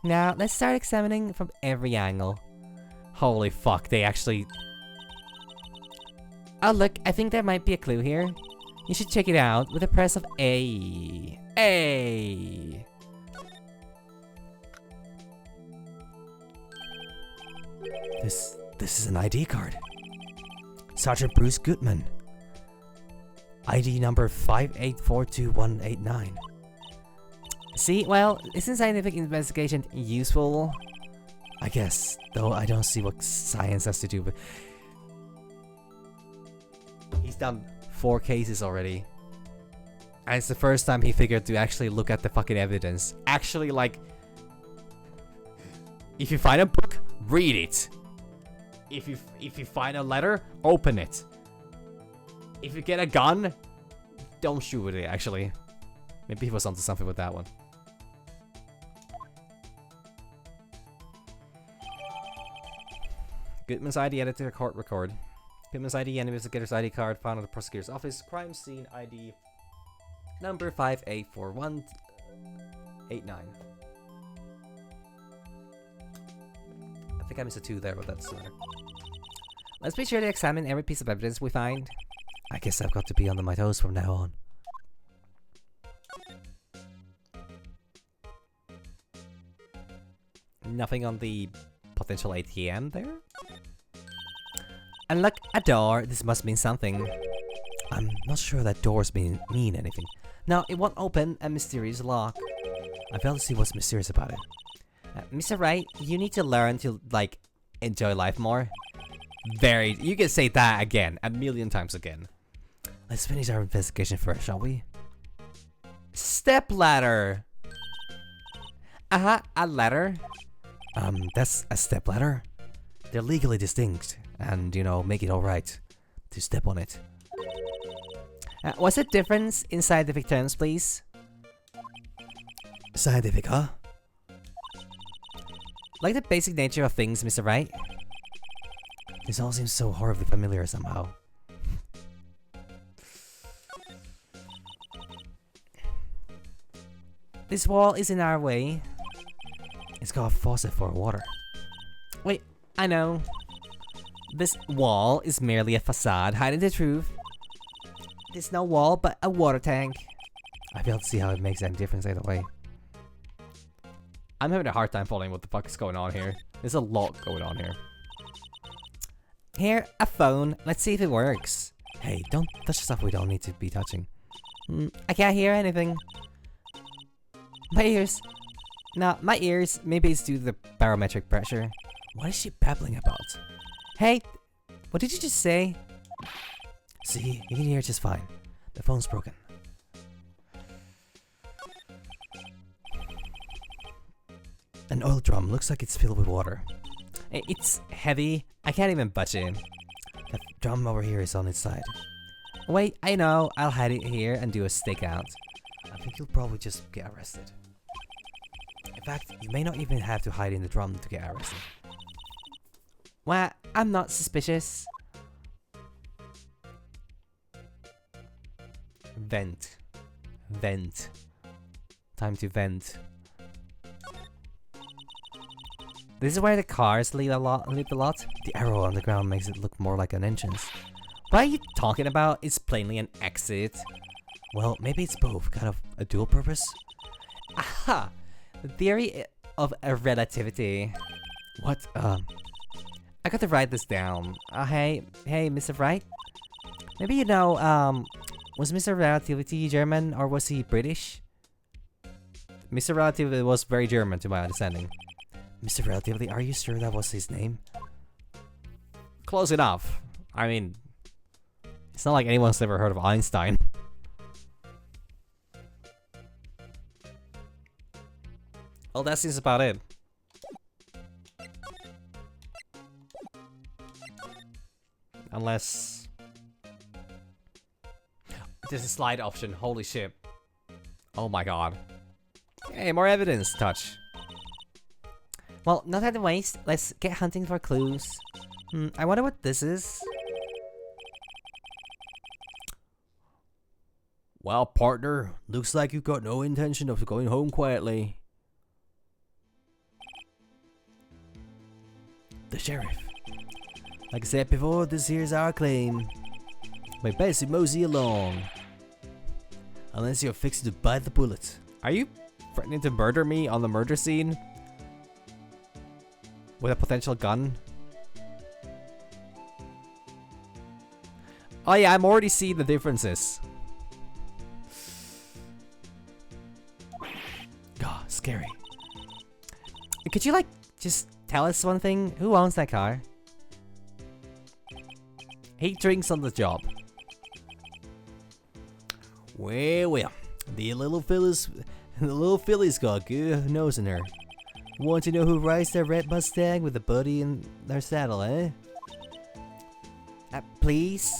Now, let's start examining from every angle. Holy fuck, they actually... Oh look, I think there might be a clue here. You should check it out with the press of A. A. This is an ID card. Sergeant Bruce Goodman. ID number 5842189. See, well, isn't scientific investigation useful? I guess, though I don't see what science has to do with... He's done 4 cases already. And it's the first time he figured to actually look at the fucking evidence. Actually, like... If you find a book, read it. If you find a letter, open it. If you get a gun, don't shoot with it, actually. Maybe he was onto something with that one. Goodman's ID added to the court record. Goodman's ID and investigator's ID card found at the prosecutor's office. Crime scene ID number 584189. I think I missed a 2 there, but that's matter. Let's be sure to examine every piece of evidence we find. I guess I've got to be on my toes from now on. Nothing on the potential ATM there? And look, a door. This must mean something. I'm not sure that doors mean anything. No, it won't open a mysterious lock. I fail to see what's mysterious about it. Mr. Wright, you need to learn to, like, enjoy life more. Very. You can say that again, a million times again. Let's finish our investigation first, shall we? Step ladder. A ladder. That's a step ladder. They're legally distinct, and, you know, make it alright to step on it. What's the difference in scientific terms, please? Scientific, huh? Like the basic nature of things, Mr. Wright. This all seems so horribly familiar somehow. This wall is in our way. It's got a faucet for water. Wait, I know. This wall is merely a facade hiding the truth. There's no wall but a water tank. I fail to see how it makes any difference either way. I'm having a hard time following what the fuck is going on here. There's a lot going on here. Here, a phone. Let's see if it works. Hey, don't touch stuff we don't need to be touching. I can't hear anything. My ears. No, my ears. Maybe it's due to the barometric pressure. What is she babbling about? Hey, what did you just say? See, you can hear it just fine. The phone's broken. An oil drum looks like it's filled with water. It's heavy. I can't even budge it. That drum over here is on its side. Wait, I know. I'll hide it here and do a stakeout. I think you'll probably just get arrested. In fact, you may not even have to hide in the drum to get arrested. Well, I'm not suspicious. Vent. Vent. Time to vent. This is where the cars leave a lot. The arrow on the ground makes it look more like an entrance. What are you talking about? It's plainly an exit. Well, maybe it's both. Kind of a dual purpose. Aha! The theory of relativity. What? I got to write this down. Hey, Mr. Wright? Maybe you know, was Mr. Relativity German or was he British? Mr. Relativity was very German to my understanding. Mr. Relativity, are you sure that was his name? Close enough. I mean, it's not like anyone's ever heard of Einstein. Well, that seems about it. Unless... there's a slide option, holy shit. Oh my god. Hey, more evidence, touch. Well, no time to waste. Let's get hunting for clues. I wonder what this is. Well, partner, looks like you've got no intention of going home quietly. The sheriff. Like I said before, this here's our claim. We best mosey along. Unless you're fixing to bite the bullet. Are you threatening to murder me on the murder scene? With a potential gun? Oh yeah, I'm already seeing the differences. God, scary. Could you like just tell us one thing? Who owns that car? He drinks on the job. Well, the little filly's got good nose in her. Want to know who rides their red Mustang with a buddy in their saddle, eh? Please?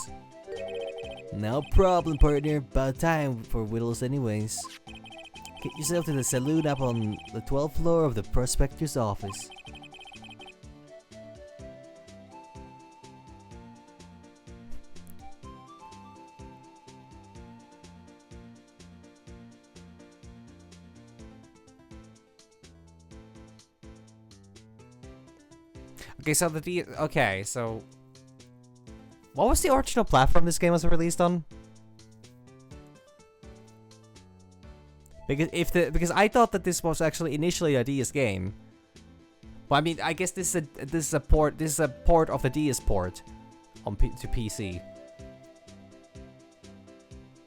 No problem, partner. About time for whittles anyways. Get yourself to the saloon up on the 12th floor of the prospector's office. Okay, so okay, so what was the original platform this game was released on? Because I thought that this was actually initially a DS game. But I mean, I guess this is a port of the DS port on to PC.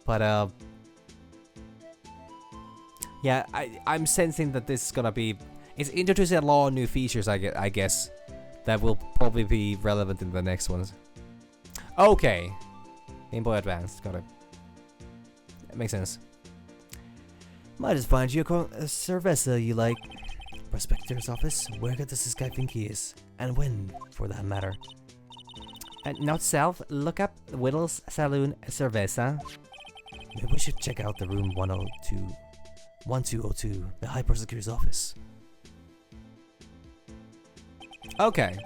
But yeah, I'm sensing that this is gonna be it's introducing a lot of new features. I guess that will probably be relevant in the next ones. Okay, Game Boy Advance, got it. That makes sense. Might just find you a cerveza you like. Prospector's office? Where does this guy think he is? And when, for that matter? Note self, look up Whittle's Saloon Cerveza. Maybe we should check out the room 1202, the High Prosecutor's office. Okay.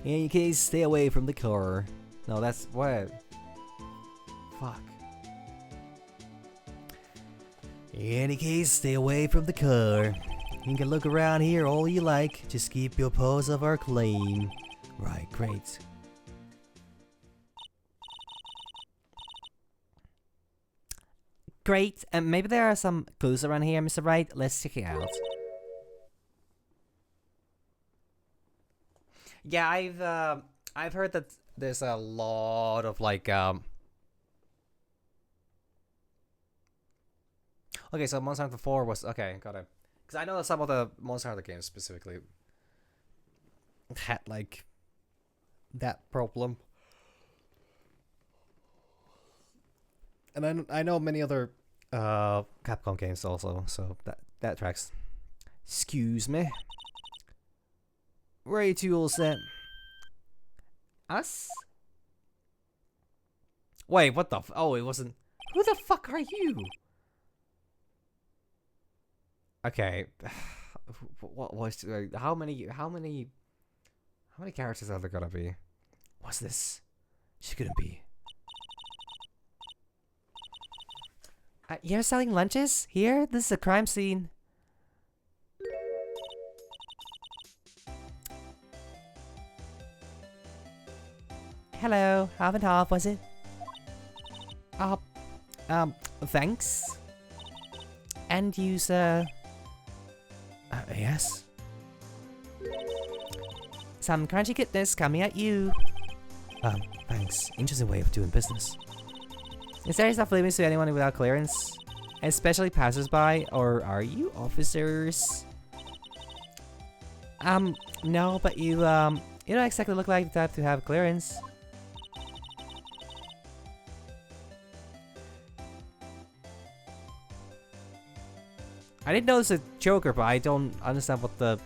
In any case, stay away from the car. No, that's what. Fuck. In any case, stay away from the car. You can look around here all you like. Just keep your pose of our claim. Right, great. Great. And maybe there are some clues around here, Mr. Wright. Let's check it out. Yeah, I've heard that there's a lot of like Okay, so Monster Hunter 4 was okay, got it. Because I know that some of the Monster Hunter games specifically had like that problem. And I know many other Capcom games also, so that tracks. Excuse me. Right, you all set? Us? Wait, what the oh, it wasn't. Who the fuck are you? Okay. What was how many characters are there gonna be? What's this? She couldn't be. You're selling lunches here? This is a crime scene. Hello, half and half, was it? Thanks. End user. Yes? Some crunchy goodness coming at you. Thanks. Interesting way of doing business. Is there stuff limits to anyone without clearance? Especially passersby, or are you officers? No, but you don't exactly look like the type to have clearance. I didn't notice a choker, but I don't understand what the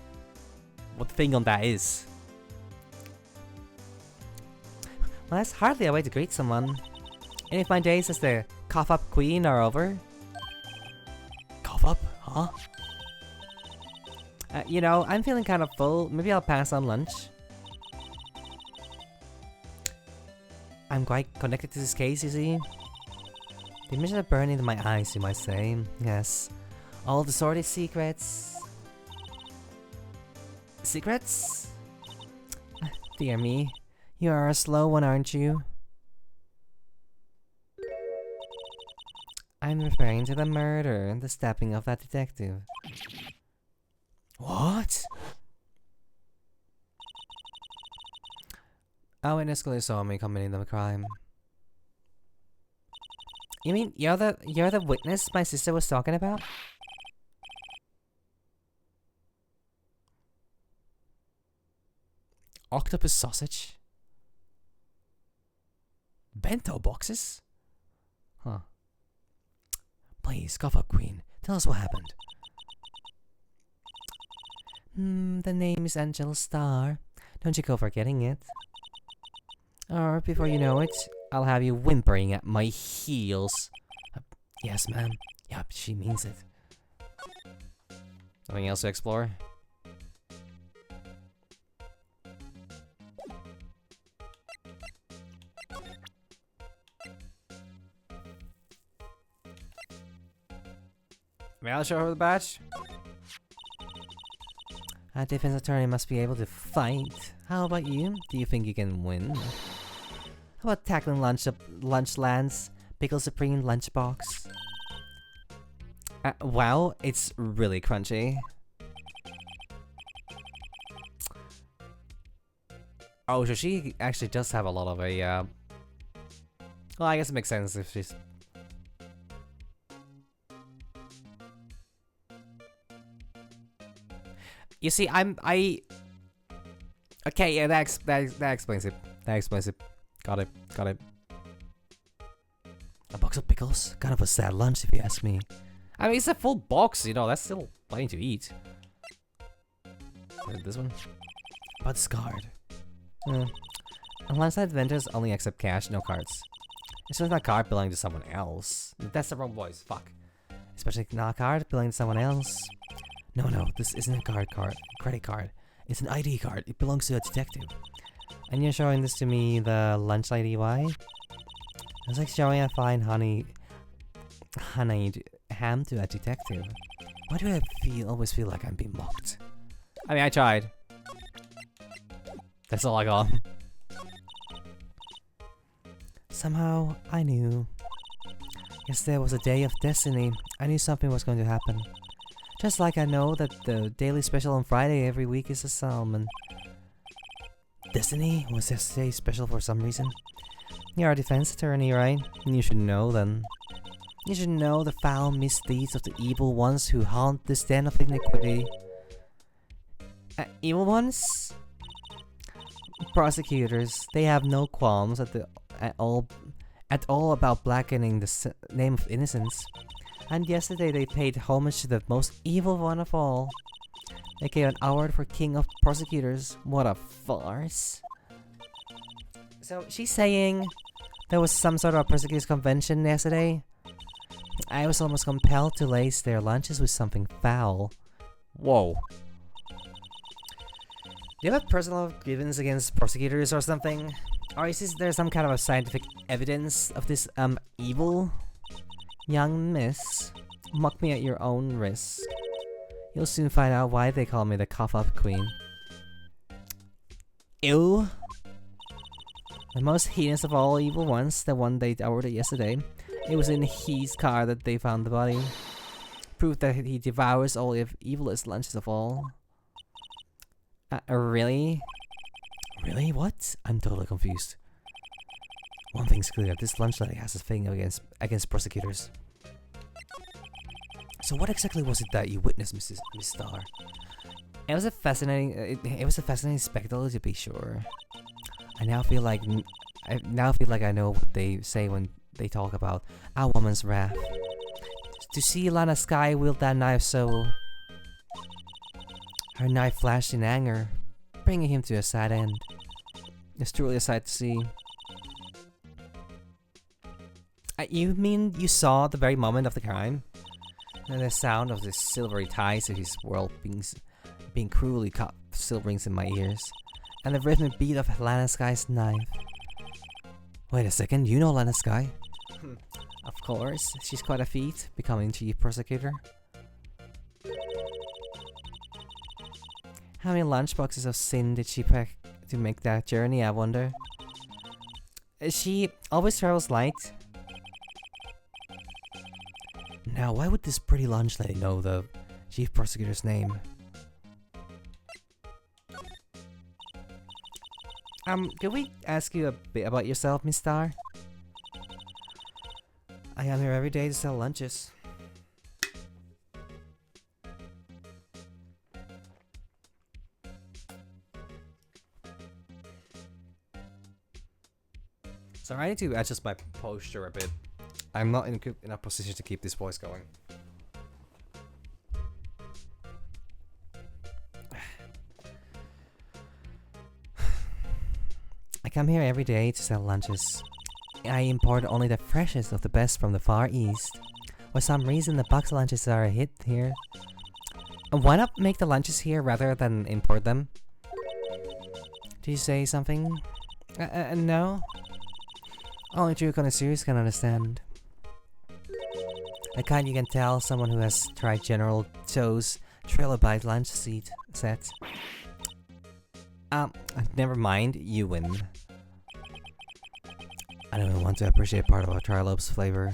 thing on that is. Well, that's hardly a way to greet someone. Any of my days as the cough-up queen are over. Cough up? Huh? You know, I'm feeling kind of full. Maybe I'll pass on lunch. I'm quite connected to this case, you see. The images are burning in my eyes, you might say. Yes. All the sordid secrets. Secrets? Dear me. You are a slow one, aren't you? I'm referring to the murder and the stabbing of that detective. What? A witness clearly saw me committing the crime. You mean you're the witness my sister was talking about? Octopus sausage? Bento boxes? Huh. Please, cough up, Queen. Tell us what happened. The name is Angel Star. Don't you go forgetting it. Or before you know it, I'll have you whimpering at my heels. Yes, ma'am. Yup, she means it. Nothing else to explore? May I show her the badge? A defense attorney must be able to fight. How about you? Do you think you can win? How about tackling lunch lands? Pickle Supreme lunchbox? Wow, it's really crunchy. Oh, so she actually does have a lot of a, well, I guess it makes sense if she's... You see, okay, yeah, that explains it. That explains it. Got it. A box of pickles? Kind of a sad lunch, if you ask me. I mean, it's a full box, you know, that's still plenty to eat. This one? About this card. Alongside vendors only accept cash, no cards. It's just not a card belonging to someone else. That's the wrong voice, fuck. Especially not a card belonging to someone else. No, this isn't a credit card. It's an ID card. It belongs to a detective. And you're showing this to me, the lunch lady, why? It's like showing a fine honeyed ham to a detective. Why do I always feel like I'm being mocked? I mean, I tried. That's all I got. Somehow, I knew. Yesterday was a day of destiny. I knew something was going to happen. Just like I know that the daily special on Friday every week is a salmon. Destiny? Was yesterday special for some reason? You're a defense attorney, right? You should know then. You should know the foul misdeeds of the evil ones who haunt this den of iniquity. Evil ones? Prosecutors, they have no qualms at all about blackening the name of innocence. And yesterday they paid homage to the most evil one of all. They gave an award for King of Prosecutors. What a farce. So she's saying there was some sort of prosecutors convention yesterday. I was almost compelled to lace their lunches with something foul. Whoa. Do you have a personal grievance against prosecutors or something? Or is there some kind of a scientific evidence of this evil? Young miss, mock me at your own risk. You'll soon find out why they call me the cough-up queen. Ew. The most heinous of all evil ones, the one they awarded yesterday. It was in his car that they found the body. Proof that he devours all of evilest lunches of all. Really? Really? What? I'm totally confused. One thing's clear, this lunch lady has a thing against prosecutors. So what exactly was it that you witnessed, Miss Star? It was a fascinating spectacle, to be sure. I now feel like I know what they say when they talk about a woman's wrath. To see Lana Sky wield that knife so... Her knife flashed in anger, bringing him to a sad end. It's truly a sight to see. You mean you saw the very moment of the crime? And the sound of the silvery ties of his world being cruelly cut still rings in my ears. And the rhythmic beat of Lana Sky's knife. Wait a second, you know Lana Sky? Of course, she's quite a feat, becoming chief prosecutor. How many lunchboxes of sin did she pack to make that journey, I wonder? She always travels light. Now, why would this pretty lunch lady know the chief prosecutor's name? Could we ask you a bit about yourself, Miss Star? I am here every day to sell lunches. So I need to adjust my posture a bit. I'm not in a position to keep this voice going. I come here every day to sell lunches. I import only the freshest of the best from the Far East. For some reason, the box lunches are a hit here. Why not make the lunches here rather than import them? Did you say something? No? Only true connoisseurs can understand. The kind you can tell someone who has tried General Tso's Trilobite lunch set. Never mind, you win. I don't even want to appreciate part of our Trilobe's flavor.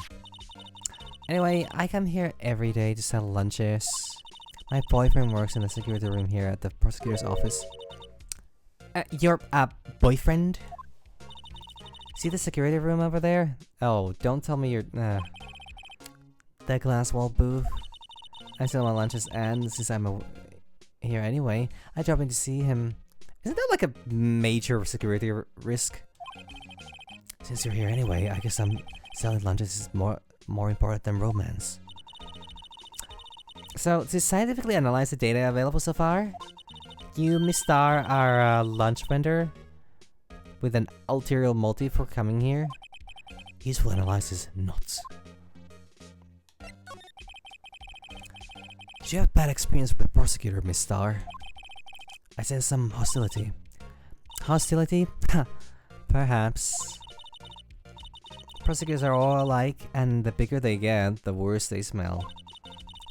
Anyway, I come here every day to sell lunches. My boyfriend works in the security room here at the prosecutor's office. Your, boyfriend? See the security room over there? Oh, don't tell me you're, that glass wall booth. I sell my lunches and since I'm here anyway, I drop in to see him. Isn't that like a major security risk? Since you're here anyway, I guess selling lunches is more important than romance. So, to scientifically analyze the data available so far, you, Miss Star, are a lunch vendor with an ulterior motive for coming here. Useful analysis nuts. Did you have bad experience with the prosecutor, Miss Star? I sense some hostility. Hostility? Perhaps. Prosecutors are all alike, and the bigger they get, the worse they smell.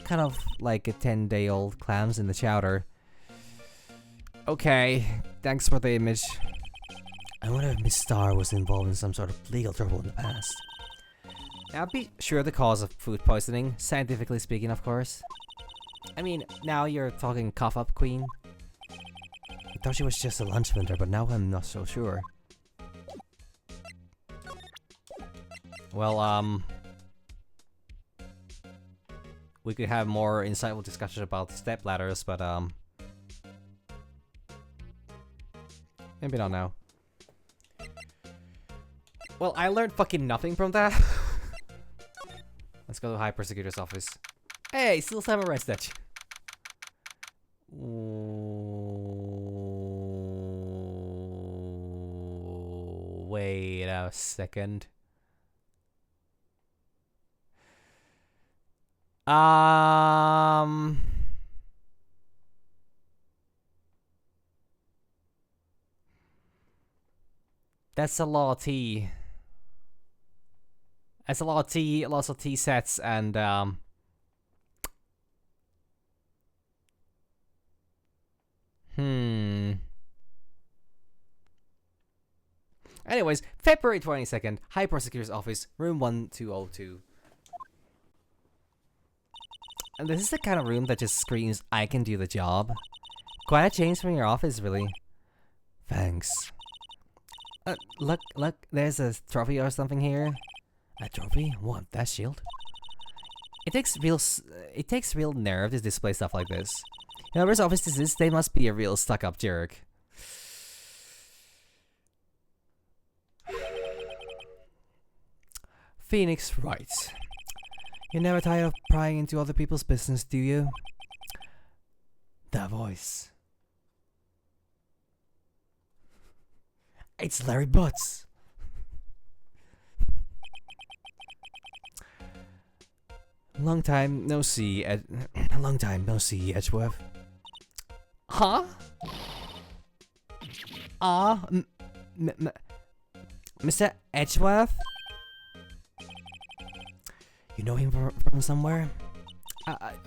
Kind of like a 10-day-old clams in the chowder. Okay, thanks for the image. I wonder if Miss Star was involved in some sort of legal trouble in the past. I'll be sure the cause of food poisoning, scientifically speaking, of course. I mean, now you're talking cough-up queen. I thought she was just a lunch vendor, but now I'm not so sure. Well, we could have more insightful discussion about step ladders, but maybe not now. Well, I learned fucking nothing from that. Let's go to the High Prosecutor's office. Hey, still have arrested. Wait a second. That's a lot of tea. That's a lot of tea, lots of tea sets, and Anyways, February 22nd, High Prosecutor's Office, room 1202. And this is the kind of room that just screams, I can do the job. Quite a change from your office, really. Thanks. Look, there's a trophy or something here. A trophy? What, that shield? It takes real nerve to display stuff like this. Whoever's office this is, they must be a real stuck-up jerk. Phoenix Wright. You're never tired of prying into other people's business, do you? That voice. It's Larry Butts. Long time no see, long time no see, Edgeworth. Huh? Mr. Edgeworth? You know him from somewhere?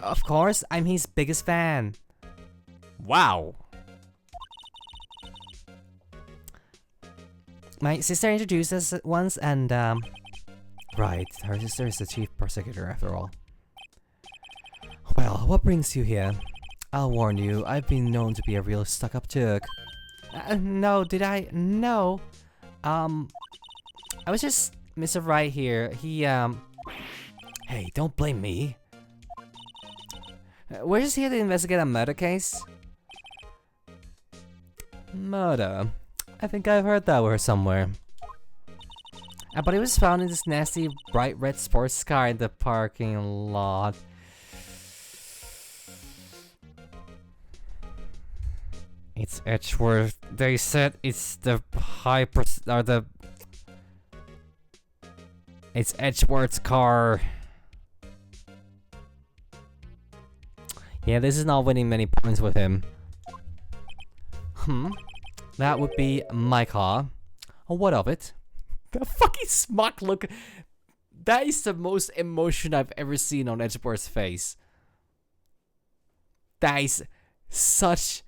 Of course, I'm his biggest fan. Wow. My sister introduced us once and, Right, her sister is the chief prosecutor after all. Well, what brings you here? I'll warn you, I've been known to be a real stuck-up jerk. No, did I? No. I was just Mr. Wright here. He, Hey, don't blame me. We're just here to investigate a murder case. Murder? I think I've heard that word somewhere. But it was found in this nasty bright red sports car in the parking lot. It's Edgeworth. They said it's the It's Edgeworth's car. Yeah, this is not winning many points with him. That would be my car. Oh, what of it? The fucking smug look. That is the most emotion I've ever seen on Edgeworth's face. That is such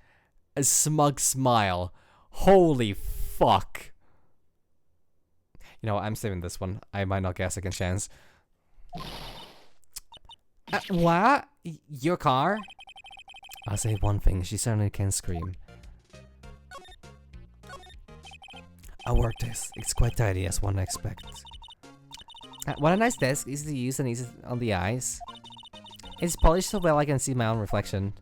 a smug smile. Holy fuck. You know what, I'm saving this one. I might not get a second chance. What? Your car? I'll say one thing, she certainly can scream. I work this. It's quite tidy as one expects. What a nice desk, easy to use and easy on the eyes. It's polished so well I can see my own reflection.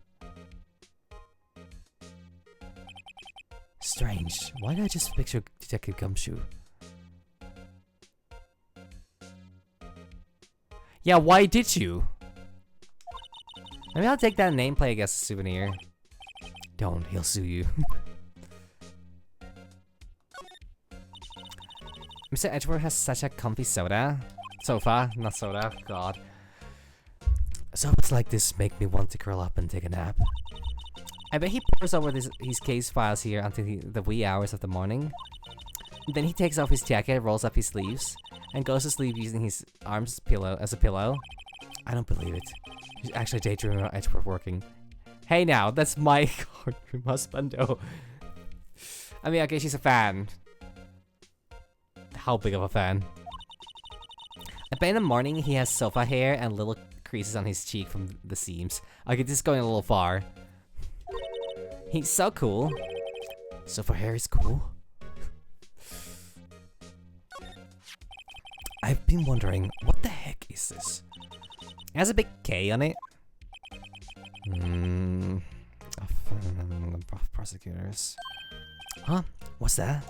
Strange. Why did I just picture Detective Gumshoe? Yeah, why did you? Maybe I'll take that nameplate as a souvenir. Don't, he'll sue you. Mr. Edgeworth has such a comfy soda. Sofa, not soda, god. Sofas like this make me want to curl up and take a nap. I bet he pours over his case files here until the wee hours of the morning. Then he takes off his jacket, rolls up his sleeves, and goes to sleep using his arms as a pillow. I don't believe it. He's actually daydreaming about Edgeworth working. Hey now, that's my courtroom husbando. I mean, okay, she's a fan. How big of a fan? I bet in the morning he has sofa hair and little creases on his cheek from the seams. Okay, this is going a little far. He's so cool. Sofa hair is cool. I've been wondering, what the heck is this? It has a big K on it. Prosecutors. Huh? What's that?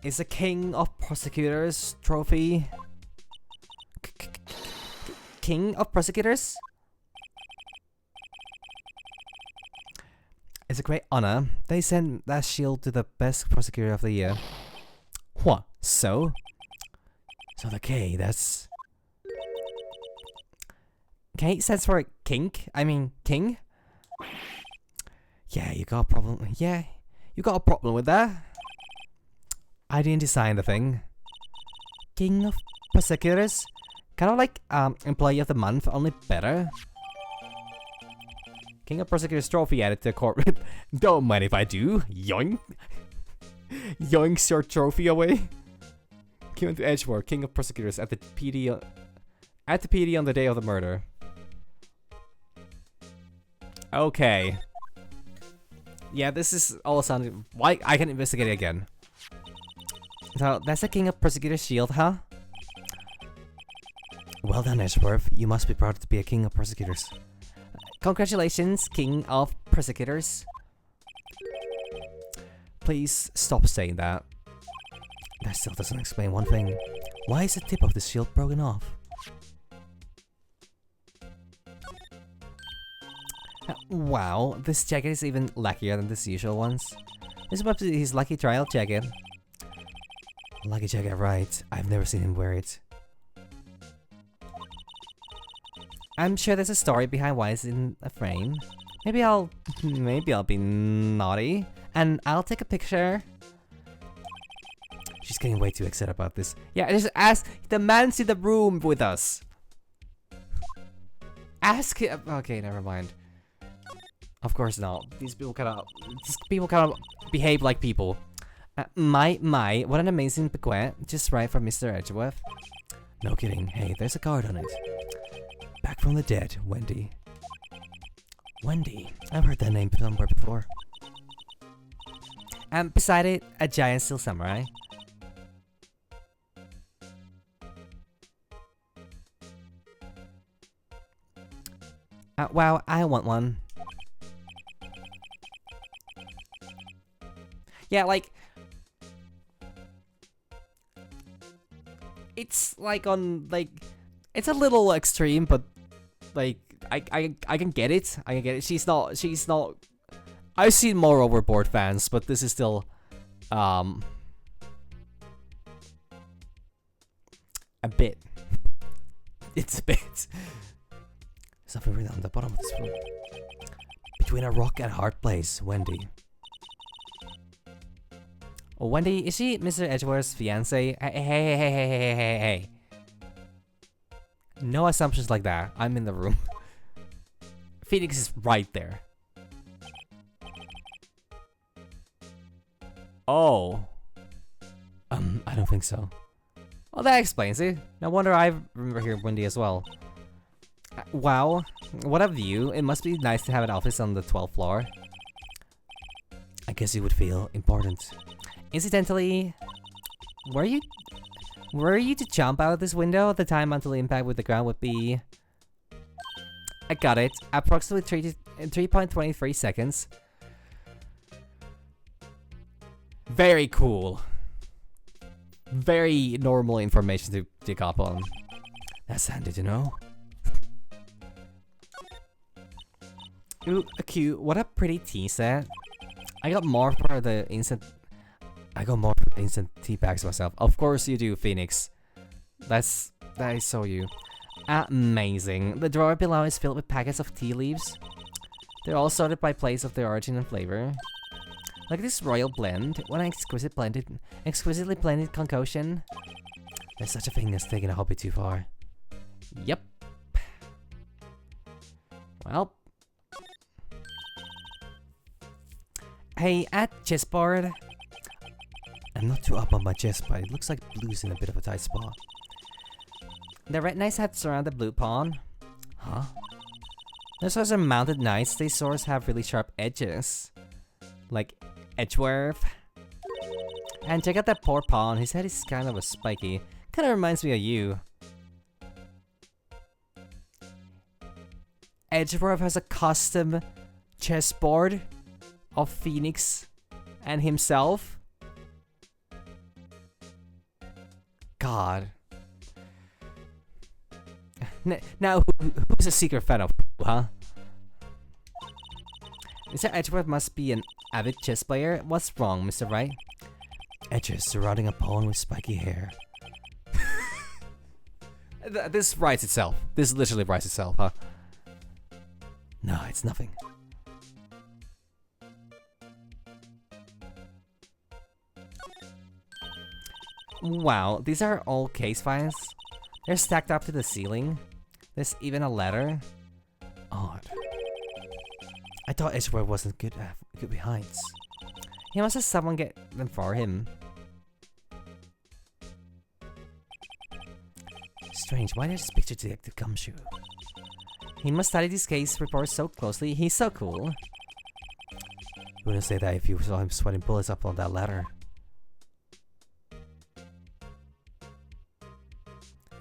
It's a King of Prosecutors trophy. King of Prosecutors? It's a great honor. They send that shield to the best prosecutor of the year. What? So? So the K, that's... K stands for kink? I mean, king? Yeah, you got a problem. Yeah, you got a problem with that? I didn't design the thing. King of Prosecutors? Kind of like Employee of the Month, only better. King of Prosecutors trophy added to the courtroom. Don't mind if I do. Yoink. Yoinks your trophy away. Given to Edgeworth, King of Prosecutors at the PD on the day of the murder. Okay. Yeah, this is all sounding. Why I can investigate it again. So that's the King of Prosecutors shield, huh? Well done, Edgeworth. You must be proud to be a King of Prosecutors. Congratulations, King of Prosecutors. Please stop saying that. That still doesn't explain one thing. Why is the tip of the shield broken off? Wow, this jacket is even luckier than the usual ones. This must be his lucky trial jacket. Lucky jacket, right. I've never seen him wear it. I'm sure there's a story behind why it's in a frame. Maybe I'll be naughty and I'll take a picture. She's getting way too excited about this. Yeah, just ask the man's in the room with us. Ask him. Okay, never mind. Of course not. These people kind of behave like people. My, what an amazing bequest. Just right for Mr. Edgeworth. No kidding. Hey, there's a card on it. Back from the dead, Wendy. Wendy. I've heard that name somewhere before. And beside it, a giant steel samurai. Wow, I want one. Yeah, like... It's like on, like... It's a little extreme, but... Like, I can get it. I can get it. She's not... I've seen more Overboard fans, but this is still... A bit. It's a bit. Something written on the bottom of this room. Between a rock and a hard place, Wendy. Oh, Wendy, is she Mr. Edgeworth's fiance? Hey. No assumptions like that. I'm in the room. Phoenix is right there. Oh. I don't think so. Well, that explains it. No wonder I remember hearing Wendy as well. Wow, what a view. It must be nice to have an office on the 12th floor. I guess you would feel important. Incidentally, were you to jump out of this window? The time until impact with the ground would be... I got it. Approximately 3.23 seconds. Very cool. Very normal information to dig up on. That's handy to know. Ooh, cute. What a pretty tea set. I got more for the instant tea bags myself. Of course you do, Phoenix. That is so you. Amazing. The drawer below is filled with packets of tea leaves. They're all sorted by place of their origin and flavor. Like this royal blend. What an exquisitely blended concoction. There's such a thing as taking a hobby too far. Yep. Well. Hey, at chessboard. I'm not too up on my chess, but it looks like blue's in a bit of a tight spot. The red knights had surrounded the blue pawn. Huh? Those swords are mounted knights. These swords have really sharp edges. Like Edgeworth. And check out that poor pawn. His head is kind of a spiky. Kind of reminds me of you. Edgeworth has a custom chessboard of Phoenix and himself. God. Now, who's a secret fan of who, huh? Mr. Edgeworth must be an avid chess player. What's wrong, Mr. Wright? Edges surrounding a pawn with spiky hair. This writes itself. This literally writes itself, huh? No, it's nothing. Wow, these are all case files. They're stacked up to the ceiling. There's even a letter. Odd. I thought Edgeworth wasn't good behind. He must have someone get them for him. Strange, why does this picture Detective Gumshoe? He must study this case report so closely. He's so cool. You wouldn't say that if you saw him sweating bullets up on that ladder.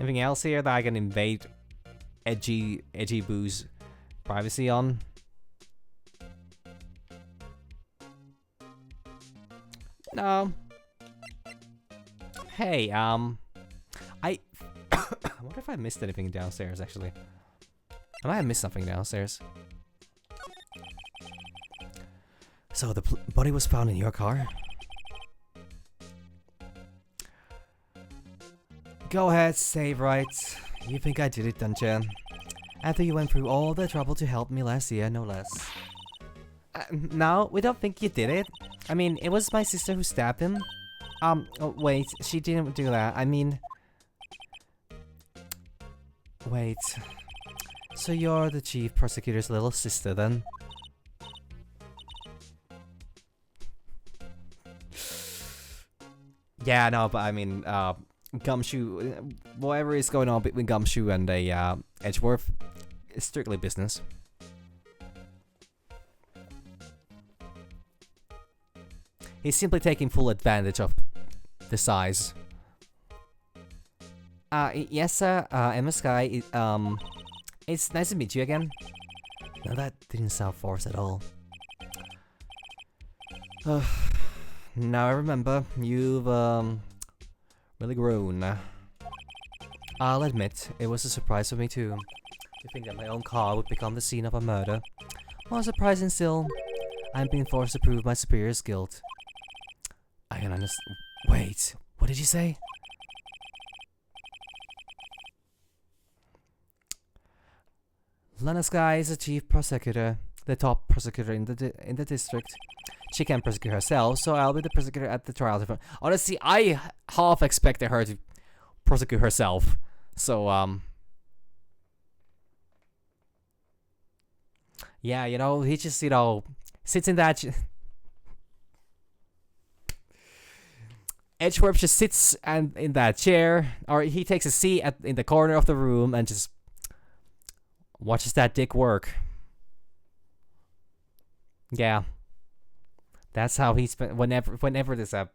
Anything else here that I can invade edgy Boo's privacy on? No. Hey, I wonder if I missed anything downstairs, actually. I might have missed something downstairs. So the body was found in your car? Go ahead, save right. You think I did it, don't you? After you went through all the trouble to help me last year, no less. No, we don't think you did it. I mean, it was my sister who stabbed him. Oh, wait, she didn't do that. I mean... Wait. So you're the chief prosecutor's little sister, then? Yeah, no, but I mean, Gumshoe... whatever is going on between Gumshoe and Edgeworth is strictly business. He's simply taking full advantage of the size. Yes, sir. Emma Sky. It's nice to meet you again. Now that didn't sound forced at all. Now I remember, you've really grown. I'll admit, it was a surprise for me too. To think that my own car would become the scene of a murder. More surprising still, I'm being forced to prove my superior's guilt. I can understand. Wait, what did you say? Lana Sky is the chief prosecutor, the top prosecutor in the district. She can't prosecute herself, so I'll be the prosecutor at the trial. Honestly, I half expected her to prosecute herself. So, yeah, you know, he just, you know, sits in that... Edgeworth just sits in that chair, or he takes a seat in the corner of the room and just watches that dick work. Yeah. That's how he spent whenever there's a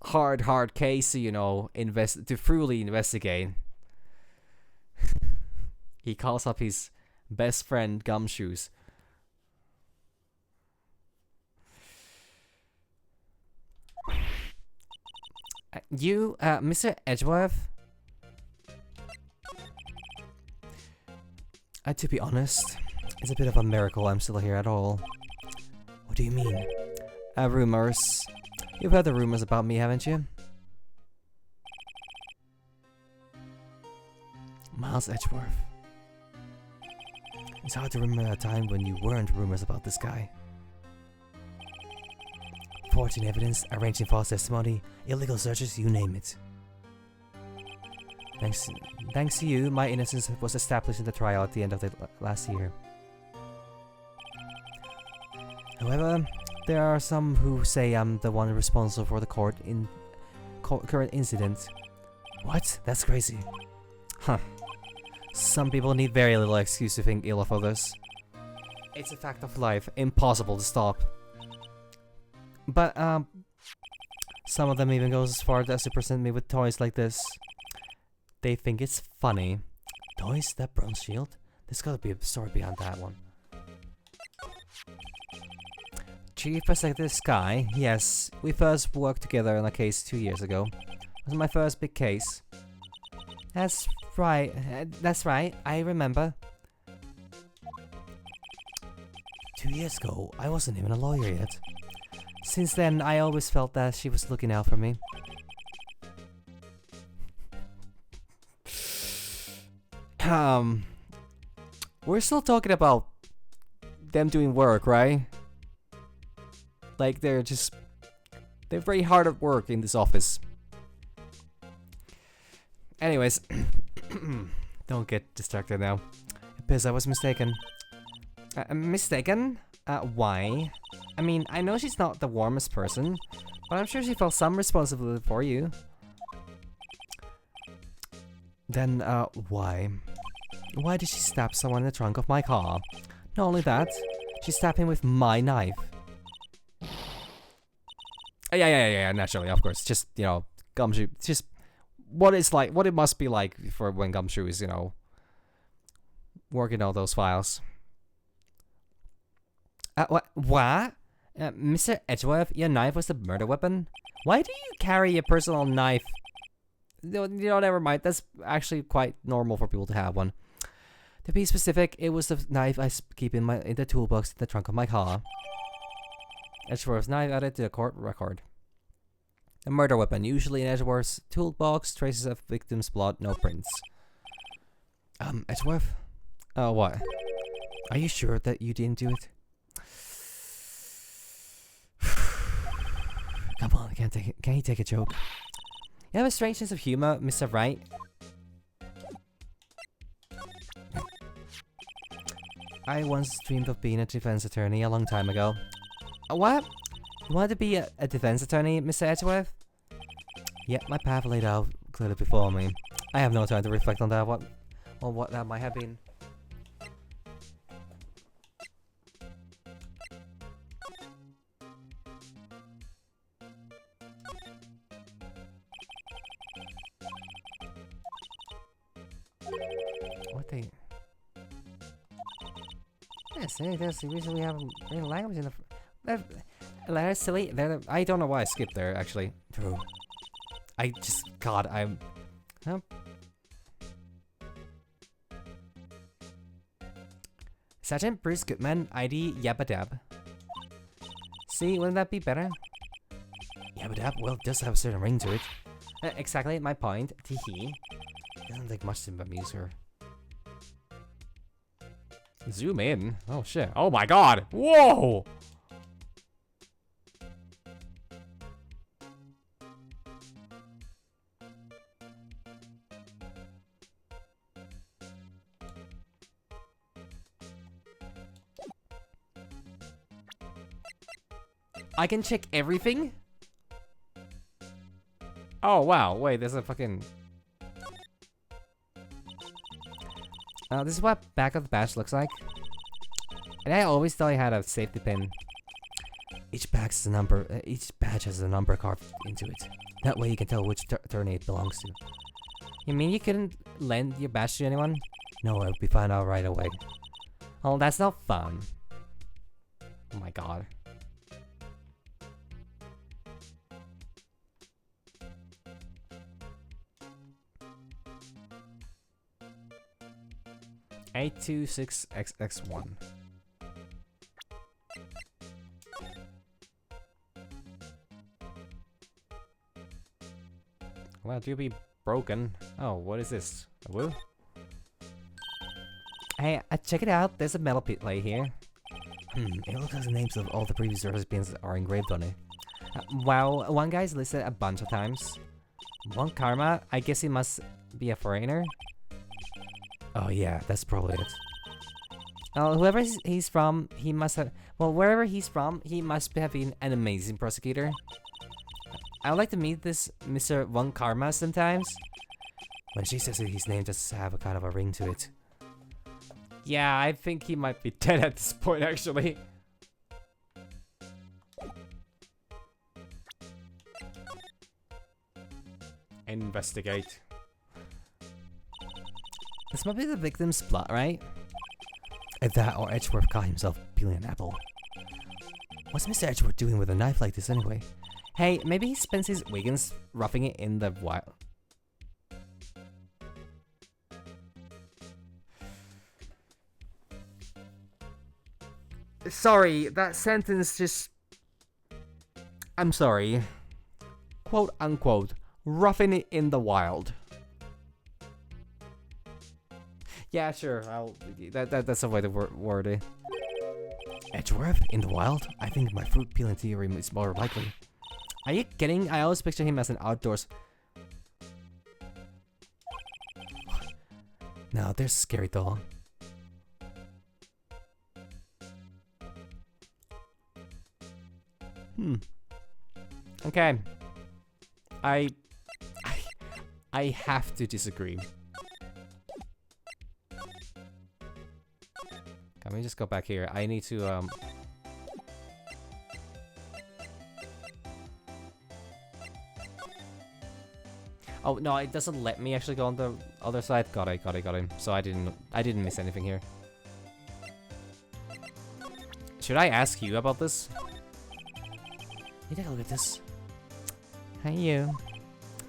hard case, you know, to truly investigate. He calls up his best friend Gumshoes. You, Mr. Edgeworth? To be honest, it's a bit of a miracle I'm still here at all. What do you mean? Rumors. You've heard the rumors about me, haven't you? Miles Edgeworth. It's hard to remember a time when you weren't rumors about this guy. Forging evidence, arranging false testimony, illegal searches, you name it. Thanks to you, my innocence was established in the trial at the end of the last year. However, there are some who say I'm the one responsible for the current incident. What? That's crazy. Huh. Some people need very little excuse to think ill of others. It's a fact of life, impossible to stop. But, some of them even goes as far as to present me with toys like this. They think it's funny. Toys? That bronze shield? There's gotta be a story behind that one. Chief Prosecutor Sky, yes, we first worked together on a case 2 years ago. It was my first big case. That's right, I remember. 2 years ago, I wasn't even a lawyer yet. Since then, I always felt that she was looking out for me. We're still talking about them doing work, right? Like, they're very hard at work in this office. Anyways, don't get distracted now. Because I was mistaken. Mistaken? Why? I mean, I know she's not the warmest person, but I'm sure she felt some responsibility for you. Then, why? Why did she stab someone in the trunk of my car? Not only that, she stabbed him with my knife. Yeah, naturally, of course. Just, you know, Gumshoe, just what it must be like for when Gumshoe is, you know, working all those files. What? Mr. Edgeworth, your knife was the murder weapon? Why do you carry a personal knife? You know, never mind. That's actually quite normal for people to have one. To be specific, it was the knife I keep in the toolbox in the trunk of my car. Edgeworth's knife added to the court record. A murder weapon, usually in Edgeworth's toolbox, traces of victim's blood, no prints. Edgeworth? Oh, what? Are you sure that you didn't do it? Come on, can you take a joke? You have a strange sense of humor, Mr. Wright. I once dreamed of being a defense attorney a long time ago. What? You wanted to be a defense attorney, Mr. Edgeworth? Yeah, my path laid out clearly before me. I have no time to reflect on that. What that might have been. What they... Yes, there's the reason we have real language in the... They're silly. I don't know why I skipped there, actually. True. God, I'm... Huh? Sergeant Bruce Goodman, ID Yabba Dab. See, wouldn't that be better? Yabba Dab, well, it does have a certain ring to it. Exactly my point. Teehee. Doesn't take much to amuse her. Zoom in. Oh shit. Oh my god. Whoa! I can check everything? Oh wow, wait, there's a fucking... this is what back of the badge looks like. And I always thought I had a safety pin. Each badge has a number carved into it. That way you can tell which attorney it belongs to. You mean you couldn't lend your badge to anyone? No, it would be found out right away. Oh, that's not fun. Oh my god. A26XX1. Well, do be broken. Oh, what is this? A woo? Hey, check it out. There's a metal plate here. It looks like the names of all the previous recipients are engraved on it. Wow, one guy's listed a bunch of times. One Karma, I guess he must be a foreigner. Oh yeah, that's probably it. Whoever he's from, he must have... Well, wherever he's from, he must have been an amazing prosecutor. I would like to meet this Mr. One Karma sometimes. When she says it, his name does have a kind of a ring to it. Yeah, I think he might be dead at this point, actually. Investigate. This might be the victim's plot, right? If that or Edgeworth caught himself peeling an apple. What's Mr. Edgeworth doing with a knife like this anyway? Hey, maybe he spends his weekends roughing it in the wild. Sorry, that sentence just... I'm sorry. Quote unquote, roughing it in the wild. Yeah, sure, that's a way to word it. Edgeworth? In the wild? I think my fruit peeling theory is more likely. Are you kidding? I always picture him as an outdoors... No, there's a scary dog. Okay. I have to disagree. Let me just go back here. I need to Oh no, it doesn't let me actually go on the other side. Got it. So I didn't miss anything here. Should I ask you about this? You take a look at this. Hey you.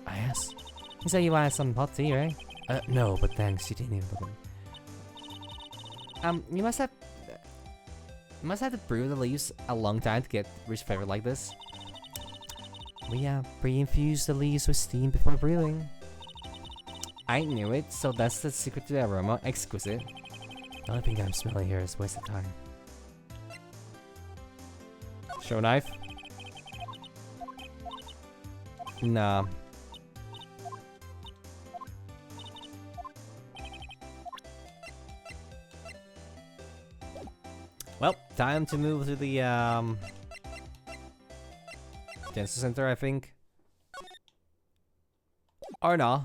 I asked. You said you wanted some hot tea, right? No, but thanks. You didn't even look at me. You must have to brew the leaves a long time to get rich flavor like this. We pre-infuse the leaves with steam before brewing. I knew it, so that's the secret to the aroma. Exquisite. The only thing I'm smelling here is wasted time. Show knife? Nah. Well, time to move to the Genesis Center, I think. Or no.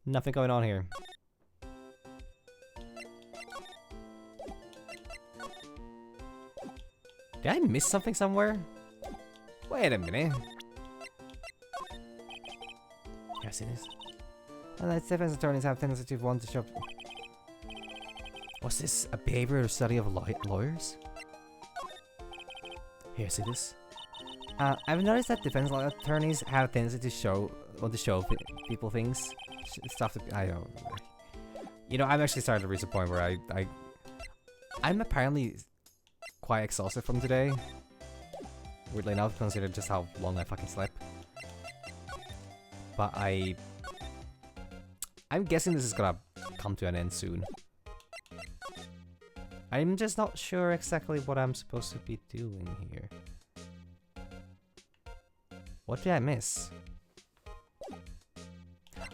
Nothing going on here. Did I miss something somewhere? Wait a minute. Can I see this? Well, that's defense attorneys have tendency to want to show. What's this? A behavioral study of lawyers? Here, see this? I've noticed that defense attorneys have a tendency to want to show people things, stuff that I don't. You know, I'm actually starting to reach a point where I'm apparently quite exhausted from today. Weirdly enough, considering just how long I fucking slept. But I'm guessing this is gonna come to an end soon. I'm just not sure exactly what I'm supposed to be doing here. What did I miss?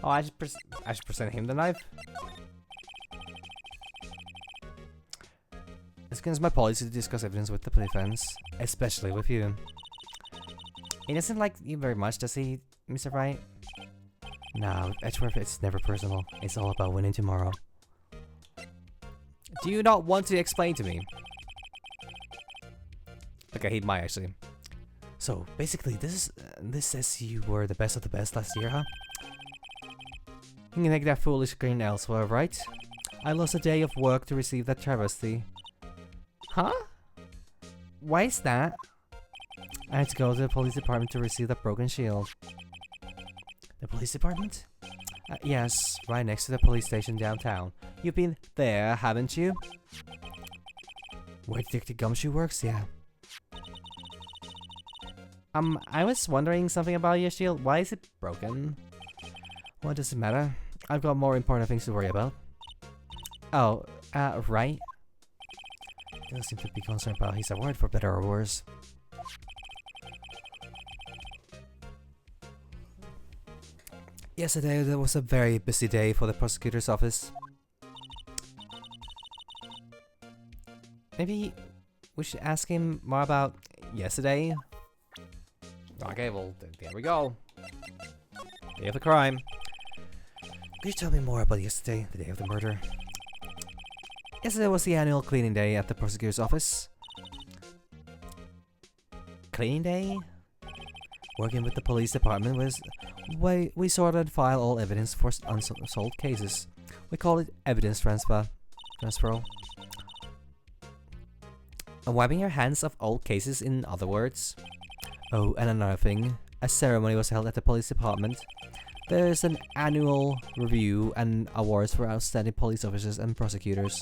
Oh, I should present him the knife. It's against my policy to discuss evidence with the defense, especially with you. He doesn't like you very much, does he, Mr. Wright? No, Edgeworth, it's never personal. It's all about winning tomorrow. Do you not want to explain to me? Okay, he might actually. So, basically, this says you were the best of the best last year, huh? You can take that foolish grin elsewhere, right? I lost a day of work to receive that travesty. Huh? Why is that? I had to go to the police department to receive that broken shield. The police department? Yes, right next to the police station downtown. You've been there, haven't you? Where Detective Gumshoe works? Yeah. I was wondering something about your shield. Why is it broken? What does it matter? I've got more important things to worry about. Oh, right. He doesn't seem to be concerned about his award, for better or worse. Yesterday there was a very busy day for the prosecutor's office. Maybe we should ask him more about yesterday? Okay, well, there we go. Day of the crime. Could you tell me more about yesterday, the day of the murder? Yesterday was the annual cleaning day at the prosecutor's office. Cleaning day? Working with the police department was we sorted and file all evidence for unsolved cases. We call it evidence transfer. Wiping your hands of old cases, in other words. Oh, and another thing. A ceremony was held at the police department. There's an annual review and awards for outstanding police officers and prosecutors.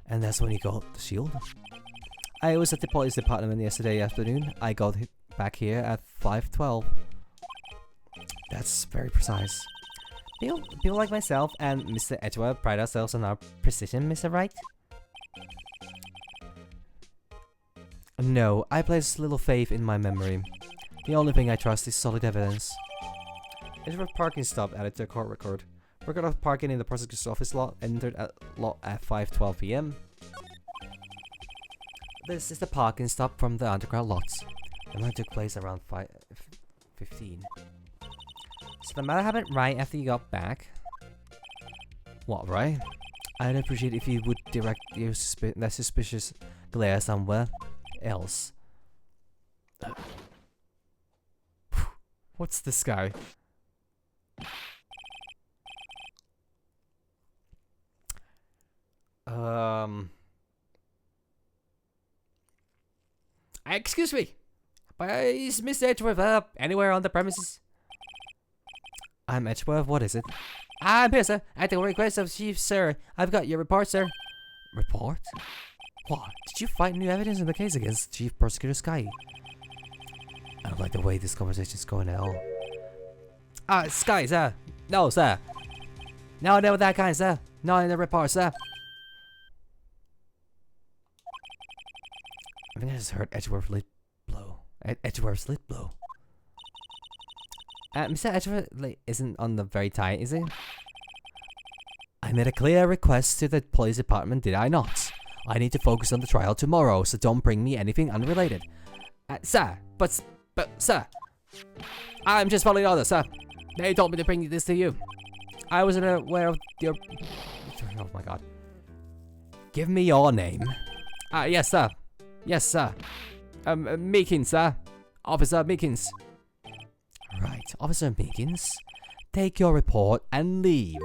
And that's when you got the shield? I was at the police department yesterday afternoon. I got back here at 5:12. That's very precise. People like myself and Mr. Edgeworth pride ourselves on our precision, Mr. Wright. No, I place little faith in my memory. The only thing I trust is solid evidence. Edgeworth parking stop added to the court record. Record of parking in the prosecutor's office lot entered at 5:12 p.m. This is the parking stop from the underground lots. The murder took place around 5:15. So the matter happened right after you got back? What, right? I'd appreciate if you would direct your that suspicious glare somewhere else. What's this guy? Excuse me. Is Mr. Edgeworth anywhere on the premises? I'm Edgeworth. What is it? I'm here, sir. At the request of Chief, sir. I've got your report, sir. Report? What? Did you find new evidence in the case against Chief Prosecutor Sky? I don't like the way this conversation's going at all. Sky, No, sir. No, never that kind, sir. Not in the report, sir. I think I just heard Edgeworth lip blow. Edgeworth's lip blow. Mr. Edgeworth isn't on the very tight, is he? I made a clear request to the police department, did I not? I need to focus on the trial tomorrow, so don't bring me anything unrelated. Sir, but, sir. I'm just following orders, sir. They told me to bring this to you. I wasn't aware of your... Oh my god. Give me your name. Yes, sir. Yes, sir. Meekins, sir. Officer Meekins. Right, Officer Meekins. Take your report and leave.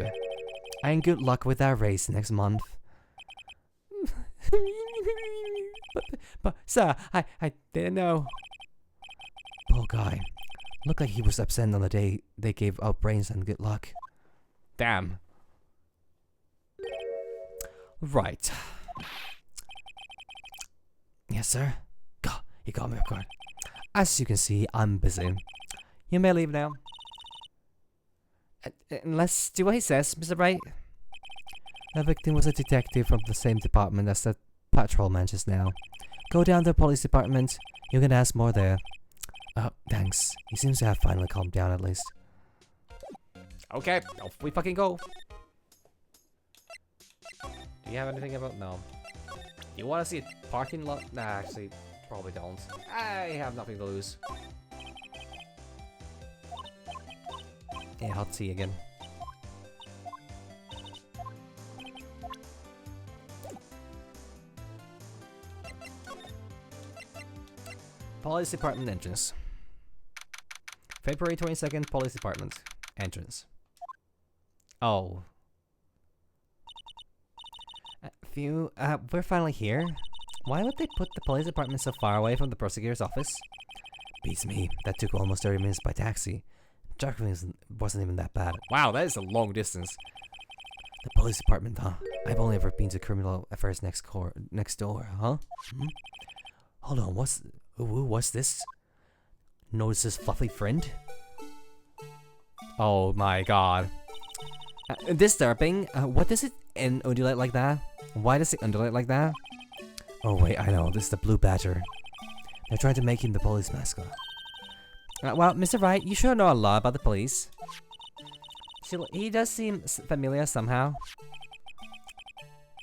And good luck with that race next month. but, sir, I didn't know. Poor guy. Looked like he was absent on the day they gave out brains and good luck. Damn. Right. Yes, sir. God, he got me off guard. As you can see, I'm busy. You may leave now. Unless, do what he says, Mr. Wright. The victim was a detective from the same department as the patrolman just now. Go down to the police department. You can ask more there. Thanks. He seems to have finally calmed down at least. Okay, off we fucking go. Do you have anything about... No. You want to see a parking lot? Nah, actually, probably don't. I have nothing to lose. Yeah, hot tea again. Police Department entrance. February 22nd, Police Department entrance. Oh. We're finally here. Why would they put the police department so far away from the prosecutor's office? Beats me. That took almost 30 minutes by taxi. Driving wasn't even that bad. Wow, that is a long distance. The police department, huh? I've only ever been to criminal affairs next door, huh? Hold on, what's this? Notice this fluffy friend? Oh my god. Disturbing. What does it undulate like that? Why does it undulate like that? Oh wait, I know. This is the blue badger. They're trying to make him the police mascot. Well, Mr. Wright, you sure know a lot about the police. He does seem familiar somehow.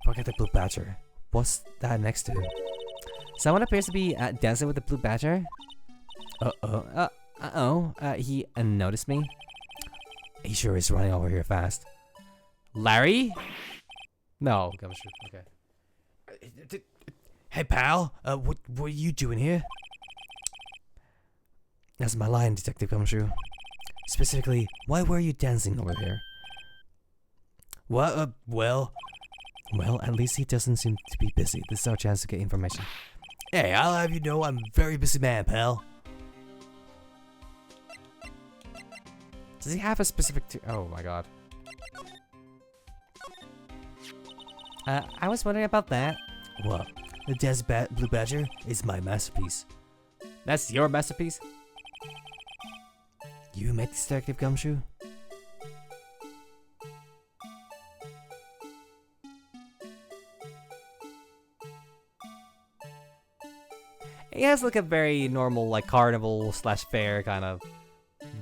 Forget the blue badger. What's that next to him? Someone appears to be dancing with the blue badger. He noticed me. He sure is running over here fast. Larry? No, Gumshoe. Okay. Hey pal, what are you doing here? That's my line, Detective Gumshoe. Specifically, why were you dancing over here? What? Well, at least he doesn't seem to be busy. This is our chance to get information. Hey, I'll have you know I'm a very busy man, pal. Does he have a specific... Oh my god. I was wondering about that. What? The Dance Blue Badger is my masterpiece. That's your masterpiece? You made this, Detective Gumshoe? He has like a very normal, like carnival slash fair kind of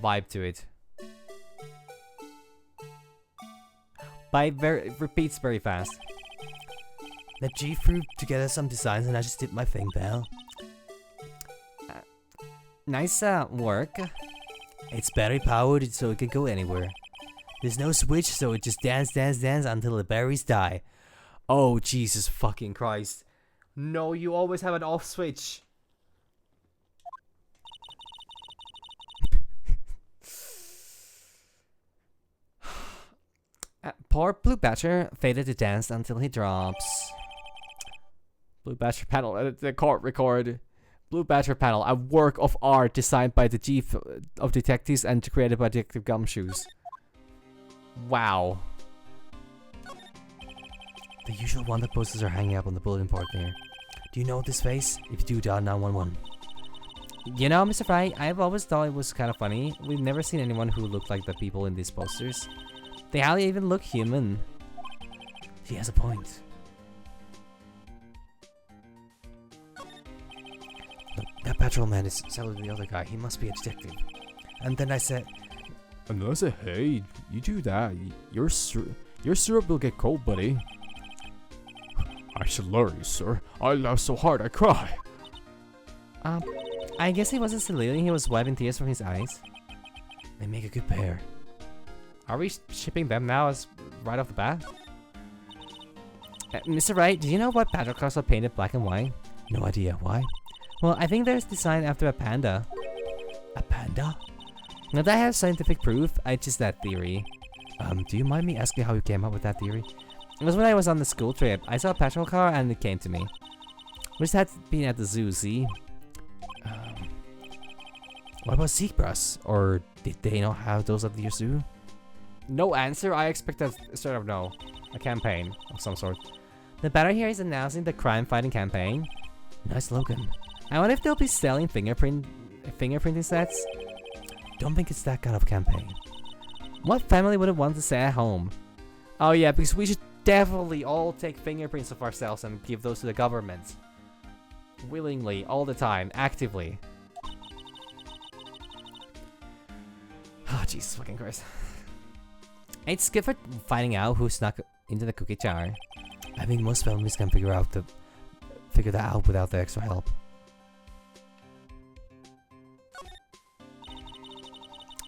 vibe to it. But it repeats very fast. The chief threw together some designs and I just did my thing, pal. Nice work. It's battery powered so it can go anywhere. There's no switch so it just dance until the berries die. Oh Jesus fucking Christ. No, you always have an off switch. Poor Blue Badger faded to dance until he drops. Blue Badger panel, the court record. Blue Badger panel, a work of art designed by the chief of detectives and created by Detective Gumshoes. Wow. The usual wanted posters are hanging up on the bulletin board there. Do you know this face? If you do, dial 911. You know, Mr. Wright, I've always thought it was kind of funny. We've never seen anyone who looked like the people in these posters. They hardly even look human. He has a point. Look, that patrolman is selling the other guy. He must be a detective. And then I said, And then I said, hey, you do that, your syrup will get cold, buddy. I should learn you, sir. I laugh so hard I cry. I guess he wasn't saluting, he was wiping tears from his eyes. they make a good pair. Are we shipping them now as right off the bat? Mr. Wright, do you know why patrol cars are painted black and white? No idea. Why? Well, I think they're designed after a panda. A panda? Now that I have scientific proof, I just that theory. Do you mind me asking how you came up with that theory? It was when I was on the school trip. I saw a patrol car and it came to me. We just had been at the zoo, see? What about zebras? Or did they not have those at your zoo? No answer. I expect a sort of no. A campaign of some sort. The banner here is announcing the crime-fighting campaign. Nice slogan. I wonder if they'll be selling fingerprinting sets. Don't think it's that kind of campaign. What family would want to stay at home? Oh yeah, because we should definitely all take fingerprints of ourselves and give those to the government. Willingly, all the time, actively. Oh, Jesus fucking Christ. It's good for finding out who snuck into the cookie jar. I think most families can figure that out without the extra help.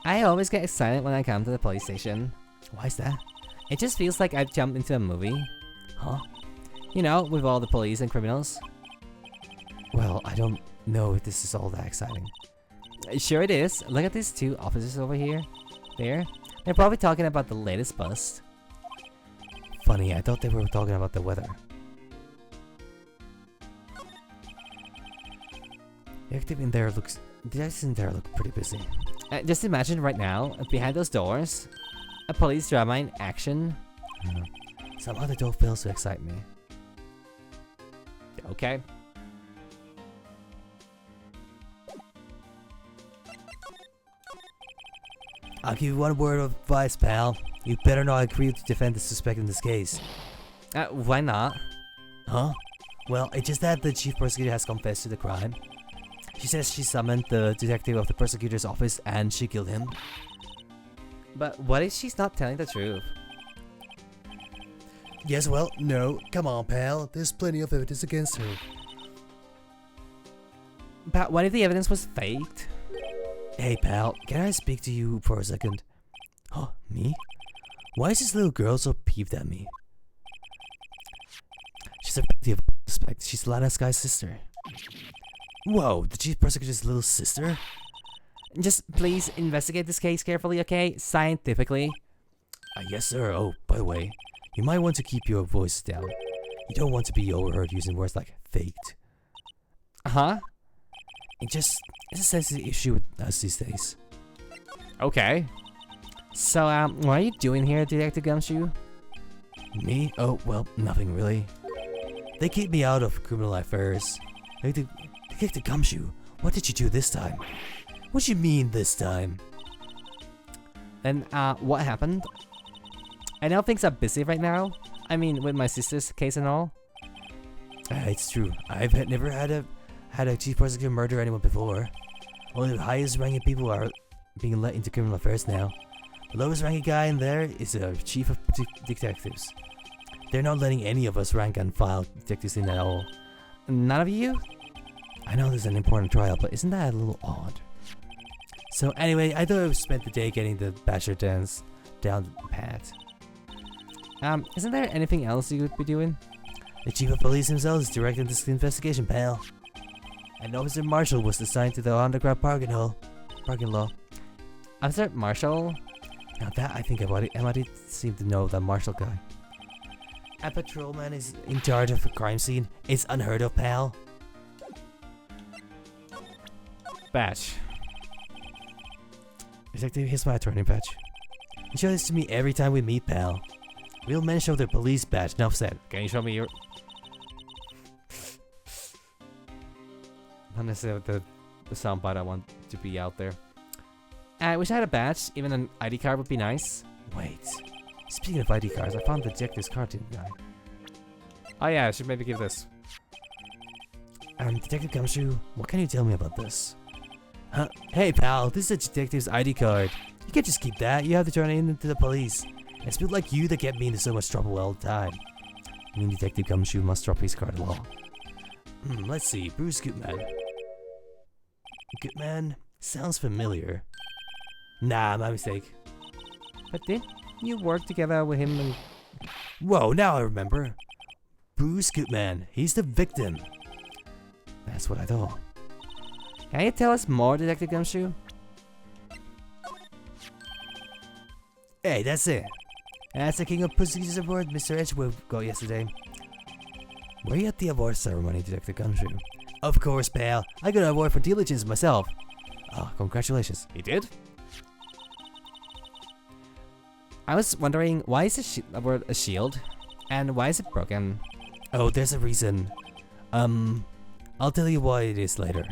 I always get excited when I come to the police station. Why is that? It just feels like I've jumped into a movie. Huh? You know, with all the police and criminals. Well, I don't know if this is all that exciting. Sure it is. Look at these two officers over here. There. They're probably talking about the latest bust. Funny, I thought they were talking about the weather. The active in there looks... The guys in there look pretty busy. Just imagine right now, behind those doors, a police drama in action. Some other dope fails to excite me. Okay. I'll give you one word of advice, pal. You better not agree to defend the suspect in this case. Why not? Huh? Well, it's just that the chief prosecutor has confessed to the crime. She says she summoned the detective of the prosecutor's office and she killed him. But what if she's not telling the truth? Yes, well, no. Come on, pal. There's plenty of evidence against her. But what if the evidence was faked? Hey, pal. Can I speak to you for a second? Huh? Me? Why is this little girl so peeved at me? She's a pretty suspect. She's Lana's guy's sister. Whoa, the chief prosecutor's little sister? Just please investigate this case carefully, okay? Scientifically. Yes, sir. Oh, by the way, you might want to keep your voice down. You don't want to be overheard using words like faked. Huh? It's a sensitive issue with us these days. Okay. So, what are you doing here, Detective Gumshoe? Me? Oh, well, nothing really. They keep me out of criminal affairs. Detective Gumshoe, what did you do this time? What do you mean this time? Then, what happened? I know things are busy right now. I mean, with my sister's case and all. It's true. I've never had a chief prosecutor murder anyone before. Only the highest ranking people are being let into criminal affairs now. The lowest ranking guy in there is a chief of detectives. They're not letting any of us rank and file detectives in at all. None of you? I know this is an important trial, but isn't that a little odd? So anyway, I thought I spent the day getting the bachelor dance down pat. Isn't there anything else you would be doing? The chief of police himself is directing this investigation, pal. And Officer Marshall was assigned to the underground parking lot. Officer Marshall? Now that I think about it, I might seem to know that Marshall guy. A patrolman is in charge of a crime scene. It's unheard of, pal. Batch. Detective, here's my attorney badge. You show this to me every time we meet, pal. Real men show their police badge, enough said. Can you show me your... Not necessarily the soundbite I want to be out there. I wish I had a badge. Even an ID card would be nice. Wait. Speaking of ID cards, I found the detective's cartoon guy. Oh yeah, I should maybe give this. Detective Gumshoe, what can you tell me about this? Huh? Hey pal, this is a detective's ID card. You can't just keep that, you have to turn it in to the police. It's people like you that get me into so much trouble all the time. I mean, Detective Gumshoe must drop his card law. Let's see, Bruce Goodman. Goodman? Sounds familiar. Nah, my mistake. But did you work together with him and... Whoa, now I remember. Bruce Goodman, he's the victim. That's what I thought. Can you tell us more, Detective Gumshoe? Hey, that's it. That's the King of Pussies award Mr. Edgeworth got yesterday. Were you at the award ceremony, Detective Gumshoe? Of course, pal. I got an award for diligence myself. Oh, congratulations. He did? I was wondering, why is the award a shield? And why is it broken? Oh, there's a reason. I'll tell you why it is later.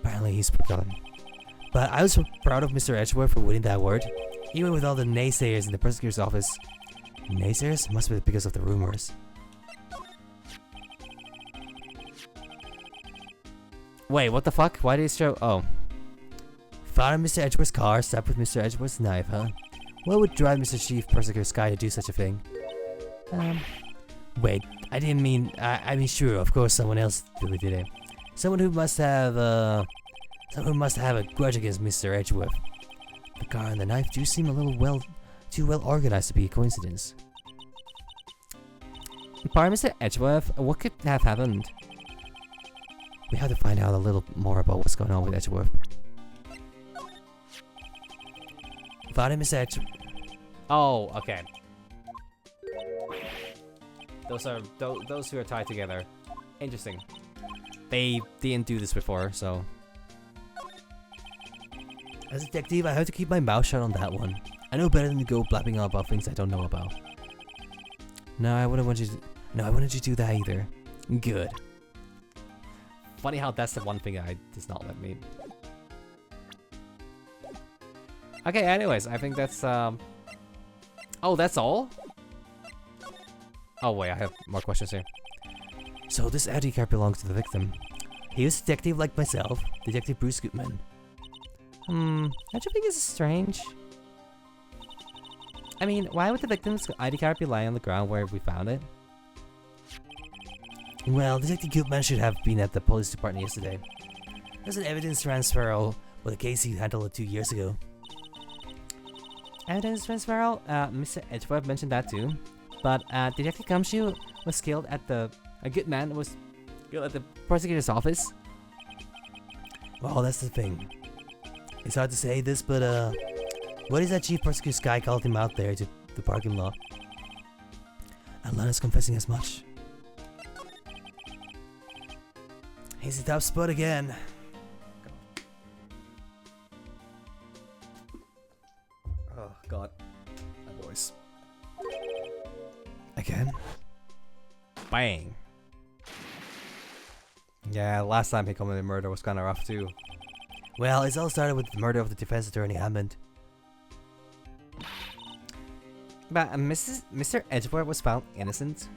Apparently he's forgotten. But I was so proud of Mr. Edgeworth for winning that award. Even with all the naysayers in the prosecutor's office. Naysayers? Must be because of the rumors. Wait, what the fuck? Why did he show... Oh. Found in Mr. Edgeworth's car, stabbed with Mr. Edgeworth's knife, huh? What would drive Mr. Chief Prosecutor Sky to do such a thing? Wait, I didn't mean... I mean, sure, of course someone else really did it. Someone who must have a grudge against Mr. Edgeworth. The car and the knife do seem a little too well organized to be a coincidence. Pardon, Mr. Edgeworth, what could have happened? We have to find out a little more about what's going on with Edgeworth. Found him, Mr. Edgeworth. Oh, okay. Those are those who are tied together. Interesting. They didn't do this before, so... As a detective, I have to keep my mouth shut on that one. I know better than to go blabbing on about things I don't know about. No, I wouldn't want you to... No, I wouldn't you do that either. Good. Funny how that's the one thing I does not let me... Okay, anyways, I think that's, Oh, that's all? Oh, wait, I have more questions here. So this ID card belongs to the victim. He was a detective like myself, Detective Bruce Goodman. Don't you think this is strange? I mean, why would the victim's ID card be lying on the ground where we found it? Well, Detective Goodman should have been at the police department yesterday. There's an evidence transfer with a case he handled 2 years ago. Evidence transfer? Mr. Edgeworth mentioned that too. But, Detective Gumshoe was killed at the... A good man was killed at the prosecutor's office. Well, that's the thing. It's hard to say this, but, what is that Chief Prosecutor Sky called him out there to the parking lot? And Lana's confessing as much. He's a tough spot again. Oh, God. My voice. Again? Bang. Yeah, last time he committed murder was kind of rough too. Well, it all started with the murder of the defense attorney Hammond. But Mr. Edgeworth was found innocent.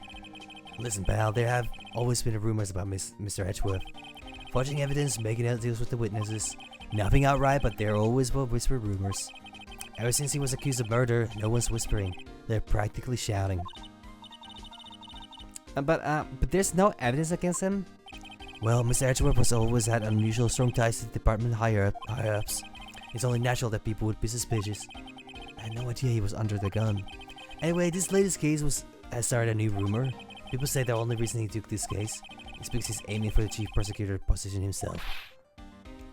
Listen, pal, there have always been rumors about Mr. Edgeworth. Forging evidence, making out deals with the witnesses. Nothing outright, but there always were whispered rumors. Ever since he was accused of murder, no one's whispering. They're practically shouting. But there's no evidence against him? Well, Mr. Edgeworth has always had unusual strong ties to the department higher-ups. It's only natural that people would be suspicious. I had no idea he was under the gun. Anyway, this latest case has started a new rumor. People say the only reason he took this case is because he's aiming for the chief prosecutor position himself.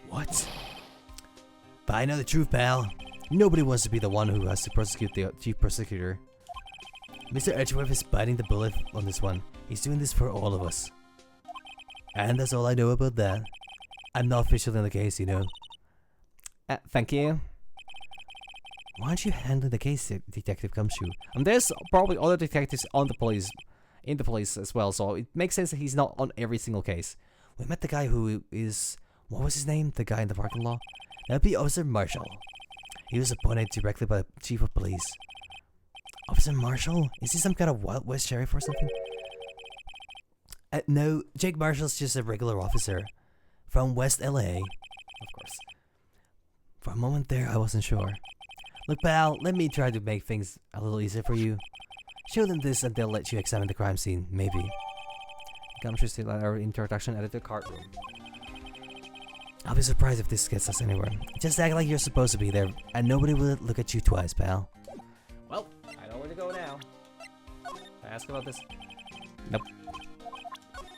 What? But I know the truth, pal. Nobody wants to be the one who has to prosecute the chief prosecutor. Mr. Edgeworth is biting the bullet on this one. He's doing this for all of us. And that's all I know about that. I'm not official in the case, you know. Thank you. Why aren't you handling the case, Detective Gumshoe? There's probably other detectives in the police as well, so it makes sense that he's not on every single case. We met the guy who is what was his name? The guy in the parking lot? That'd be Officer Marshall. He was appointed directly by the Chief of Police. Officer Marshall? Is he some kind of Wild West sheriff or something? No, Jake Marshall's just a regular officer from West LA. Of course. For a moment there, I wasn't sure. Look, pal, let me try to make things a little easier for you. Show them this and they'll let you examine the crime scene, maybe. Gumshoe still at our introduction at the courtroom. I'll be surprised if this gets us anywhere. Just act like you're supposed to be there, and nobody will look at you twice, pal. Well, I know where to go now. Can I ask about this? Nope.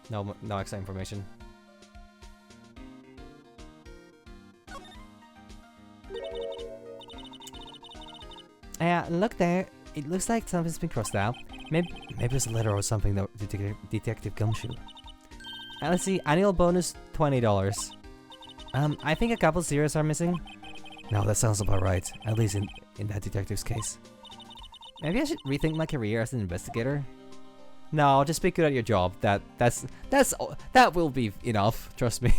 No extra information. Look there. It looks like something's been crossed out. Maybe it's a letter or something that Detective Gumshoe. Let's see. Annual bonus $20. I think a couple zeros are missing. No, that sounds about right. At least in that detective's case. Maybe I should rethink my career as an investigator. No, just be good at your job. That will be enough. Trust me.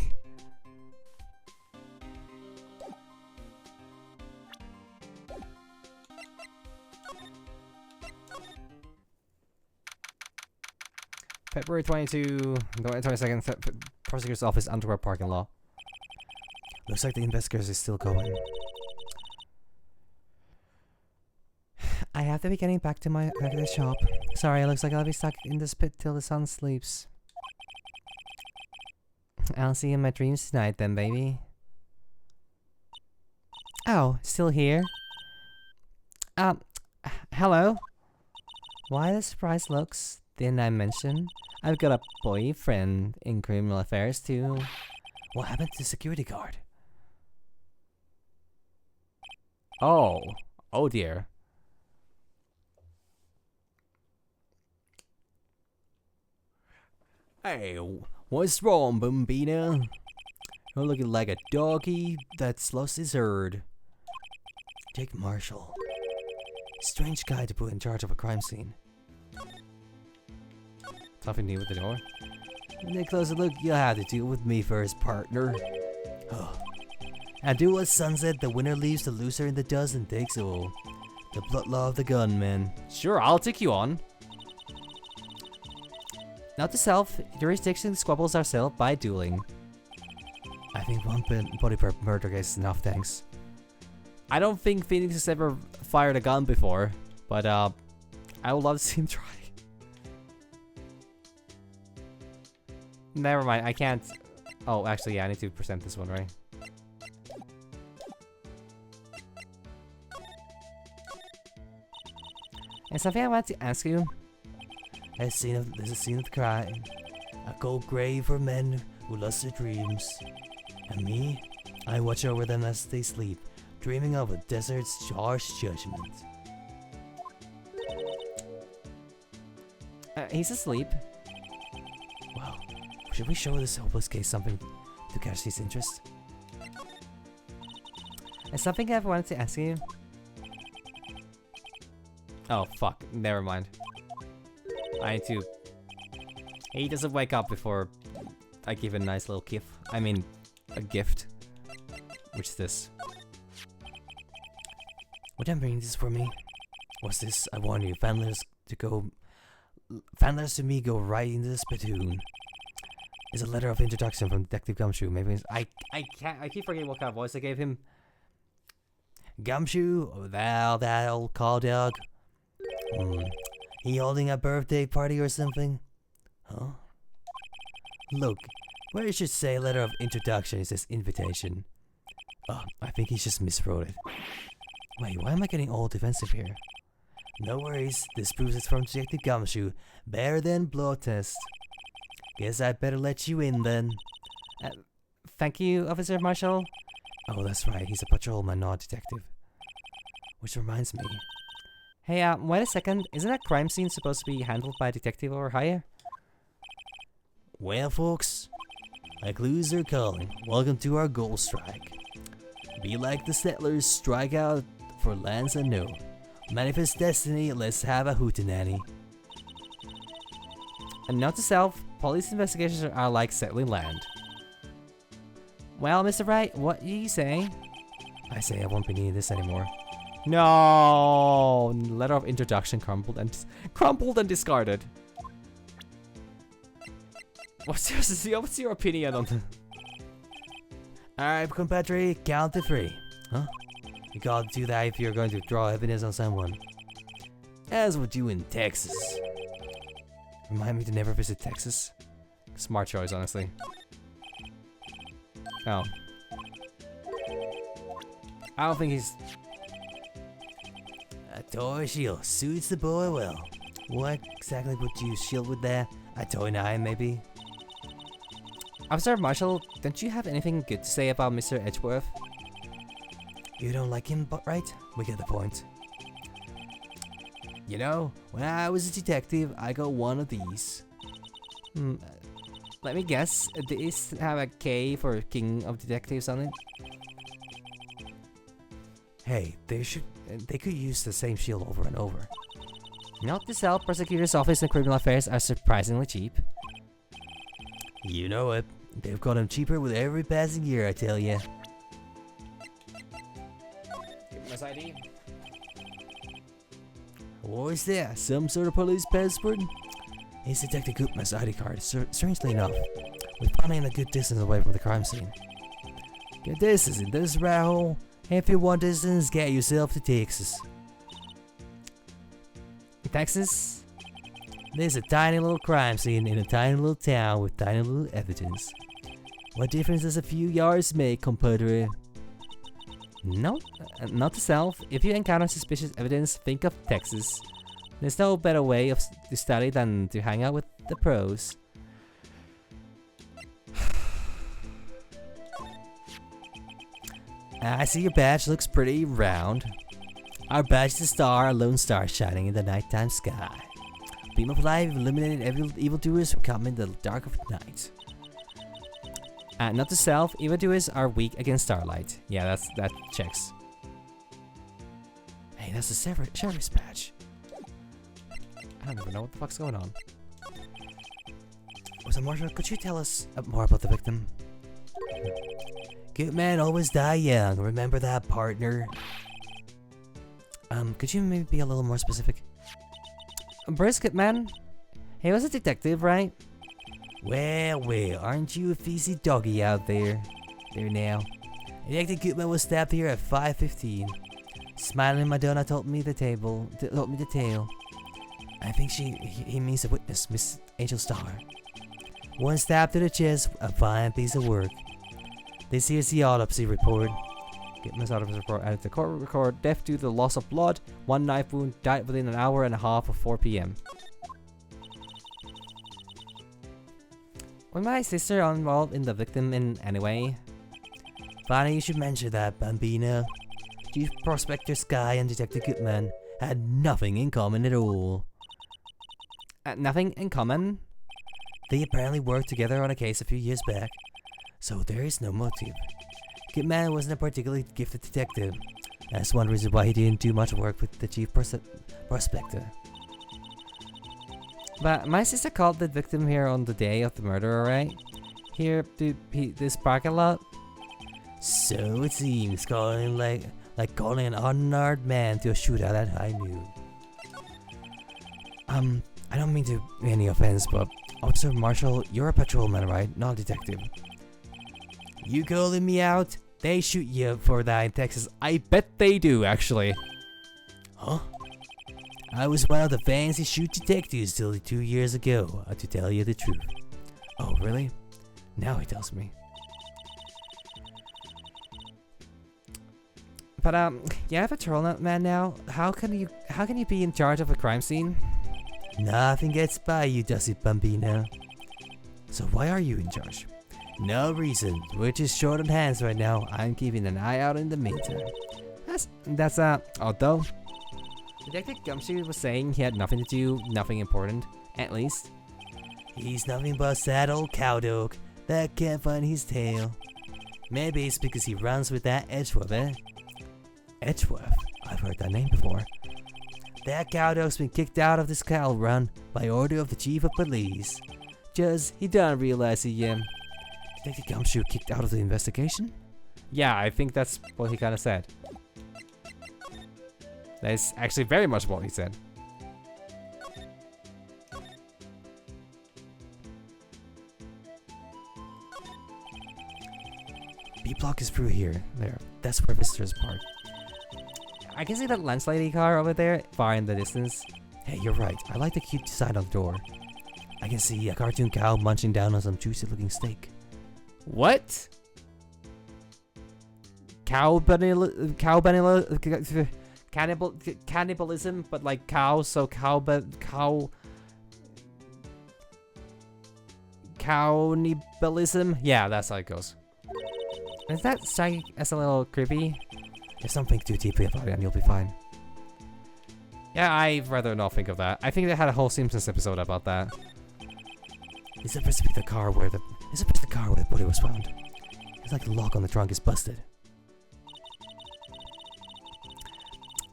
February 22nd, prosecutor's office, Antwerp parking lot. Looks like the investigators is still going. I have to be getting back to my regular shop. Sorry, it looks like I'll be stuck in this pit till the sun sleeps. I'll see you in my dreams tonight then, baby. Oh, still here? Hello? Why the surprised looks? Didn't I mention? I've got a boyfriend in criminal affairs too. What happened to the security guard? Oh dear. Hey, what's wrong, Bambina? You're looking like a doggy that's lost his herd. Jake Marshall. Strange guy to put in charge of a crime scene. Something new with the door? In a closer look, you'll have to deal with me first, partner. Oh. At duel at sunset, the winner leaves the loser in the dust and takes all. The blood law of the gunman. Sure, I'll take you on. Note to self, jurisdiction squabbles are settled by dueling. I think one body per murder case is enough, thanks. I don't think Phoenix has ever fired a gun before, but I would love to see him try. Never mind, I can't. Oh, actually, yeah, I need to present this one, right? And something I want to ask you. There's a scene of the crime. A cold grave for men who lost their dreams. And me, I watch over them as they sleep, dreaming of a desert's harsh judgment. He's asleep. Well, should we show this hopeless case something to catch his interest? And something I've wanted to ask you. Oh, fuck. Never mind. I need to... He doesn't wake up before I give a nice little gift. I mean, a gift. Which is this. Would you bring this for me? What's this? I warn you, Fanlers to me go right into the spittoon. It's a letter of introduction from Detective Gumshoe. Maybe it's, I keep forgetting what kind of voice I gave him. Gumshoe, oh thou, that old call dog. He holding a birthday party or something? Huh? Look, where it should say letter of introduction, it says invitation. Oh, I think he's just miswrote it. Wait, why am I getting all defensive here? No worries, this proves it's from Detective Gumshoe. Better than blood test. Guess I'd better let you in then. Thank you, Officer Marshall. Oh, that's right, he's a patrolman, not a detective. Which reminds me. Hey, wait a second. Isn't that crime scene supposed to be handled by a detective or higher? Well, folks, like clues are calling. Welcome to our gold strike. Be like the settlers, strike out for lands unknown. Manifest destiny, let's have a hootenanny. And note to self, police investigations are like settling land. Well, Mr. Wright, what do you say? I say I won't be needing this anymore. No! Letter of introduction crumpled and discarded. What's your opinion on the... Alright, compadre, count to 3. Huh? You gotta do that if you're going to draw evidence on someone. As would you in Texas. Remind me to never visit Texas. Smart choice, honestly. Oh. I don't think he's... A toy shield suits the boy well. What exactly would you shield with that? A toy 9, maybe? Officer Marshall, don't you have anything good to say about Mr. Edgeworth? You don't like him, but right? We get the point. You know, when I was a detective, I got one of these. Let me guess. These have a K for King of Detectives on it? Hey, they could use the same shield over and over. Note to self, prosecutor's office and criminal affairs are surprisingly cheap. You know it. They've got them cheaper with every passing year, I tell ya. Miss ID. What is that? Some sort of police passport? It's Detective Gutman's ID card. Strangely enough, we found it in a good distance away from the crime scene. Get this, isn't this rat hole? If you want distance, get yourself to Texas. Texas? There's a tiny little crime scene in a tiny little town with tiny little evidence. What difference does a few yards make, compadre? No, not to self. If you encounter suspicious evidence, think of Texas. There's no better way to study than to hang out with the pros. I see your badge looks pretty round. Our badge is a star, a lone star shining in the nighttime sky. Beam of light illuminated evildoers who come in the dark of night. Not to self, evildoers are weak against starlight. Yeah, that checks. Hey, that's the sheriff's badge. I don't even know what the fuck's going on. So Marshall, could you tell us more about the victim? Good men always die young, remember that, partner? Could you maybe be a little more specific? Brisket man? He was a detective, right? Well, aren't you a feisty doggy out there? There now. Detective Goodman was stabbed here at 5:15. Smiling Madonna told me the tale. I think he means a witness, Miss Angel Star. One stab to the chest, a fine piece of work. This here's the autopsy report. Goodman's autopsy report added to court record. Death due to the loss of blood. One knife wound. Died within an hour and a half of 4 p.m. Was my sister involved in the victim in any way? Funny you should mention that, Bambino. Chief Prospector Sky and Detective Goodman had nothing in common at all. Nothing in common? They apparently worked together on a case a few years back, so there is no motive. Goodman wasn't a particularly gifted detective. That's one reason why he didn't do much work with the Chief Prospector. But my sister called the victim here on the day of the murder, right? Here to this parking lot? So it seems, calling like calling an unarmed man to a shootout at high noon. I don't mean to be any offense, but Officer Marshall, you're a patrolman, right? Not a detective. You calling me out? They shoot you for that in Texas. I bet they do, actually. Huh? I was one of the fancy shoot detectives till 2 years ago, to tell you the truth. Oh, really? Now he tells me. But you're a patrolman now. How can you be in charge of a crime scene? Nothing gets by you, does it, Bambino? So why are you in charge? No reason. We're just short on hands right now. I'm keeping an eye out in the meantime. That's although Detective Gumshoe was saying he had nothing to do, nothing important, at least. He's nothing but a sad old cow dog that can't find his tail. Maybe it's because he runs with that Edgeworth, eh? Edgeworth? I've heard that name before. That cow dog's been kicked out of this cow run by order of the chief of police. Just, he don't realize he Detective Gumshoe kicked out of the investigation? Yeah, I think that's what he kind of said. That's actually very much what he said. B block is through here. There. That's where visitors park. I can see that landslide car over there, far in the distance. Hey, you're right. I like the cute design on the door. I can see a cartoon cow munching down on some juicy looking steak. What? Cannibalism, but like cows, so cannibalism? Yeah, that's how it goes. Is that strike as a little creepy? Just don't think too deeply about it and you'll be fine. Yeah, I'd rather not think of that. I think they had a whole Simpsons episode about that. It's supposed to be the car where the body was found. It's like the lock on the trunk is busted.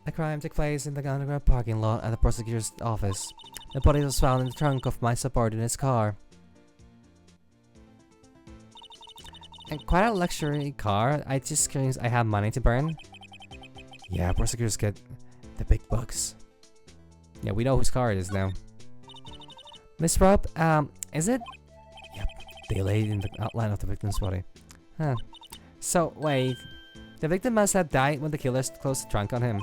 The crime took place in the underground parking lot at the prosecutor's office. The body was found in the trunk of my subordinate's car. And quite a luxury car. I just curious I have money to burn. Yeah, prosecutors get the big bucks. Yeah, we know whose car it is now. Miss Rob, is it? Yep, they laid in the outline of the victim's body. Huh. So, wait. The victim must have died when the killers closed the trunk on him.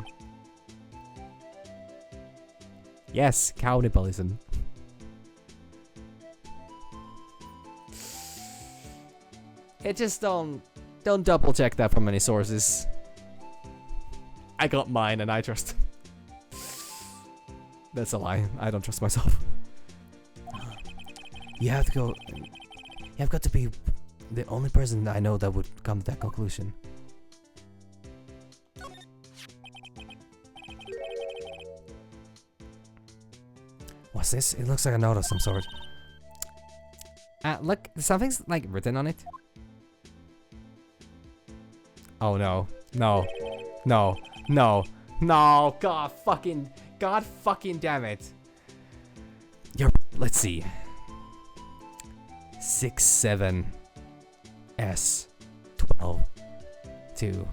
Yes, cannibalism. It just don't double check that from any sources. I got mine and I trust. That's a lie. I don't trust myself. You have to go. You have got to be the only person I know that would come to that conclusion. What's this? It looks like a note of some sort. Look, something's like written on it. Oh no. No. No. No. No. God fucking damn it. Let's see. 6, 7, S, 12, 2.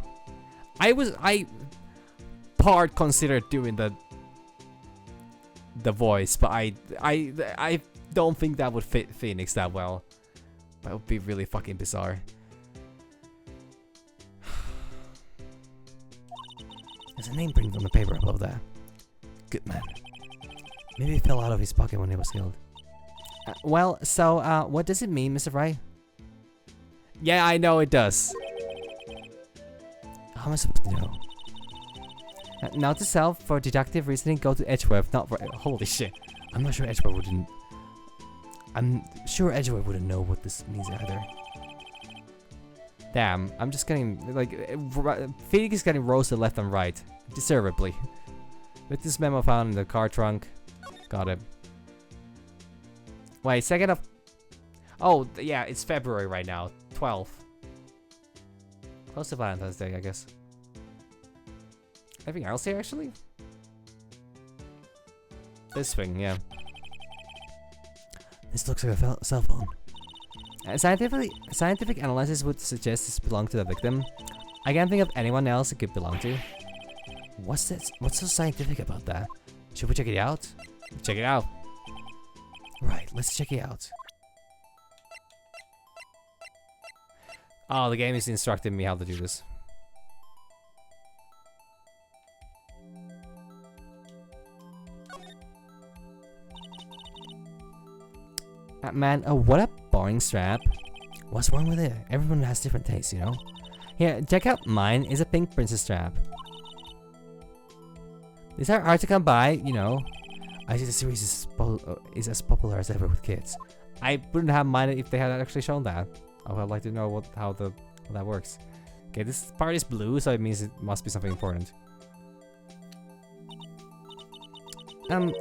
I part considered doing the voice, but I don't think that would fit Phoenix that well. That would be really fucking bizarre. There's a name printed on the paper above that. Good man. Maybe it fell out of his pocket when he was killed. Well, so, what does it mean, Mr. Wright? Yeah, I know it does. How am I supposed to know? Now to self, for deductive reasoning, go to Edgeworth, not for... Holy shit. I'm not sure Edgeworth wouldn't... I'm sure Edgeworth wouldn't know what this means either. Damn, I'm just getting, like... Phoenix is getting roasted left and right. Deservedly. With this memo found in the car trunk. Got it. Wait, 2nd of... Oh, yeah, it's February right now. 12th. Close to Valentine's Day, I guess. Anything else here, actually? This thing, yeah. This looks like a cell phone. Scientific analysis would suggest this belonged to the victim. I can't think of anyone else it could belong to. What's this? What's so scientific about that? Should we check it out? Check it out. Right, let's check it out. Oh, the game is instructing me how to do this. Man, what a boring strap. What's wrong with it? Everyone has different tastes, you know? Here, check out mine. It's a pink princess strap. These are hard to come by, you know. I see the series is as popular as ever with kids. I wouldn't have minded if they had actually shown that. I would like to know how that works. Okay, this part is blue, so it means it must be something important.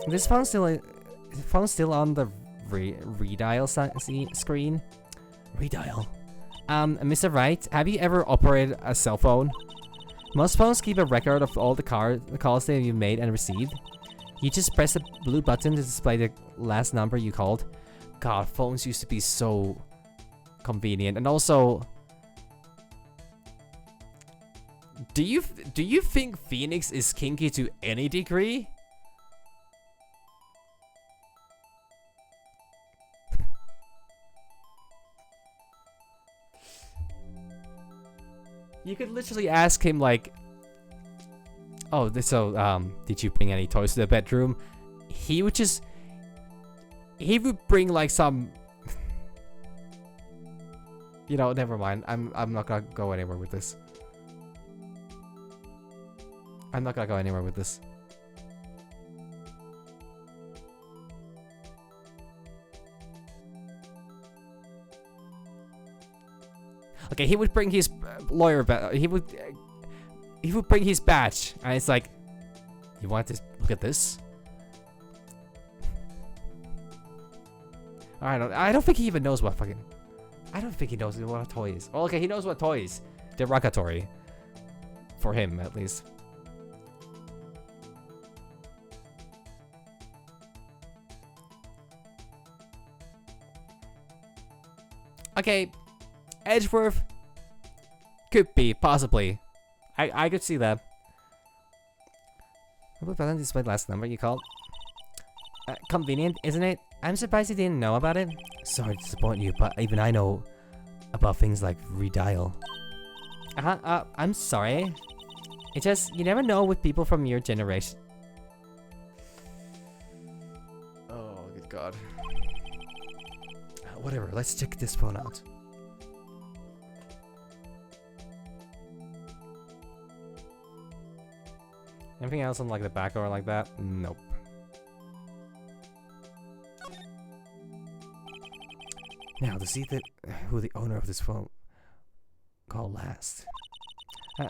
This phone's still on the redial screen. Redial? Mr. Wright, have you ever operated a cell phone? Most phones keep a record of all the calls that you made and received. You just press the blue button to display the last number you called. God, phones used to be so convenient. And also, do you think Phoenix is kinky to any degree? You could literally ask him like, "Oh, did you bring any toys to the bedroom?" He would bring like some, you know, never mind. I'm not gonna go anywhere with this. I'm not gonna go anywhere with this. Okay, he would bring his he would bring his badge, and it's like, you want to look at this? I don't think he even knows what fucking. I don't think he knows what a toy is. Well, okay, he knows what toy is. Derogatory. For him, at least. Okay, Edgeworth could be, possibly. I could see that. What button displayed last number you called? Convenient, isn't it? I'm surprised you didn't know about it. Sorry to disappoint you, but even I know about things like redial. I'm sorry. It's just, you never know with people from your generation. Oh, good God. Whatever, let's check this phone out. Anything else on like the back or like that? Nope. Now, to see who the owner of this phone called last.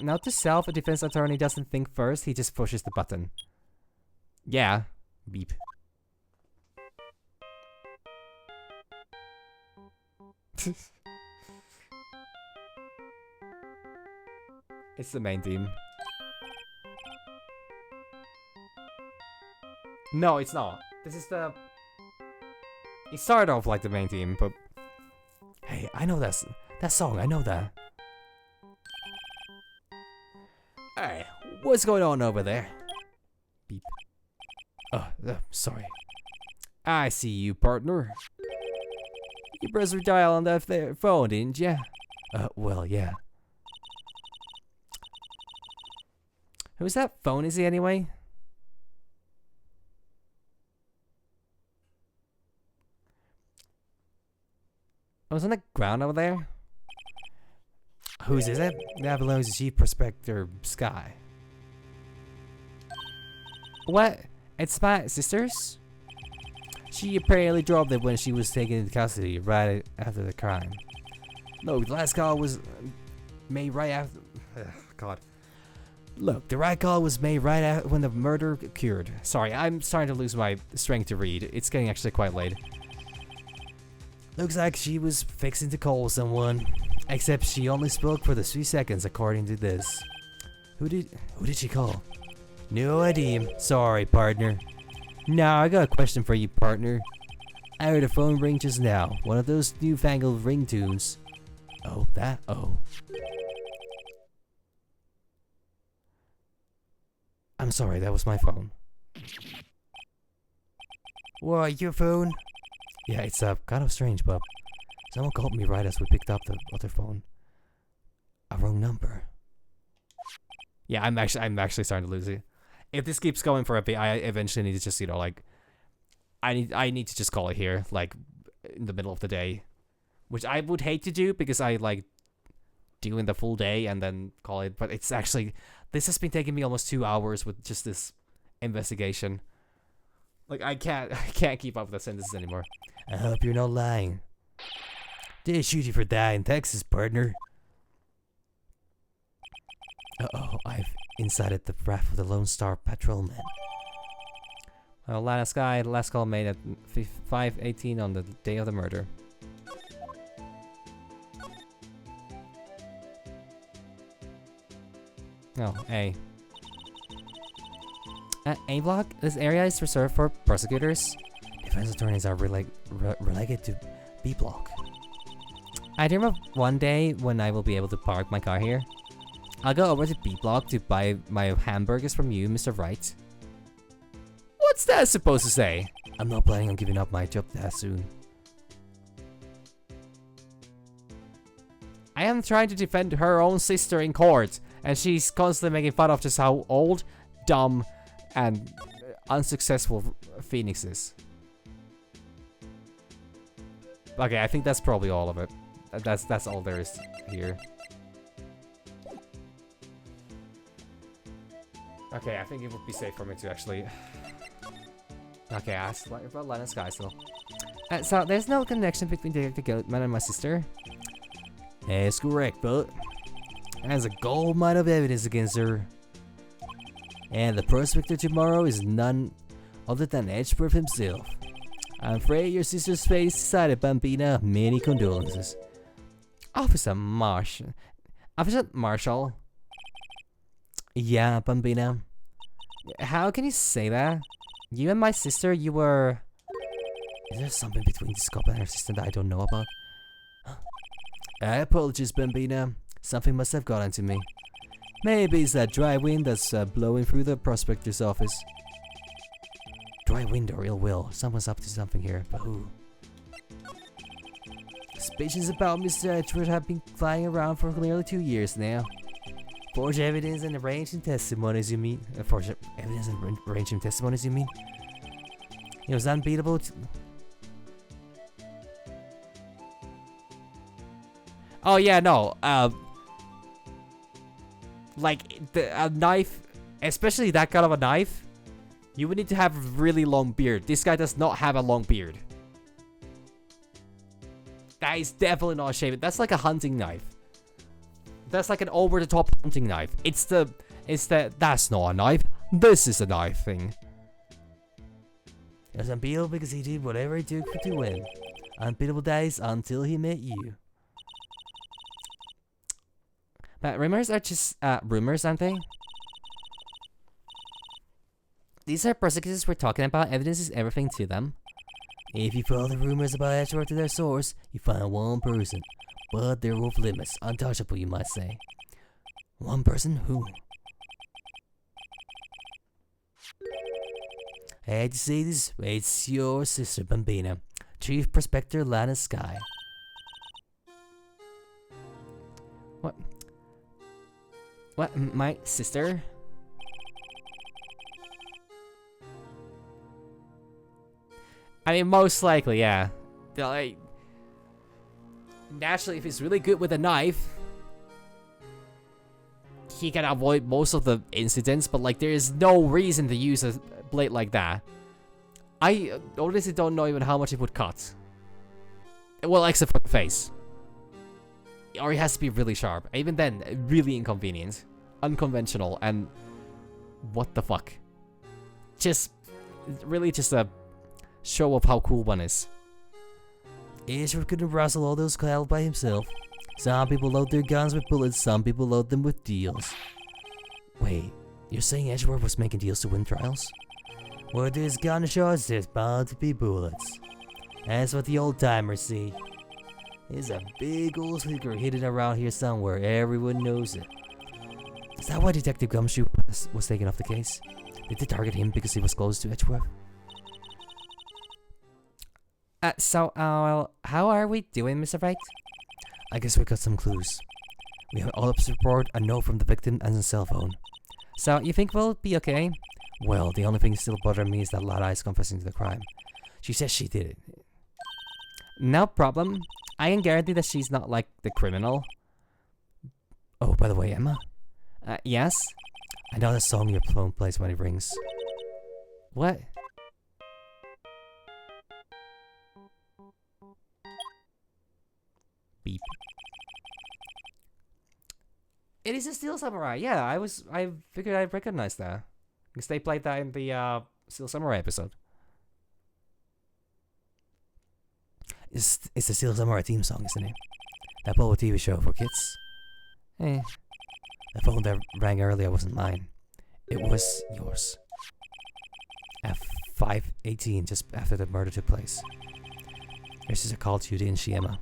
Note to self, a defense attorney doesn't think first, he just pushes the button. Yeah. Beep. It's the main theme. No, it's not. This is the... It started off like the main theme, but... Hey, I know that song, I know that. Hey, what's going on over there? Beep. Sorry. I see you, partner. You pressed redial on that phone, didn't ya? Well, yeah. Whose that phone is he anyway? Oh, it's on the ground over there? Whose is it? That belongs to Chief Prospector Sky. What? It's my sister's? She apparently dropped it when she was taken into custody right after the crime. Look, the last call was made right after... God. Look, the right call was made right after when the murder occurred. Sorry, I'm starting to lose my strength to read. It's getting actually quite late. Looks like she was fixing to call someone. Except she only spoke for the 3 seconds according to this. Who did she call? No idea. Sorry, partner. Now, I got a question for you, partner. I heard a phone ring just now. One of those newfangled ringtones. Oh, that? Oh. I'm sorry, that was my phone. What, your phone? Yeah, it's kind of strange, but someone called me right as we picked up the other phone. A wrong number. Yeah, I'm actually starting to lose it. If this keeps going for a bit, I eventually need to just, you know, like, I need to just call it here, like, in the middle of the day, which I would hate to do because I like doing the full day and then call it. But it's actually, this has been taking me almost 2 hours with just this investigation. Like, I can't keep up with the sentences anymore. I hope you're not lying. They shoot you for that in Texas, partner. Uh-oh, I've incited the wrath of the Lone Star Patrolman. Last call made at 5:18 on the day of the murder. Oh, A. At A block, this area is reserved for prosecutors. Defense attorneys are relegated to B block. I dream of one day when I will be able to park my car here. I'll go over to B Block to buy my hamburgers from you, Mr. Wright. What's that supposed to say? I'm not planning on giving up my job that soon. I am trying to defend her own sister in court, and she's constantly making fun of just how old, dumb, and unsuccessful Phoenix is. Okay, I think that's probably all of it. That's all there is here. Okay, I think it would be safe for me to actually... Okay, ask about Lana Sky still. So, there's no connection between the Goatman and my sister? That's correct, but there's a gold mine of evidence against her. And the prospector tomorrow is none other than Edgeworth himself. I'm afraid your sister's fate is decided, Bambina. Many condolences. Officer Marshall. Officer Marshall? Yeah, Bambina. How can you say that? You and my sister, you were... Is there something between this couple and her sister that I don't know about? I apologize, Bambina. Something must have gotten to me. Maybe it's that dry wind that's blowing through the prospector's office. Dry wind or ill will. Someone's up to something here, but who? Suspicions about Mr. Edgeworth have been flying around for nearly 2 years now. Forged evidence and arranging testimonies, you mean? Forged evidence and arranging testimonies, you mean? It was unbeatable. Oh yeah, no. Like a knife, especially that kind of a knife, you would need to have a really long beard. This guy does not have a long beard. That is definitely not a shave. That's like a hunting knife. That's like an over-the-top hunting knife. That's not a knife. This is a knife thing. It was unbeatable because he did whatever he took to win. Unbeatable days until he met you. But rumors are just rumors, aren't they? These are prosecutors we're talking about. Evidence is everything to them. If you follow the rumors about Edgeworth to their source, you find one person. But they're off limits. Untouchable, you might say. One person? Who? I hate to say this, but it's your sister, Bambina. Chief Prospector Lana Sky. What? My sister? I mean, most likely, yeah. Like, naturally, if he's really good with a knife, he can avoid most of the incidents, but like, there is no reason to use a blade like that. I honestly don't know even how much it would cut. Well, except for the face. Or it has to be really sharp. Even then, really inconvenient. Unconventional, and what the fuck? Really just a show of how cool one is. Edgeworth couldn't rustle all those clouds by himself. Some people load their guns with bullets, some people load them with deals. Wait, you're saying Edgeworth was making deals to win trials? Where there's gunshots, there's bound to be bullets. That's what the old timers see. There's a big old secret hidden around here somewhere, everyone knows it. Is that why Detective Gumshoe was taken off the case? Did they target him because he was close to Edgeworth? How are we doing, Mr. Wright? I guess we got some clues. We have an autopsy report, a note from the victim, and a cell phone. So, you think we'll be okay? Well, the only thing still bothering me is that Lara is confessing to the crime. She says she did it. No problem. I can guarantee that she's not like the criminal. Oh, by the way, Emma? Yes? I know the song your phone plays when it rings. What? Beep. It is a Steel Samurai. Yeah, I figured I'd recognize that. Because they played that in the Steel Samurai episode. It's the Steel Samurai theme song, isn't it? That Bobo TV show for kids. Eh. The phone that rang earlier wasn't mine. It was yours. At 5:18, just after the murder took place. This is a call to you, didn't she, Emma?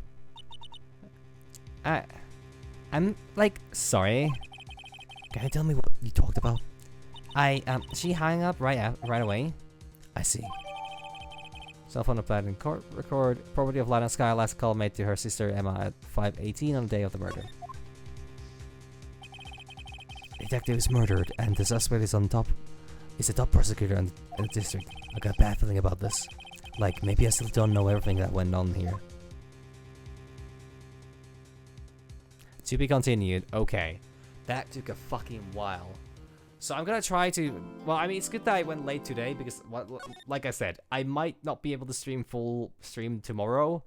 I'm like sorry. Can you tell me what you talked about? She hung up right away. I see. Cell phone applied in court record. Property of Light and Sky. Last call made to her sister Emma at 5:18 on the day of the murder. Detective is murdered, and the suspect is on top. Is the top prosecutor in the district. I got a bad feeling about this. Like, maybe I still don't know everything that went on here. To be continued. Okay. That took a fucking while. So I'm gonna try to... Well, I mean, it's good that I went late today because, like I said, I might not be able to stream full stream tomorrow.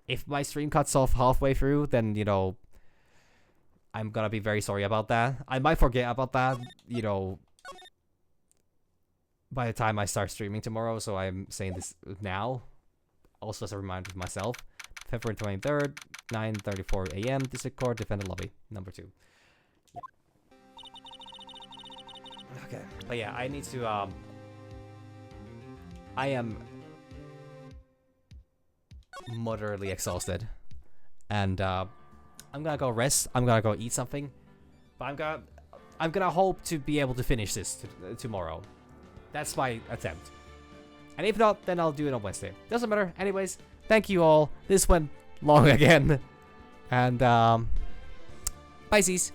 If my stream cuts off halfway through, then, you know, I'm gonna be very sorry about that. I might forget about that, you know, by the time I start streaming tomorrow, so I'm saying this now. Also as a reminder to myself. February 23rd, 9:34 a.m. District Court, Defendant Lobby, number 2. Okay. But yeah, I need to, I am moderately exhausted. And, I'm gonna go rest. I'm gonna go eat something. But I'm gonna hope to be able to finish this tomorrow. That's my attempt. And if not, then I'll do it on Wednesday. Doesn't matter. Anyways, thank you all. This went long again. And, bye, Z's.